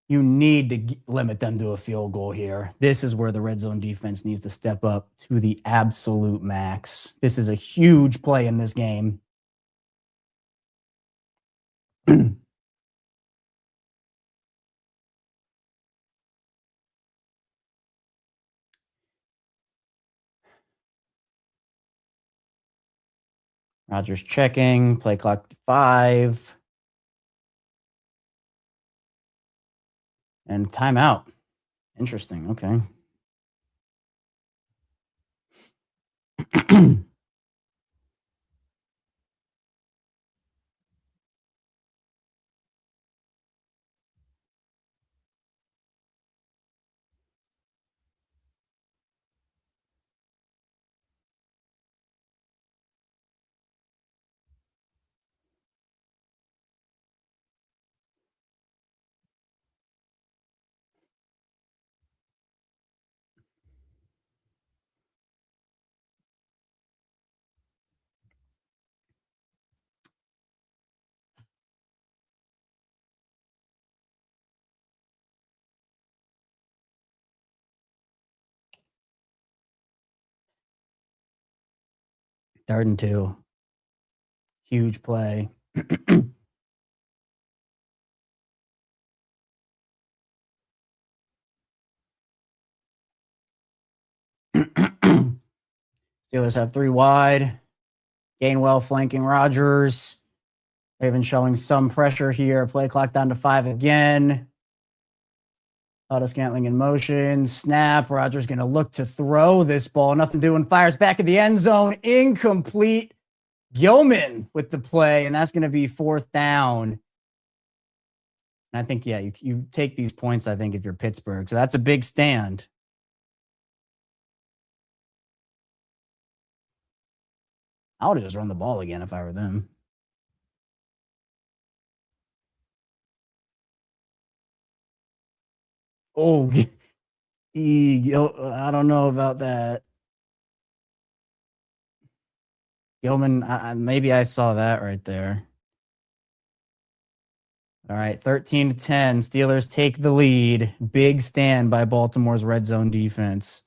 You need to limit them to a field goal here. This is where the red zone defense needs to step up to the absolute max. This is a huge play in this game. Rodgers checking, play clock 5. And timeout. Interesting. Okay. 3rd and 2. Huge play. Steelers have 3 wide. Gainwell flanking Rodgers. Ravens showing some pressure here. Play clock down to 5 again. Scantling in motion. Snap. Rodgers going to look to throw this ball. Nothing doing. Fires back in the end zone. Incomplete. Gilman with the play, and that's going to be 4th down. And I think, yeah, you take these points, I think, if you're Pittsburgh. So that's a big stand. I would have just run the ball again if I were them. Oh, I don't know about that. Gilman, maybe I saw that right there. All right, 13-10. Steelers take the lead. Big stand by Baltimore's red zone defense.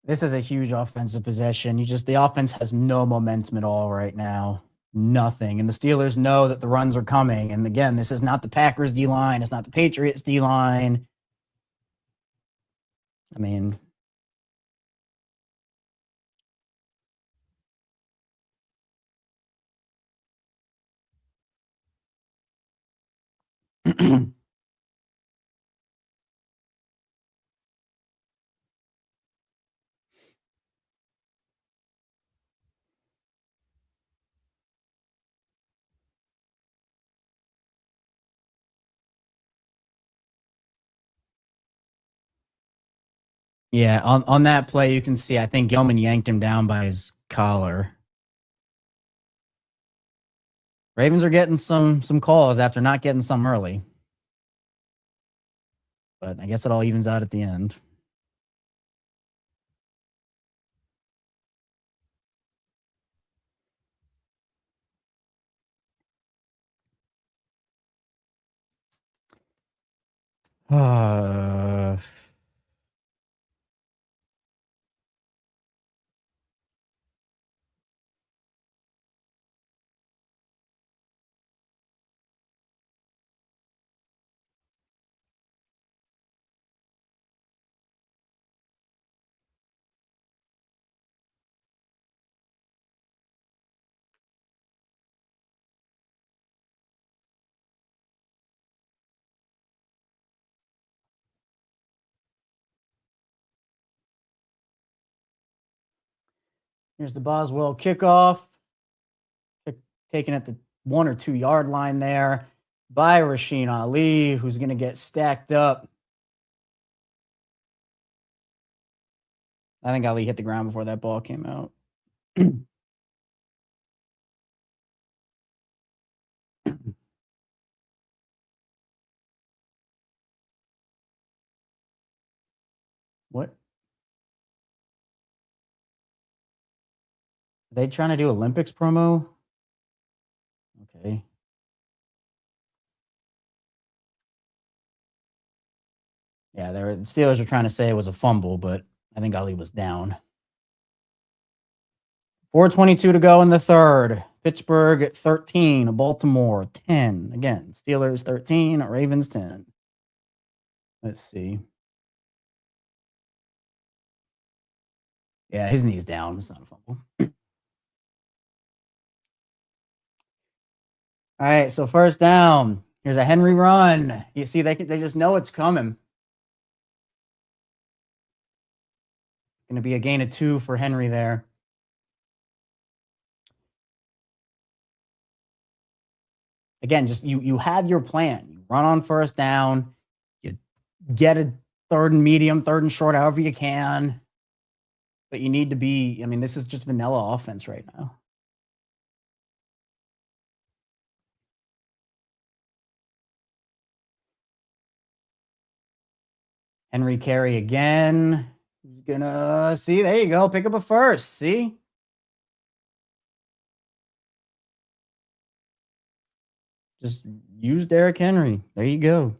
This is a huge offensive possession. The offense has no momentum at all right now. Nothing. And the Steelers know that the runs are coming. And again, this is not the Packers D-line. It's not the Patriots D-line. I mean, yeah, on that play, you can see, I think Gilman yanked him down by his collar. Ravens are getting some calls after not getting some early. But I guess it all evens out at the end. Here's the Boswell kickoff. Taken at the 1 or 2 yard line there by Rasheen Ali, who's going to get stacked up. I think Ali hit the ground before that ball came out. What? Are they trying to do Olympics promo? Okay. Yeah, the Steelers are trying to say it was a fumble, but I think Ali was down. 4:22 to go in the 3rd. Pittsburgh 13, Baltimore 10. Again, Steelers 13, Ravens 10. Let's see. Yeah, his knee's down. It's not a fumble. All right, so first down. Here's a Henry run. You see, they just know it's coming. Going to be a gain of 2 for Henry there. Again, just you have your plan. You run on first down. You get a third and medium, third and short, however you can. But you need to be, I mean, this is just vanilla offense right now. Henry carry again. He's gonna see, there you go. Pick up a first. See? Just use Derrick Henry. There you go.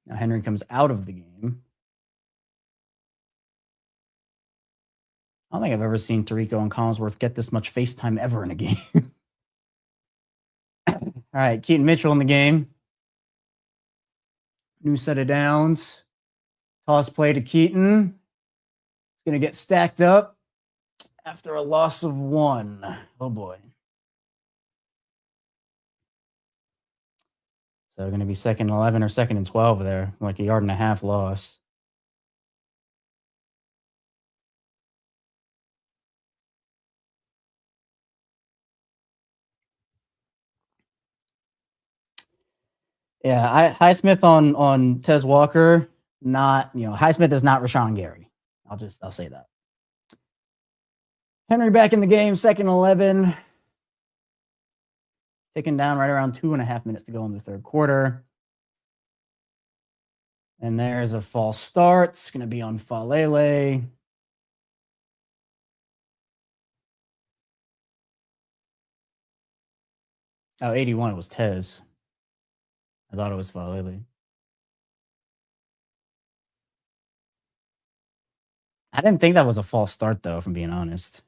Now Henry comes out of the game. I don't think I've ever seen Tirico and Collinsworth get this much FaceTime ever in a game. All right, Keaton Mitchell in the game. New set of downs. Toss play to Keaton. He's going to get stacked up after a loss of 1. Oh, boy. So going to be 2nd and 11 or 2nd and 12 there. Like a 1.5 yard loss. Yeah, Highsmith on Tez Walker. Not, Highsmith is not Rashawn Gary. I'll say that. Henry back in the game, 2nd and 11. Taken down right around 2.5 minutes to go in the third quarter. And there's a false start. It's going to be on Falele. Oh, 81 was Tez. I thought it was Falele. I didn't think that was a false start, though, if I'm being honest.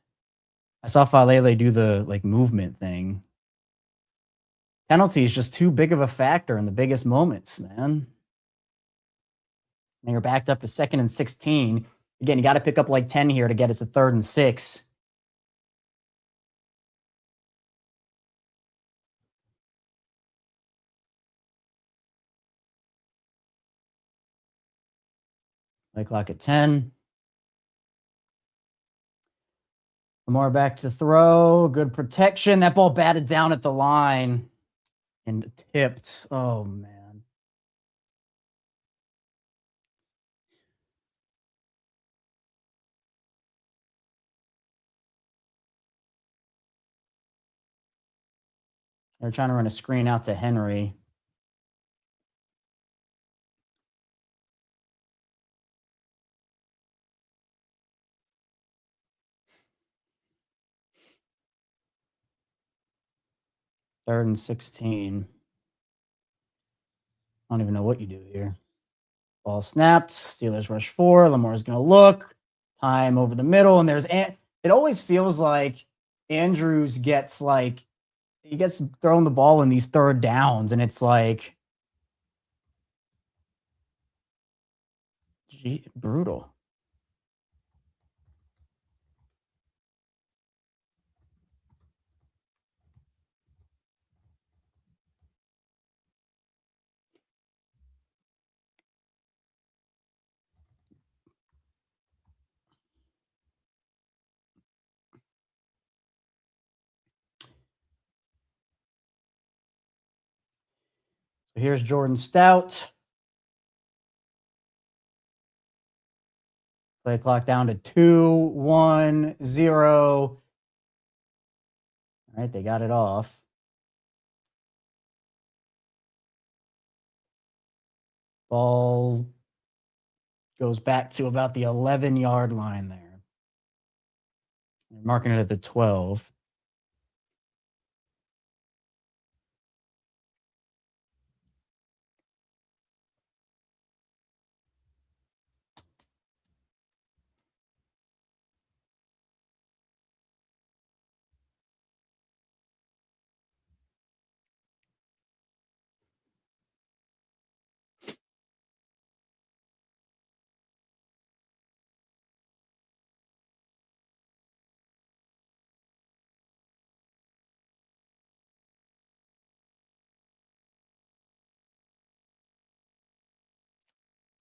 I saw Falele do the movement thing. Penalty is just too big of a factor in the biggest moments, man. And you're backed up to 2nd and 16. Again, you got to pick up 10 here to get it to 3rd and 6. Play clock at 10. Lamar back to throw. Good protection. That ball batted down at the line and tipped. Oh, man. They're trying to run a screen out to Henry. Third and 16. I don't even know what you do here. Ball snapped. Steelers rush 4. Lamar's going to look. Time over the middle. And it always feels like Andrews gets he gets thrown the ball in these third downs. And it's brutal. So here's Jordan Stout. Play clock down to 2, 1, 0. All right, they got it off. Ball goes back to about the 11-yard line there. They're marking it at the 12.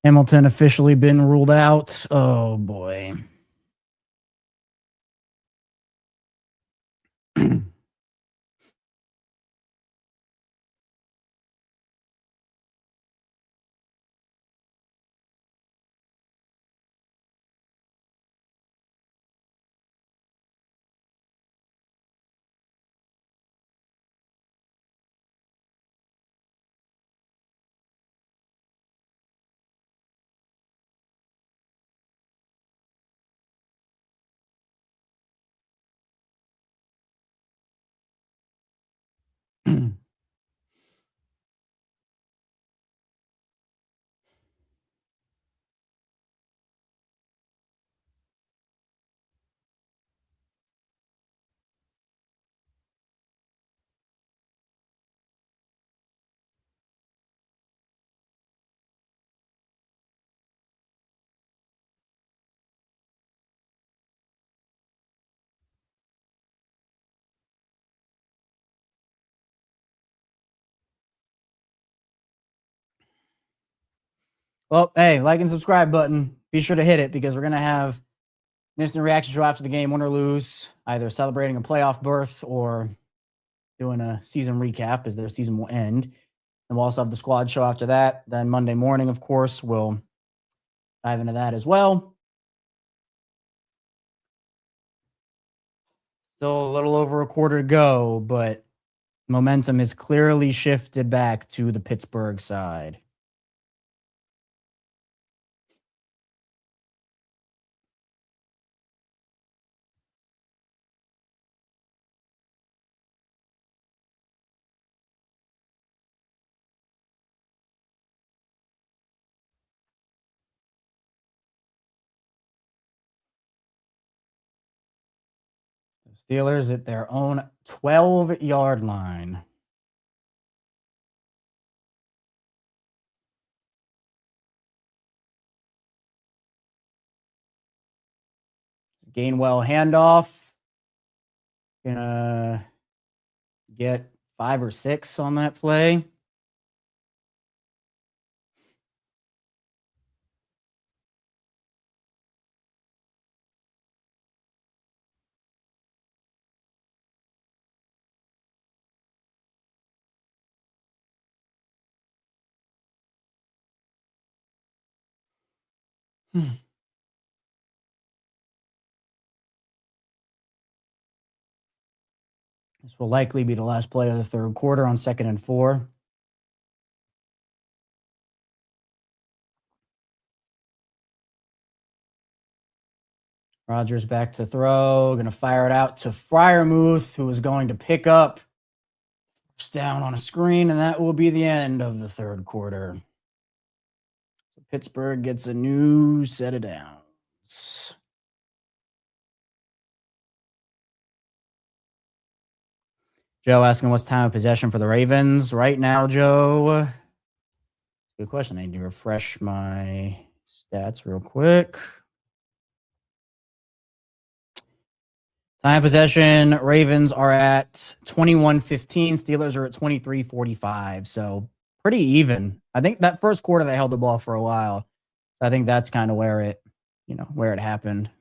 Hamilton officially been ruled out. Oh, boy. Well, hey, like and subscribe button. Be sure to hit it because we're going to have an instant reaction show after the game, win or lose, either celebrating a playoff berth or doing a season recap as their season will end. And we'll also have the squad show after that. Then Monday morning, of course, we'll dive into that as well. Still a little over a quarter to go, but momentum has clearly shifted back to the Pittsburgh side. Steelers at their own 12-yard line. Gainwell handoff. Gonna get 5 or 6 on that play. This will likely be the last play of the third quarter on 2nd and 4. Rodgers back to throw. Going to fire it out to Freiermuth, who is going to pick up first down on a screen, and that will be the end of the third quarter. So Pittsburgh gets a new set of downs. Joe asking what's time of possession for the Ravens right now, Joe. Good question. I need to refresh my stats real quick. Time of possession, Ravens are at 21-15. Steelers are at 23-45. So pretty even. I think that first quarter they held the ball for a while. I think that's kind of where it happened.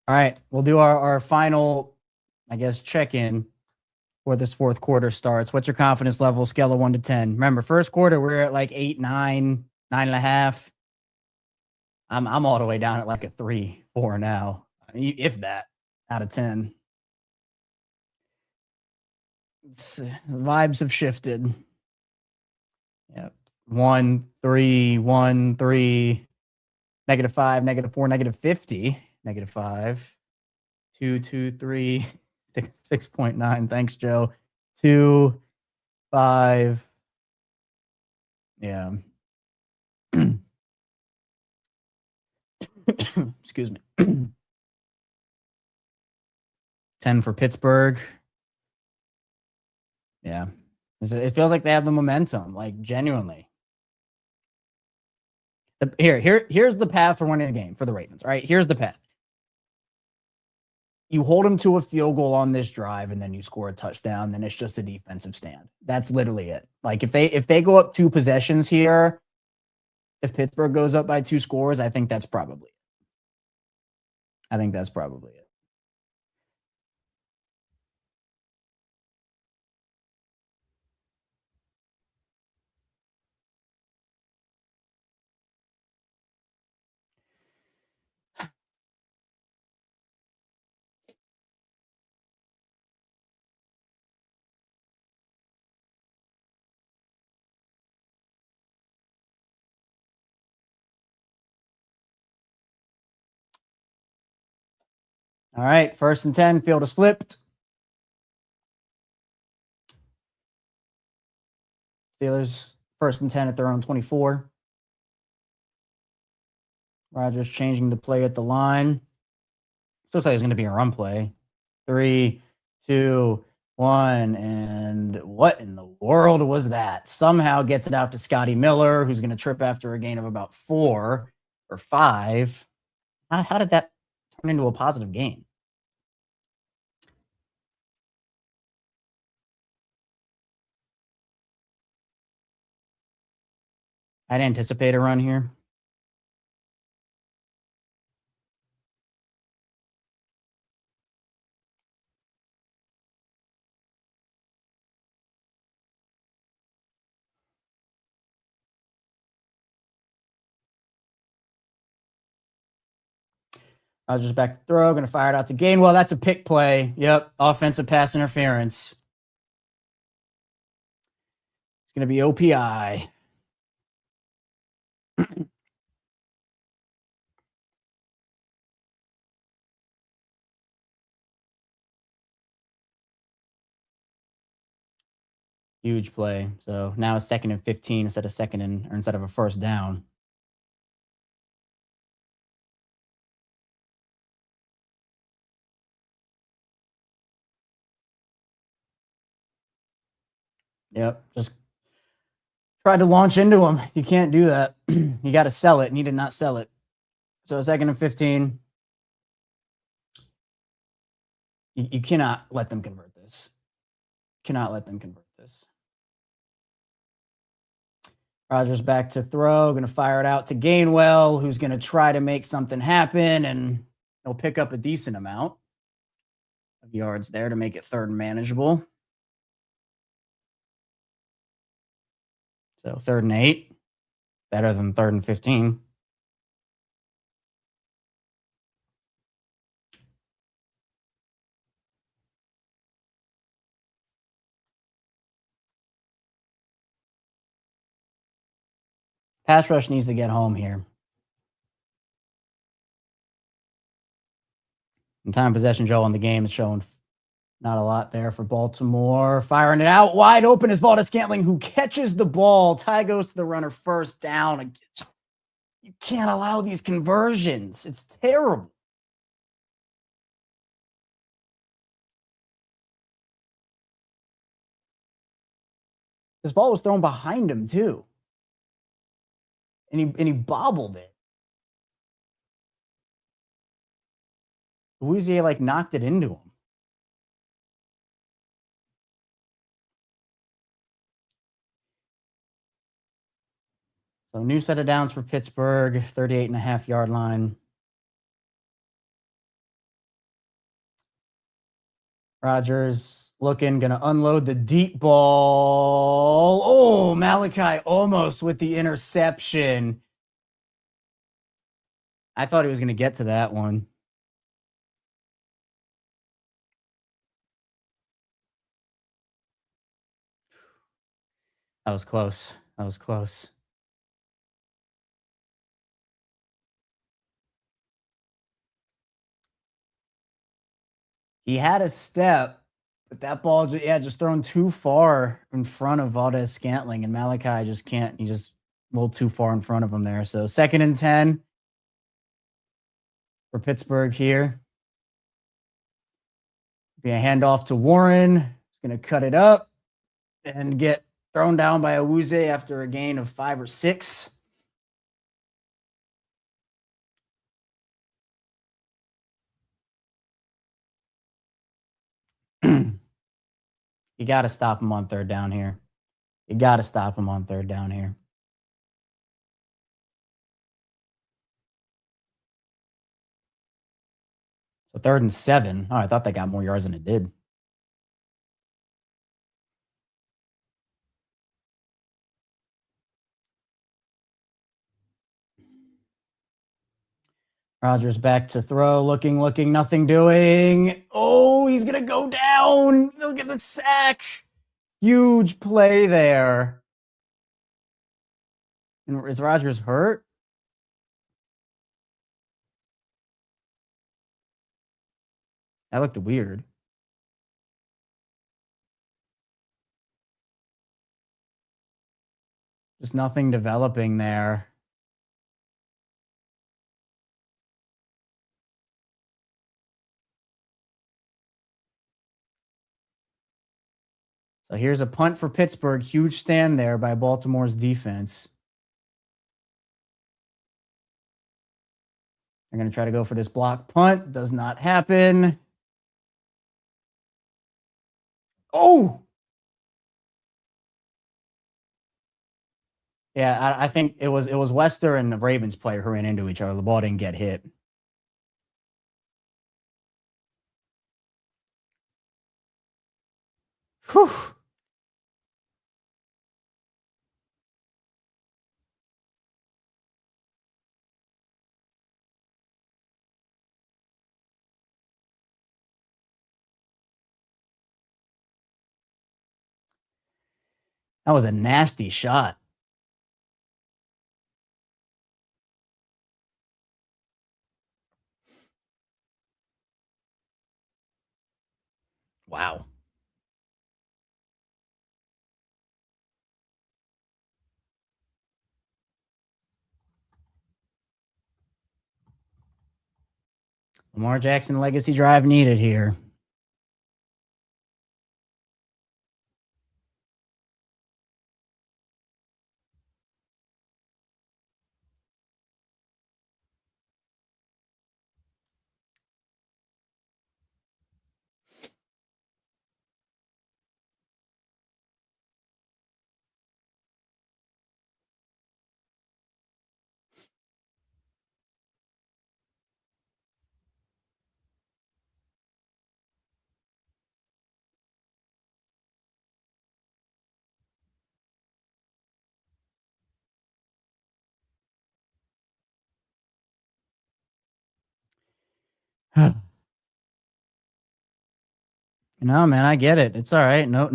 All right, we'll do our final, I guess, check-in before this fourth quarter starts. What's your confidence level, scale of 1 to 10? Remember, first quarter, we're at like 8, 9, 9.5. I'm all the way down at like a 3, 4 now, if that, out of 10. The vibes have shifted. Yep. 1, 3, 1, 3, -5, -4, -50. -5. 2, 2, 3, 6.9. Thanks, Joe. 2, 5. Yeah. Excuse me. 10 for Pittsburgh. Yeah. It feels like they have the momentum, like genuinely. Here's the path for winning the game for the Ravens. All right, here's the path. You hold them to a field goal on this drive, and then you score a touchdown. Then it's just a defensive stand. That's literally it. Like if they go up 2 possessions here, if Pittsburgh goes up by 2 scores, I think that's probably it. All right, 1st and 10. Field is flipped. Steelers 1st and 10 at their own 24. Rodgers changing the play at the line. This looks like it's going to be a run play. 3, 2, 1. And what in the world was that? Somehow gets it out to Scotty Miller, who's going to trip after a gain of about 4 or 5. How did that turn into a positive gain? I'd anticipate a run here. Rodgers back to throw, going to fire it out to Gainwell. That's a pick play. Yep, offensive pass interference. It's going to be OPI. Huge play. So now it's 2nd and 15 instead of instead of a 1st down. Yep, just tried to launch into him. You can't do that. You got to sell it, and he did not sell it. So 2nd and 15. You cannot let them convert this. Cannot let them convert this. Rodgers back to throw, going to fire it out to Gainwell, who's going to try to make something happen, and he'll pick up a decent amount of yards there to make it 3rd and manageable. So 3rd and 8, better than 3rd and 15. Pass rush needs to get home here. And time possession, Joe, on the game is showing not a lot there for Baltimore. Firing it out wide open is Valdez-Scantling, who catches the ball. Ty goes to the runner, 1st down. You can't allow these conversions. It's terrible. This ball was thrown behind him, too. And he bobbled it. Louisier knocked it into him. So new set of downs for Pittsburgh, 38.5-yard line. Rodgers looking, going to unload the deep ball. Oh, Malachi almost with the interception. I thought he was going to get to that one. That was close. That was close. He had a step, but that ball, just thrown too far in front of Valdez-Scantling, and Malachi just can't. He's just a little too far in front of him there. So 2nd and 10 for Pittsburgh here. Be a handoff to Warren. He's going to cut it up and get thrown down by Awuzie after a gain of 5 or 6. You got to stop him on 3rd down here. You got to stop him on 3rd down here. So 3rd and 7. Oh, I thought they got more yards than it did. Rodgers back to throw, looking, nothing doing. Oh, he's going to go down. Look at the sack. Huge play there. And is Rodgers hurt? That looked weird. Just nothing developing there. So here's a punt for Pittsburgh. Huge stand there by Baltimore's defense. They're going to try to go for this block punt. Does not happen. Oh! Yeah, I think it was Wester and the Ravens player who ran into each other. The ball didn't get hit. Whew. That was a nasty shot. Wow. Lamar Jackson legacy drive needed here. No, man, I get it. It's all right. No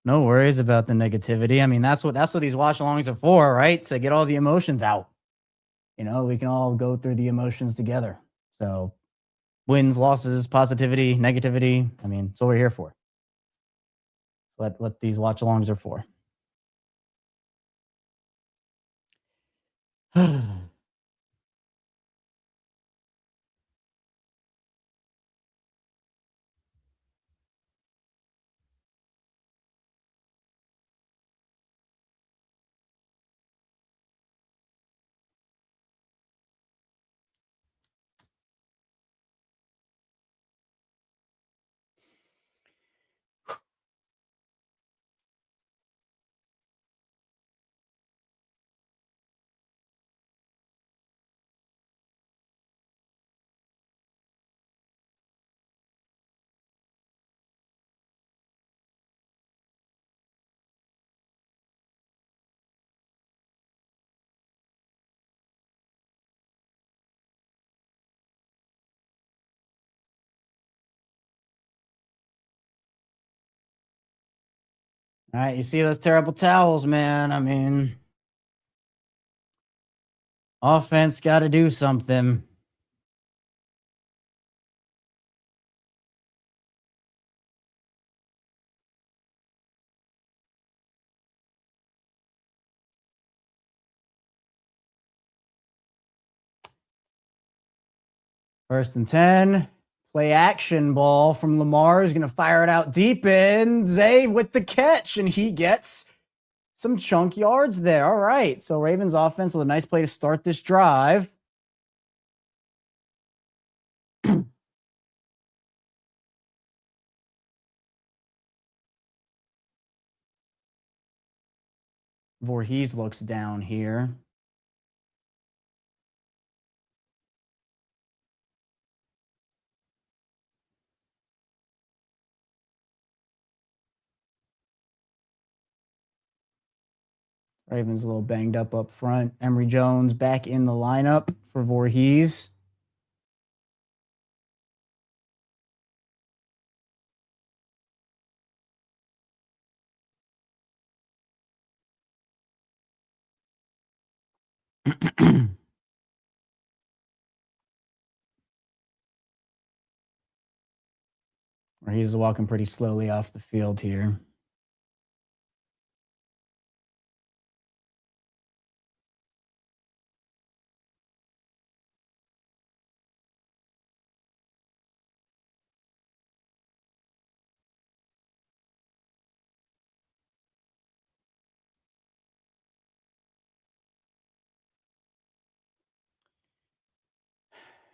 worries about the negativity. I mean, that's what these watch-alongs are for, right? To get all the emotions out. You know, we can all go through the emotions together. So wins, losses, positivity, negativity. I mean, that's what we're here for. What these watch-alongs are for. All right, you see those terrible towels, man. I mean, offense got to do something. First and 10. Play action ball from Lamar. Is going to fire it out deep in. Zay with the catch, and he gets some chunk yards there. All right. So Ravens offense with a nice play to start this drive. Voorhees looks down here. Ravens a little banged up front. Emory Jones back in the lineup for Voorhees. He's walking pretty slowly off the field here.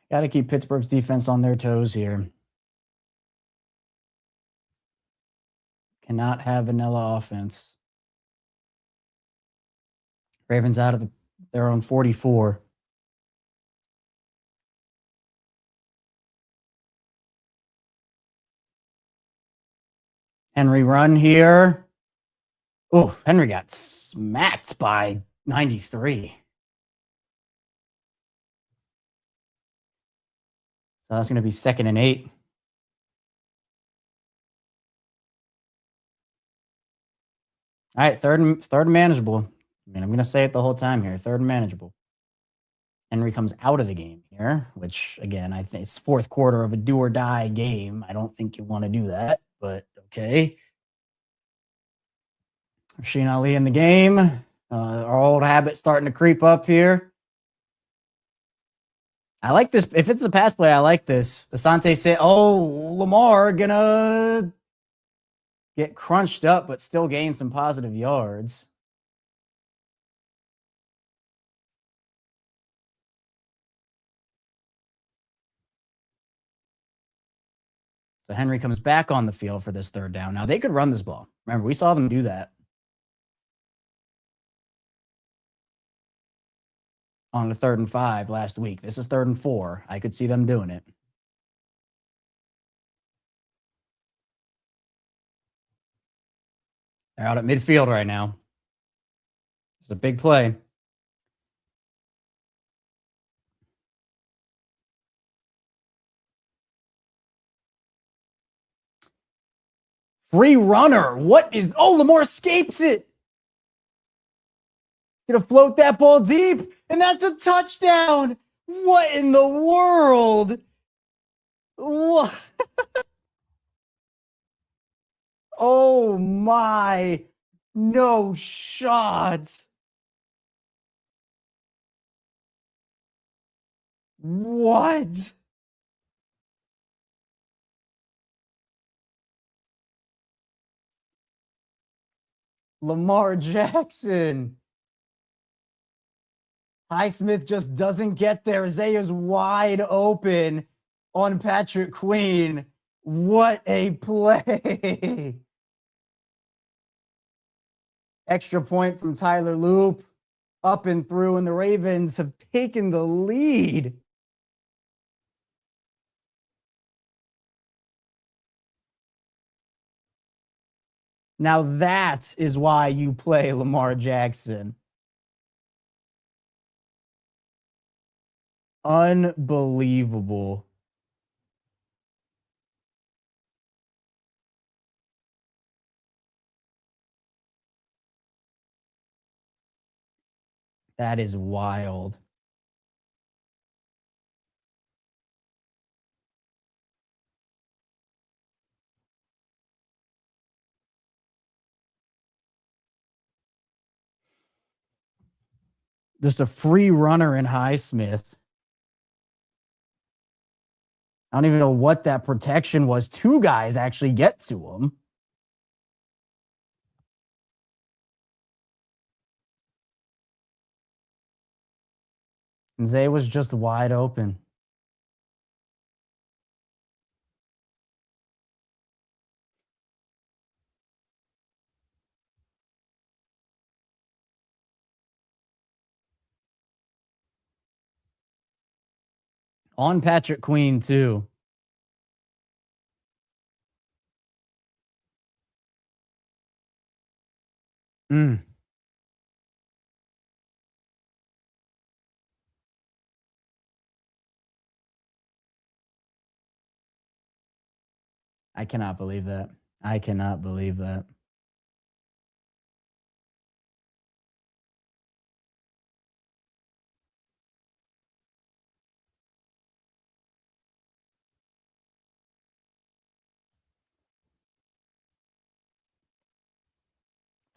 Got to keep Pittsburgh's defense on their toes here. Cannot have vanilla offense. Ravens out of their own 44. Henry run here. Oh, Henry got smacked by 93. So that's going to be 2nd and 8. All right, third and manageable. I mean, I'm going to say it the whole time here. 3rd and manageable. Henry comes out of the game here, which, again, I think it's 4th quarter of a do-or-die game. I don't think you want to do that, but okay. Rasheen Ali in the game. Our old habit starting to creep up here. I like this. If it's a pass play, I like this. Asante said, oh, Lamar gonna get crunched up, but still gain some positive yards. So Henry comes back on the field for this 3rd down. Now, they could run this ball. Remember, we saw them do that on the 3rd and 5 last week. This is 3rd and 4. I could see them doing it. They're out at midfield right now. It's a big play. Free runner. What is... Oh, Lamar escapes it. Gonna float that ball deep, and that's a touchdown. What in the world? What? Oh my. No shot. What? Lamar Jackson. Highsmith just doesn't get there. Zaya's wide open on Patrick Queen. What a play. Extra point from Tyler Loop. Up and through, and the Ravens have taken the lead. Now that is why you play Lamar Jackson. Unbelievable. That is wild. Just a free runner in Highsmith. I don't even know what that protection was. Two guys actually get to him. And Zay was just wide open. On Patrick Queen, too. I cannot believe that. I cannot believe that.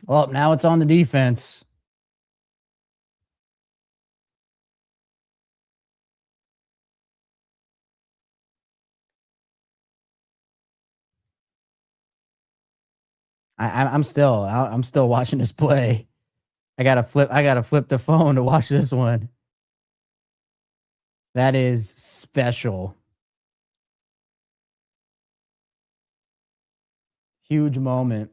Well, now it's on the defense. I'm still watching this play. I gotta flip the phone to watch this one. That is special. Huge moment.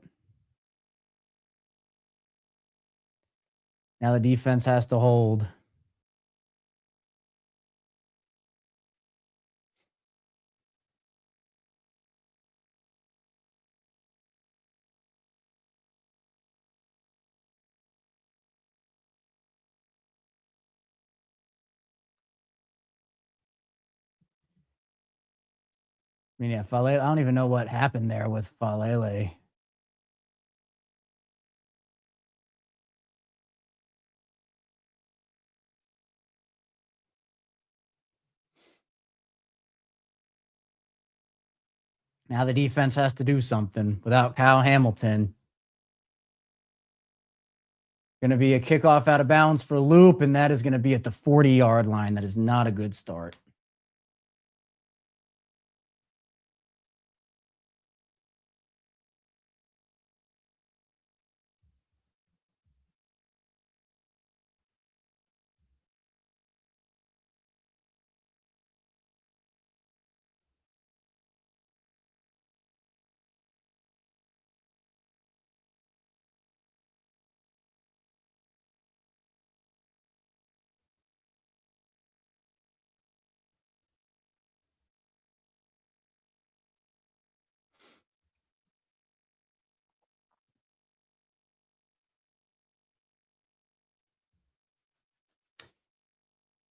Now the defense has to hold. I mean, yeah, Falele, I don't even know what happened there with Falele. Now the defense has to do something without Kyle Hamilton. Going to be a kickoff out of bounds for Loop, and that is going to be at the 40-yard line. That is not a good start.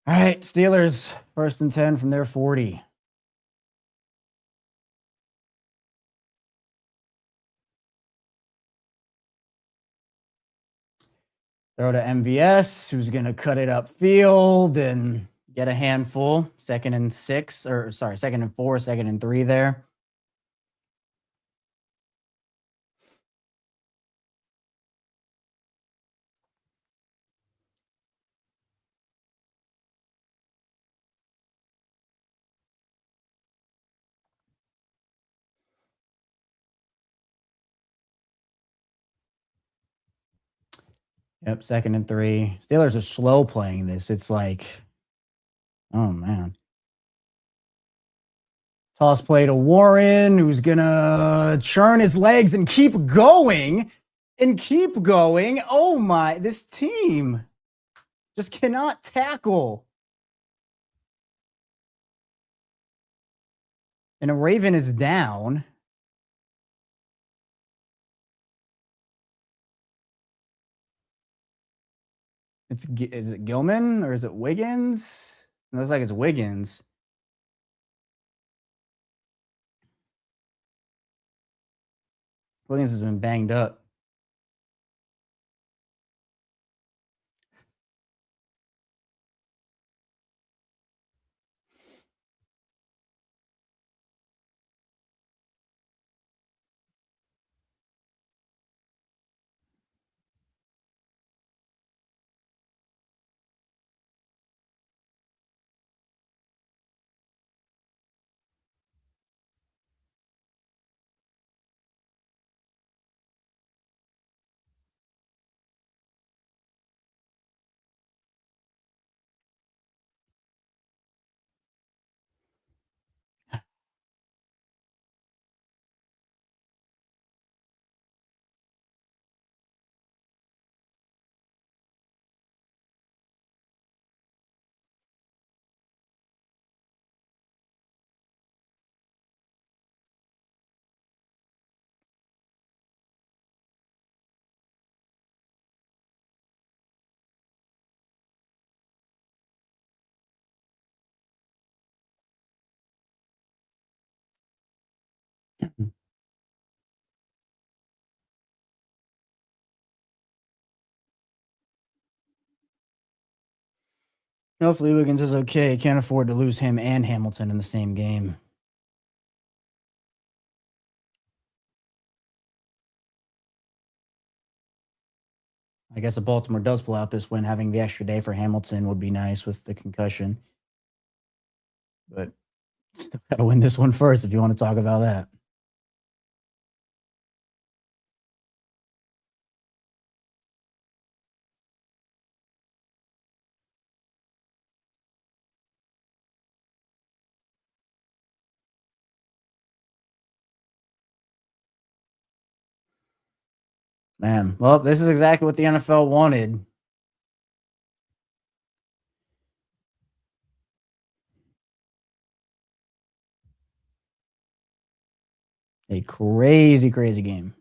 All right, Steelers, 1st and 10 from their 40. Throw to MVS, who's going to cut it upfield and get a handful. 2nd and 6, or sorry, 2nd and 4, 2nd and 3 there. Yep, 2nd and 3. Steelers are slow playing this. It's like, oh, man. Toss play to Warren, who's going to churn his legs and keep going. Oh, my. This team just cannot tackle. And a Raven is down. Is it Gilman or is it Wiggins? It looks like it's Wiggins. Wiggins has been banged up. Hopefully Wiggins is okay. Can't afford to lose him and Hamilton in the same game. I guess if Baltimore does pull out this win, having the extra day for Hamilton would be nice with the concussion. But still got to win this one first if you want to talk about that. Man, well, this is exactly what the NFL wanted. A crazy, crazy game.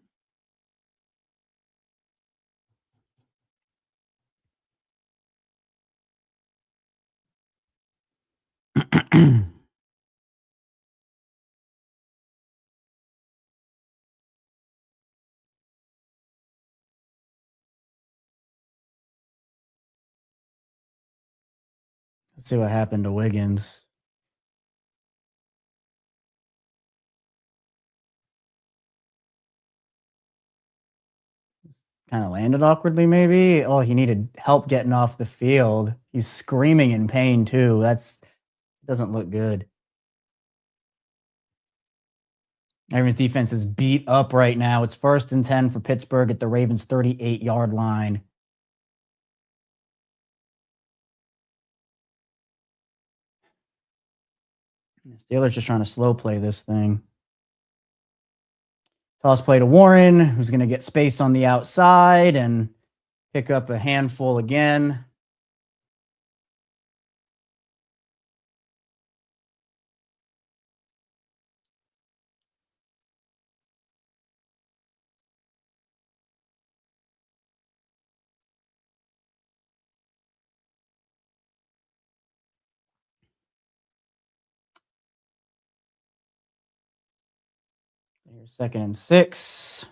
Let's see what happened to Wiggins. Kind of landed awkwardly, maybe. Oh, he needed help getting off the field. He's screaming in pain too. Doesn't look good. Ravens defense is beat up right now. It's 1st and 10 for Pittsburgh at the Ravens 38-yard line. Steelers just trying to slow play this thing. Toss play to Warren, who's going to get space on the outside and pick up a handful again. Here's 2nd and 6.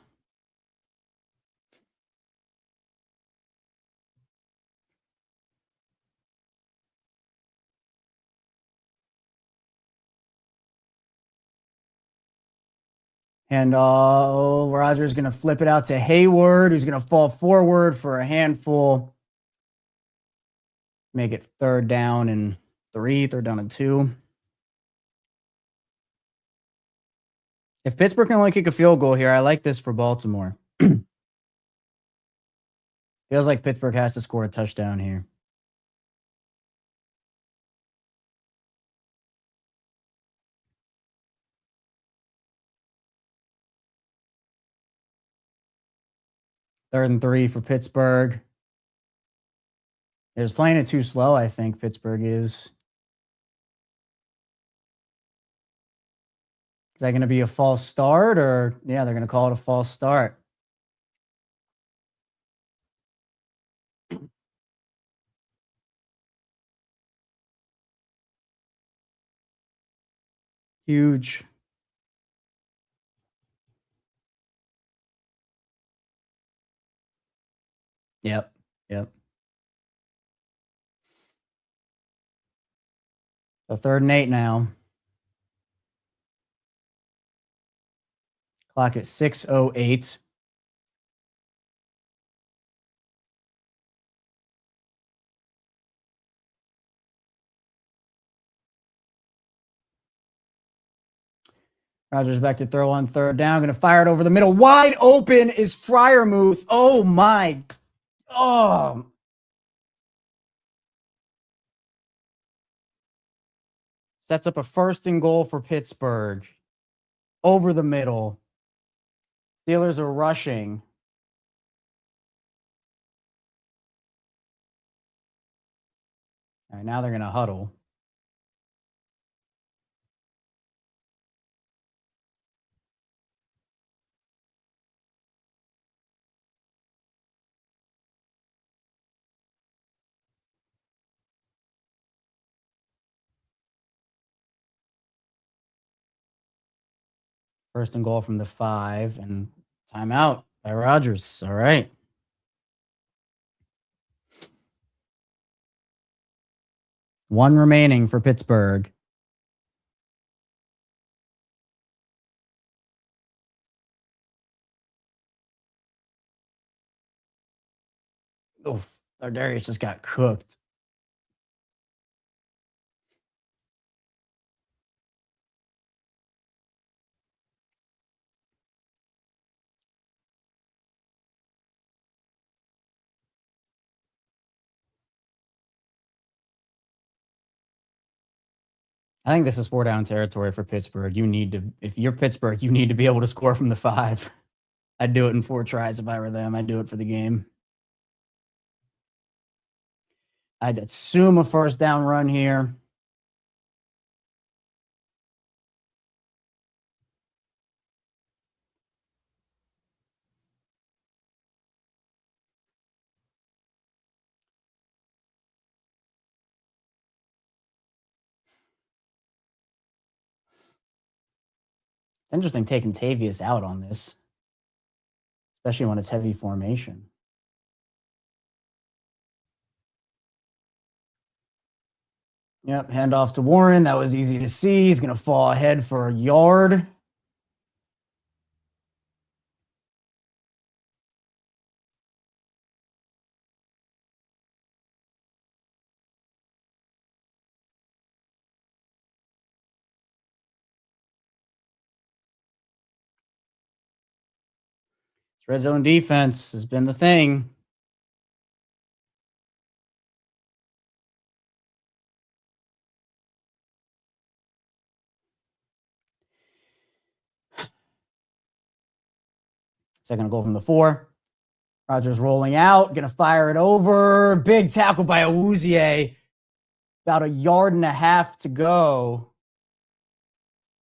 And Rodgers going to flip it out to Hayward, who's going to fall forward for a handful. Make it 3rd down and 3, 3rd down and 2. If Pittsburgh can only kick a field goal here, I like this for Baltimore. Feels like Pittsburgh has to score a touchdown here. Third and 3 for Pittsburgh. They're just playing it too slow, I think Pittsburgh is. Is that going to be a false start or, yeah, they're going to call it a false start. Huge. Yep. So 3rd and 8 now. Clock at 6:08. Rodgers back to throw on 3rd down. Going to fire it over the middle. Wide open is Freiermuth. Oh, my. Oh. Sets up a 1st and goal for Pittsburgh. Over the middle. Steelers are rushing. All right, now they're going to huddle. First and goal from the 5, and timeout by Rodgers. All right. One remaining for Pittsburgh. Oof, our Derrick just got cooked. I think this is 4-down territory for Pittsburgh. If you're Pittsburgh, you need to be able to score from the 5. I'd do it in 4 tries if I were them. I'd do it for the game. I'd assume a first down run here. Interesting taking Tavius out on this, especially when it's heavy formation. Yep, handoff to Warren. That was easy to see. He's going to fall ahead for a yard. Red zone defense has been the thing. Second goal from the 4. Rodgers rolling out, going to fire it over. Big tackle by Awuzie. About a yard and a half to go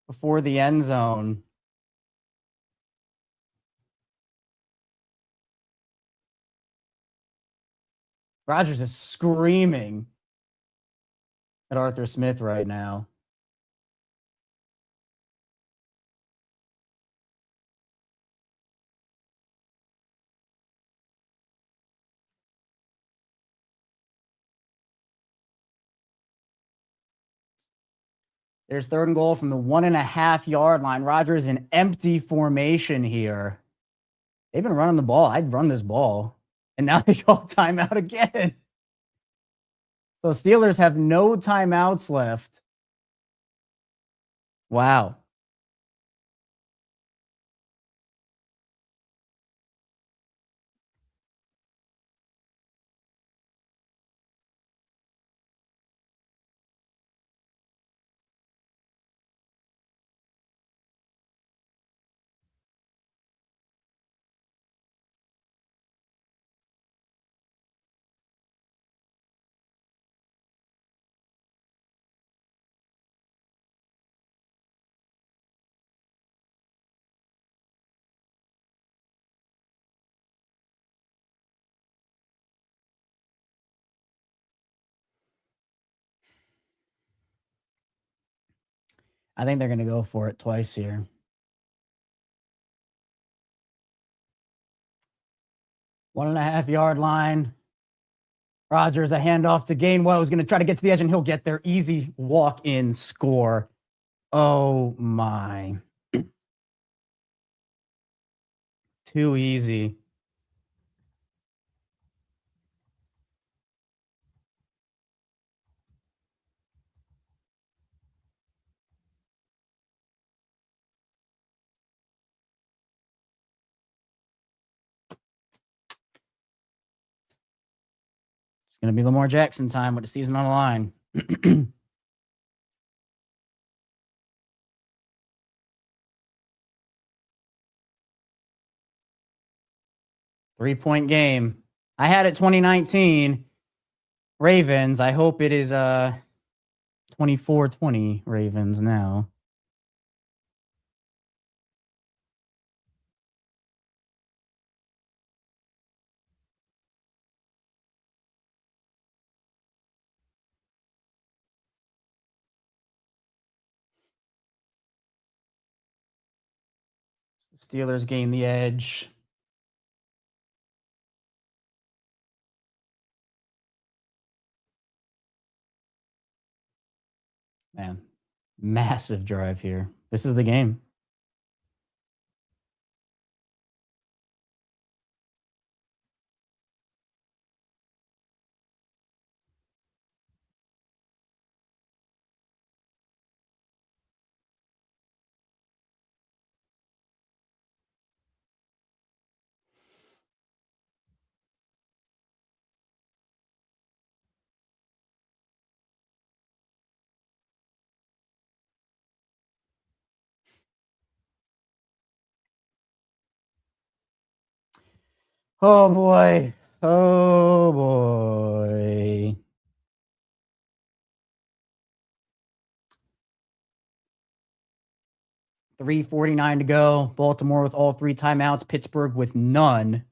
before the end zone. Rodgers is screaming at Arthur Smith right now. There's third and goal from the 1.5 yard line. Rodgers in empty formation here. They've been running the ball. I'd run this ball. And now they call timeout again. So Steelers have no timeouts left. Wow. I think they're going to go for it twice here. One and a half yard line. Rodgers, a handoff to Gainwell, who's going to try to get to the edge, and he'll get there. Easy walk-in score. Oh, my. Too easy. It's going to be Lamar Jackson time with the season on the line. 3-point game. I had it 2019 Ravens. I hope it is 24-20 Ravens now. Steelers gain the edge. Man, massive drive here. This is the game. Oh boy. Oh boy. $3:49 to go. Baltimore with all 3 timeouts. Pittsburgh with none.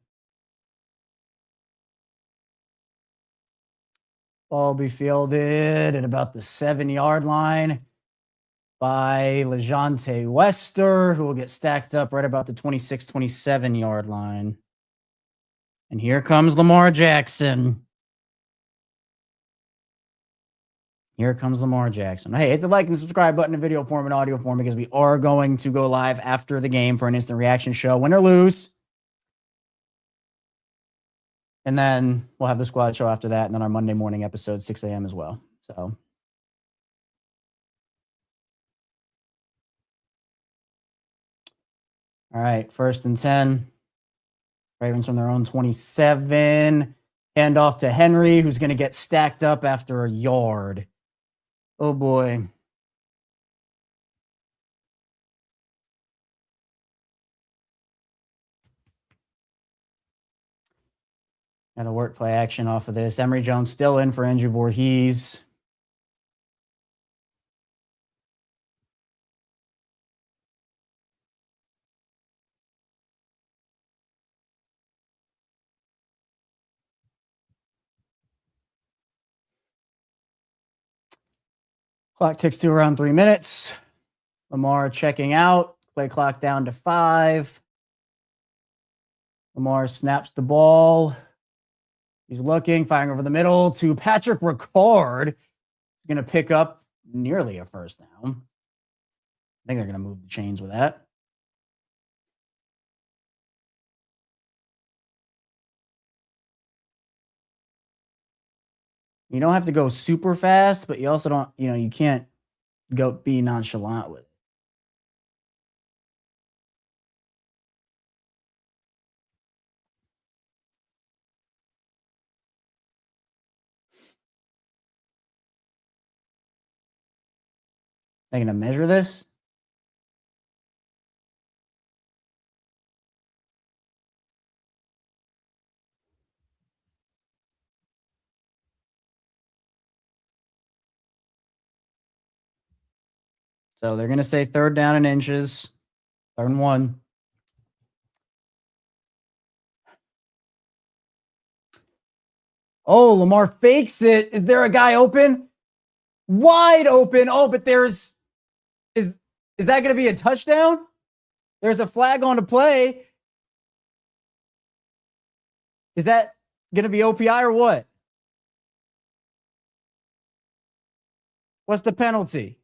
Ball will be fielded at about the 7-yard line by LeJontay Wester, who will get stacked up right about the 26, 27-yard line. And here comes Lamar Jackson. Here comes Lamar Jackson. Hey, hit the like and subscribe button in video form and audio form because we are going to go live after the game for an instant reaction show, win or lose. And then we'll have the squad show after that. And then our Monday morning episode, 6 a.m. as well. So. All right, 1st and 10. Ravens from their own 27. Hand off to Henry, who's going to get stacked up after a yard. Oh, boy. Got a work play action off of this. Emory Jones still in for Andrew Voorhees. Clock ticks to around 3 minutes. Lamar checking out. Play clock down to 5. Lamar snaps the ball. He's looking, firing over the middle to Patrick Ricard. Going to pick up nearly a first down. I think they're going to move the chains with that. You don't have to go super fast, but you also don't, you can't go be nonchalant with it. They're going to measure this. So they're going to say 3rd down and inches. 3rd and 1. Oh, Lamar fakes it. Is there a guy open? Wide open. Oh, but is that going to be a touchdown? There's a flag on the play. Is that going to be OPI or what? What's the penalty?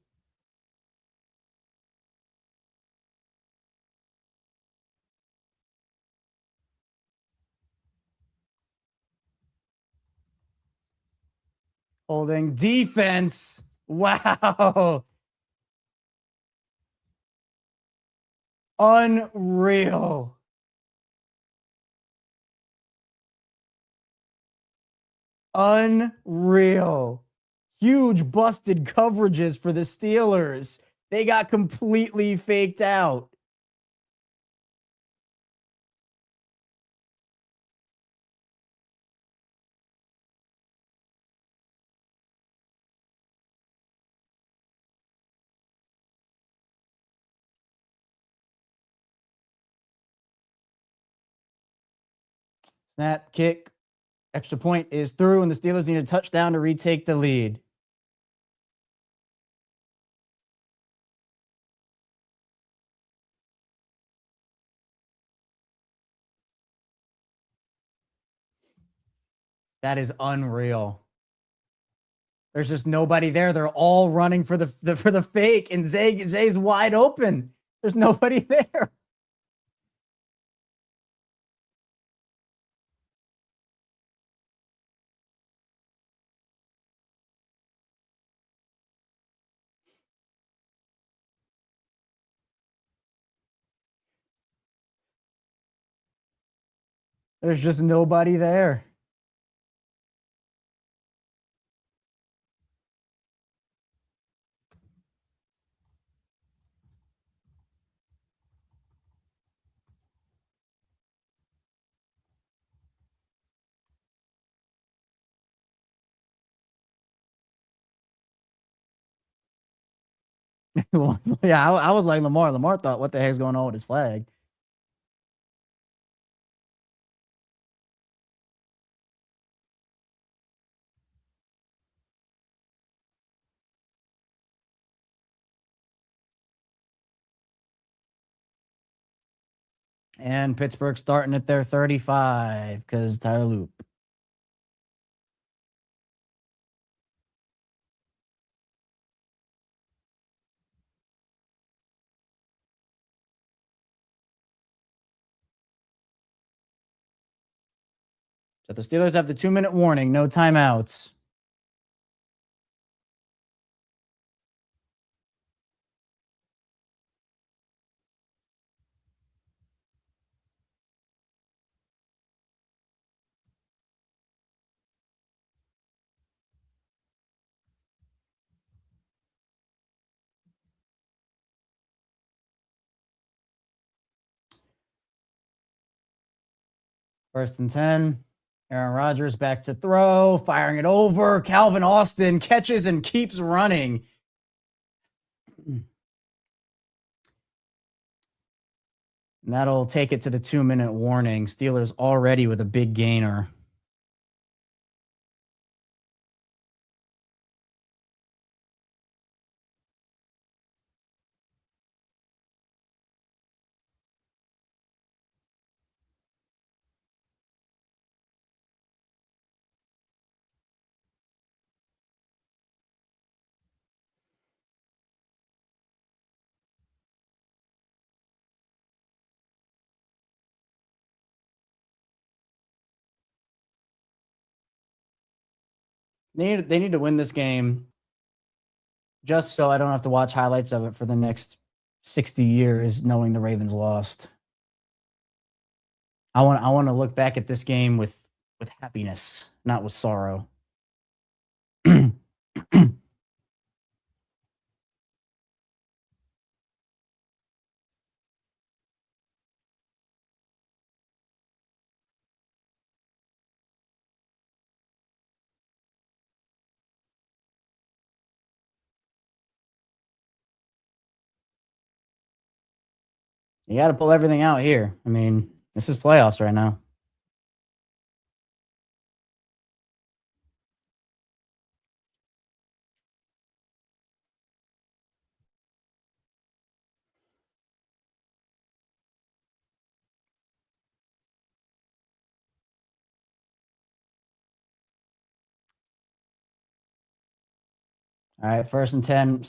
Holding defense. Wow. Unreal. Unreal. Huge busted coverages for the Steelers. They got completely faked out. Snap, kick, extra point is through, and the Steelers need a touchdown to retake the lead. That is unreal. There's just nobody there. They're all running for the fake, and Zay's wide open. There's nobody there. There's just nobody there. Yeah, I was like Lamar. Lamar thought, what the heck's going on with his flag? And Pittsburgh starting at their 35 because Tyler Loop. So the Steelers have the 2-minute warning, no timeouts. First and 10. Aaron Rodgers back to throw, firing it over. Calvin Austin catches and keeps running. And that'll take it to the 2-minute warning. Steelers already with a big gainer. They need to win this game just so I don't have to watch highlights of it for the next 60 years knowing the Ravens lost. I want to look back at this game with happiness, not with sorrow. You got to pull everything out here. I mean, this is playoffs right now. All right, first and 10.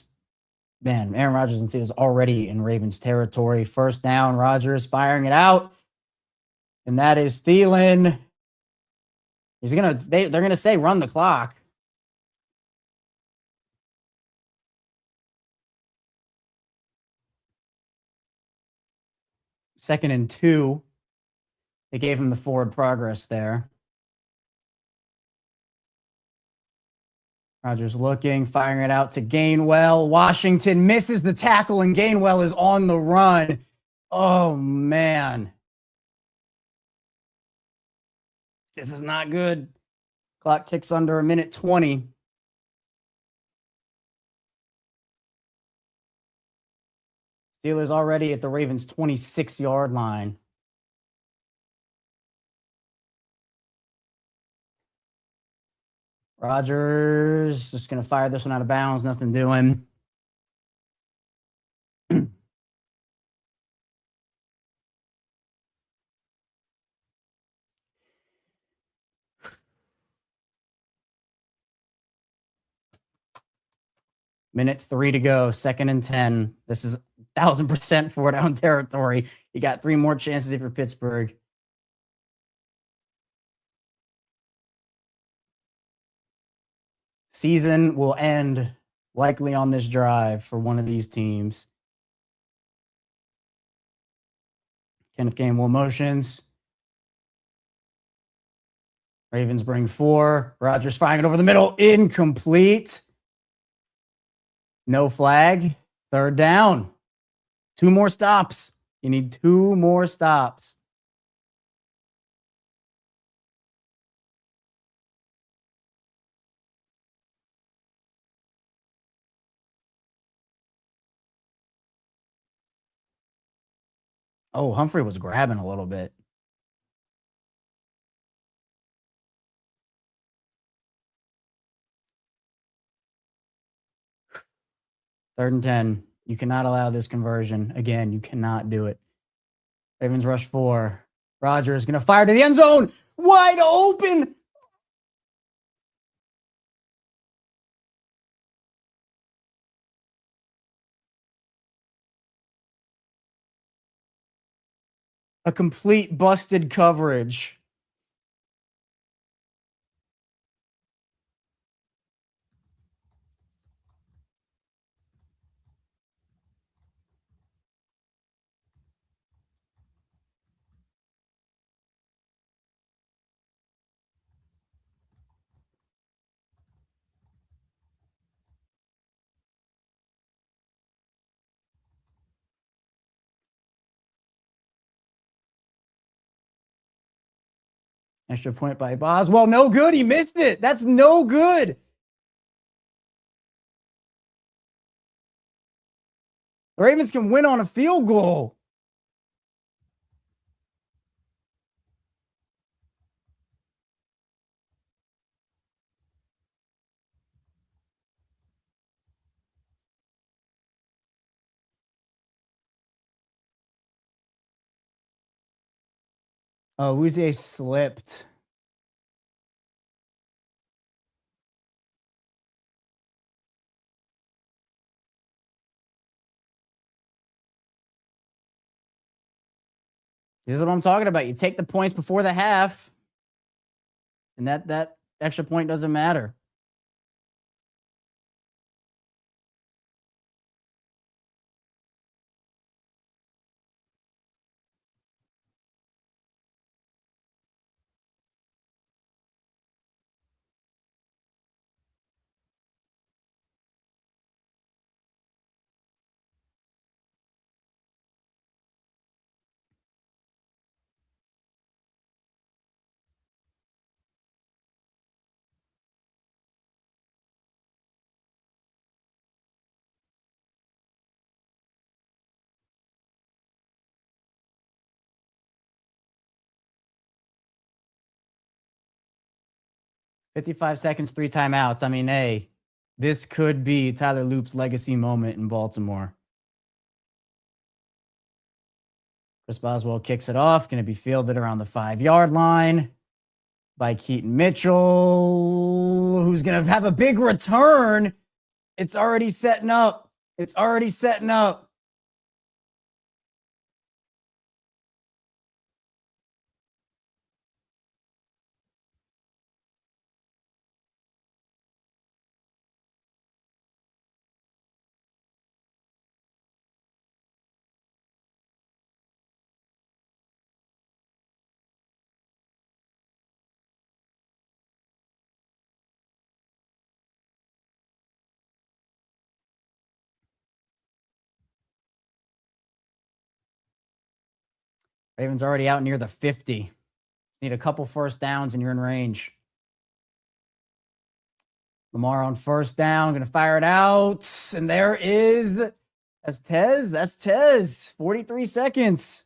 Man, Aaron Rodgers and Steelers already in Ravens territory. First down, Rodgers firing it out. And that is Thielen. They're gonna say run the clock. Second and 2. They gave him the forward progress there. Rodgers looking, firing it out to Gainwell. Washington misses the tackle, and Gainwell is on the run. Oh, man. This is not good. Clock ticks under a minute 20. Steelers already at the Ravens' 26-yard line. Rodgers just going to fire this one out of bounds. Nothing doing. Minute 3 to go, 2nd and 10. This is 1,000% 4-down territory. You got 3 more chances if you're Pittsburgh. Season will end likely on this drive for one of these teams. Kenneth Gainwell motions. Ravens bring 4. Rodgers firing it over the middle. Incomplete. No flag. 3rd down. 2 more stops. You need 2 more stops. Oh, Humphrey was grabbing a little bit. Third and 10. You cannot allow this conversion. Again, you cannot do it. Ravens rush 4. Rodgers going to fire to the end zone. Wide open. A complete busted coverage. Extra point by Boswell. No good. He missed it. That's no good. The Ravens can win on a field goal. Oh, Wuzie slipped. This is what I'm talking about. You take the points before the half, and that extra point doesn't matter. $55 seconds, 3 timeouts. I mean, hey, this could be Tyler Loop's legacy moment in Baltimore. Chris Boswell kicks it off. Going to be fielded around the 5-yard line by Keaton Mitchell, who's going to have a big return. It's already setting up. It's already setting up. Ravens already out near the 50. Need a couple first downs and you're in range. Lamar on first down, going to fire it out. And there is, that's Tez. That's Tez. 43 seconds.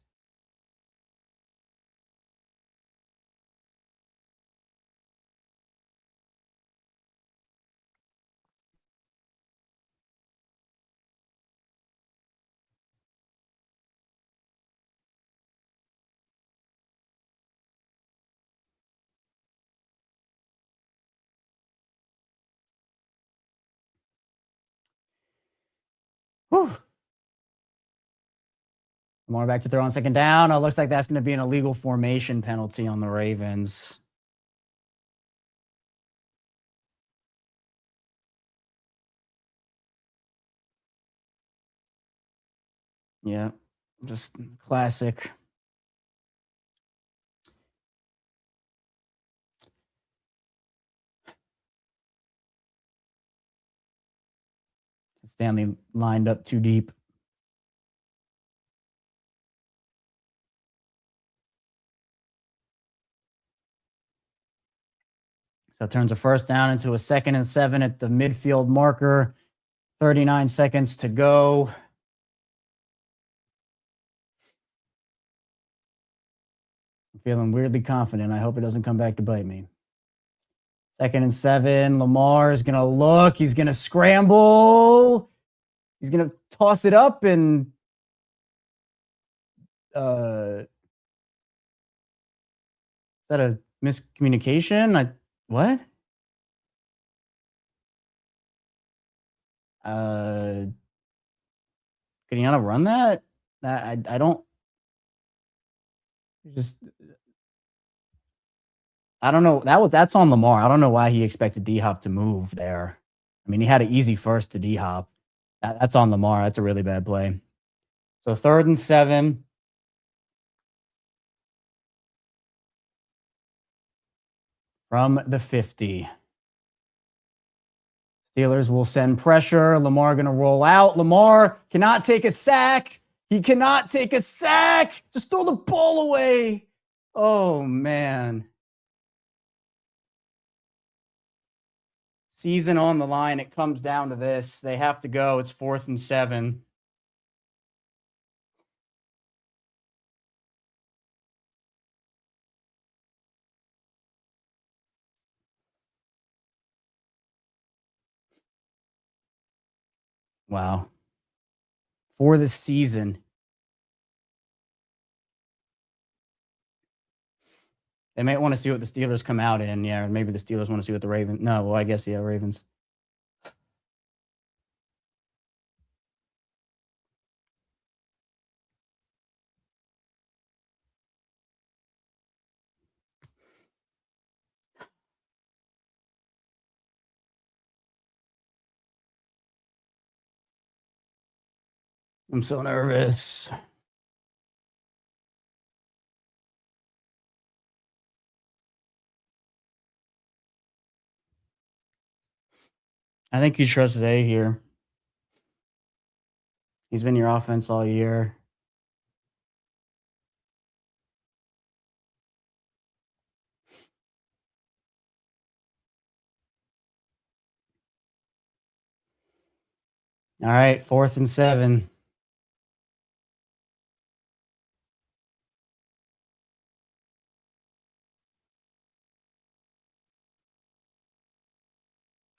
Whew. Lamar back to throw on second down. It looks like that's going to be an illegal formation penalty on the Ravens. Yeah, just classic. Stanley lined up too deep. So it turns a first down into a 2nd and 7 at the midfield marker. 39 seconds to go. I'm feeling weirdly confident. I hope it doesn't come back to bite me. 2nd and 7. Lamar is going to look. He's going to scramble. He's going to toss it up and is that a miscommunication? What? Can you not run that? I don't. Just I don't know. That's on Lamar. I don't know why he expected D-Hop to move there. I mean, he had an easy first to D-Hop. That's on Lamar. That's a really bad play. So 3rd and 7. From the 50. Steelers will send pressure. Lamar going to roll out. Lamar cannot take a sack. He cannot take a sack. Just throw the ball away. Oh, man. Season on the line. It comes down to this. They have to go. It's 4th and 7. Wow. For the season. They might want to see what the Steelers come out in. Yeah, or maybe the Steelers want to see what the Ravens. No, well, I guess, yeah, Ravens. I'm so nervous. I think you trust A here. He's been your offense all year. All right, 4th and 7.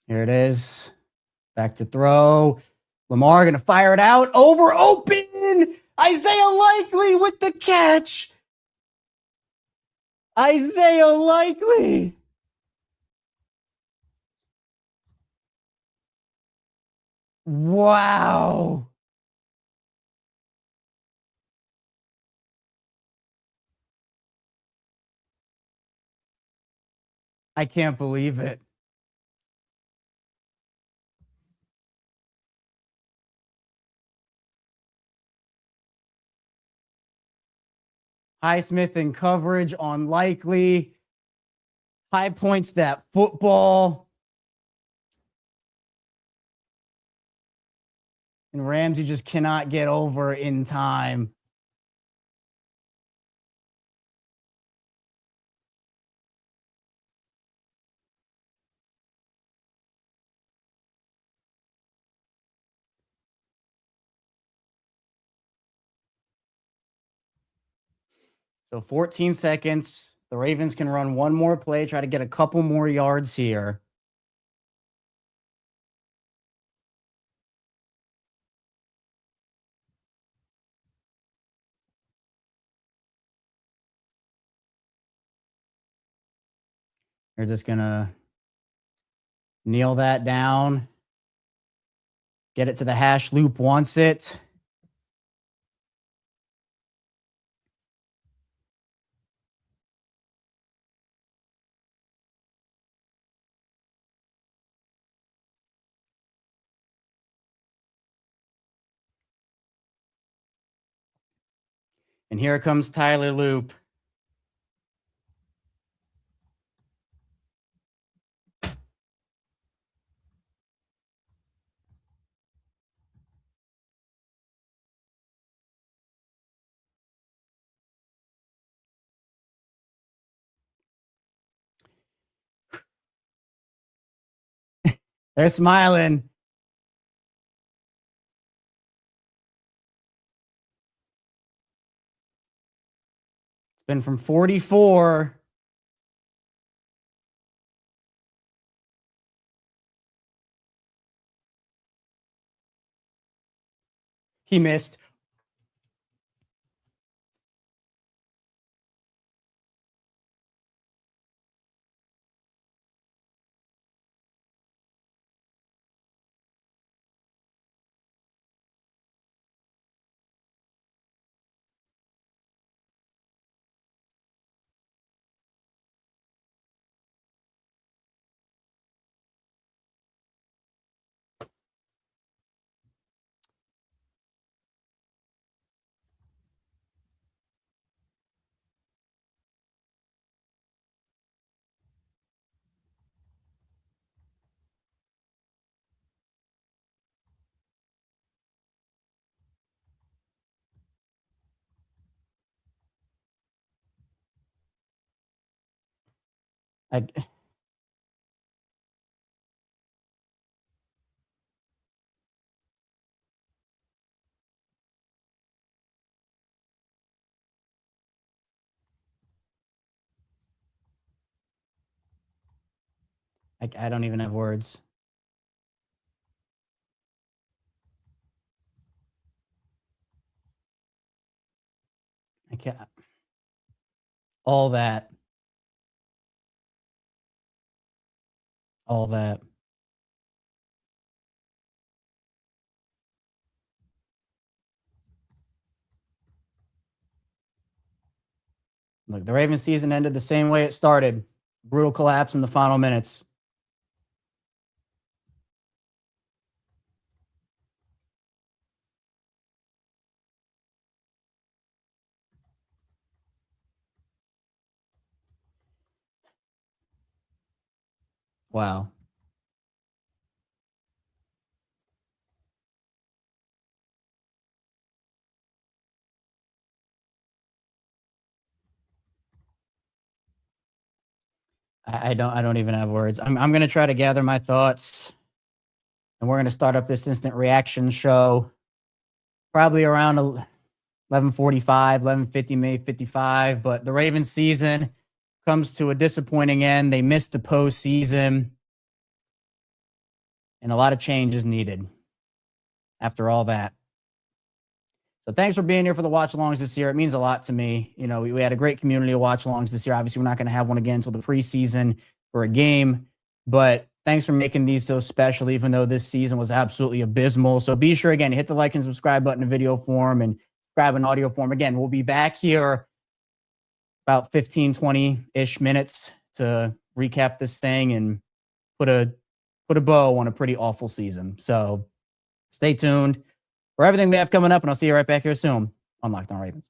Here it is. Back to throw. Lamar going to fire it out. Over open. Isaiah Likely with the catch. Isaiah Likely. Wow. I can't believe it. Highsmith in coverage on Likely. High points that football. And Ramsey just cannot get over in time. So 14 seconds. The Ravens can run one more play, try to get a couple more yards here. They're just going to kneel that down. Get it to the hash. Loop wants it. And here comes Tyler Loop. They're smiling. It's been from 44. He missed. I don't even have words. I can't. All that. All that. Look, the Ravens season ended the same way it started. Brutal collapse in the final minutes. Wow. I don't even have words. I'm going to try to gather my thoughts, and we're going to start up this instant reaction show probably around 11:45, 11:50, maybe 55. But the Ravens season comes to a disappointing end. They missed the postseason, and a lot of change is needed after all that. So thanks for being here for the watch-alongs this year. It means a lot to me. You know, we had a great community of watch-alongs this year. Obviously, we're not going to have one again until the preseason for a game. But thanks for making these so special, even though this season was absolutely abysmal. So be sure, again, hit the like and subscribe button in video form and subscribe in audio form. Again, we'll be back here about 15, 20-ish minutes to recap this thing and put a bow on a pretty awful season. So stay tuned for everything we have coming up, and I'll see you right back here soon on Locked On Ravens.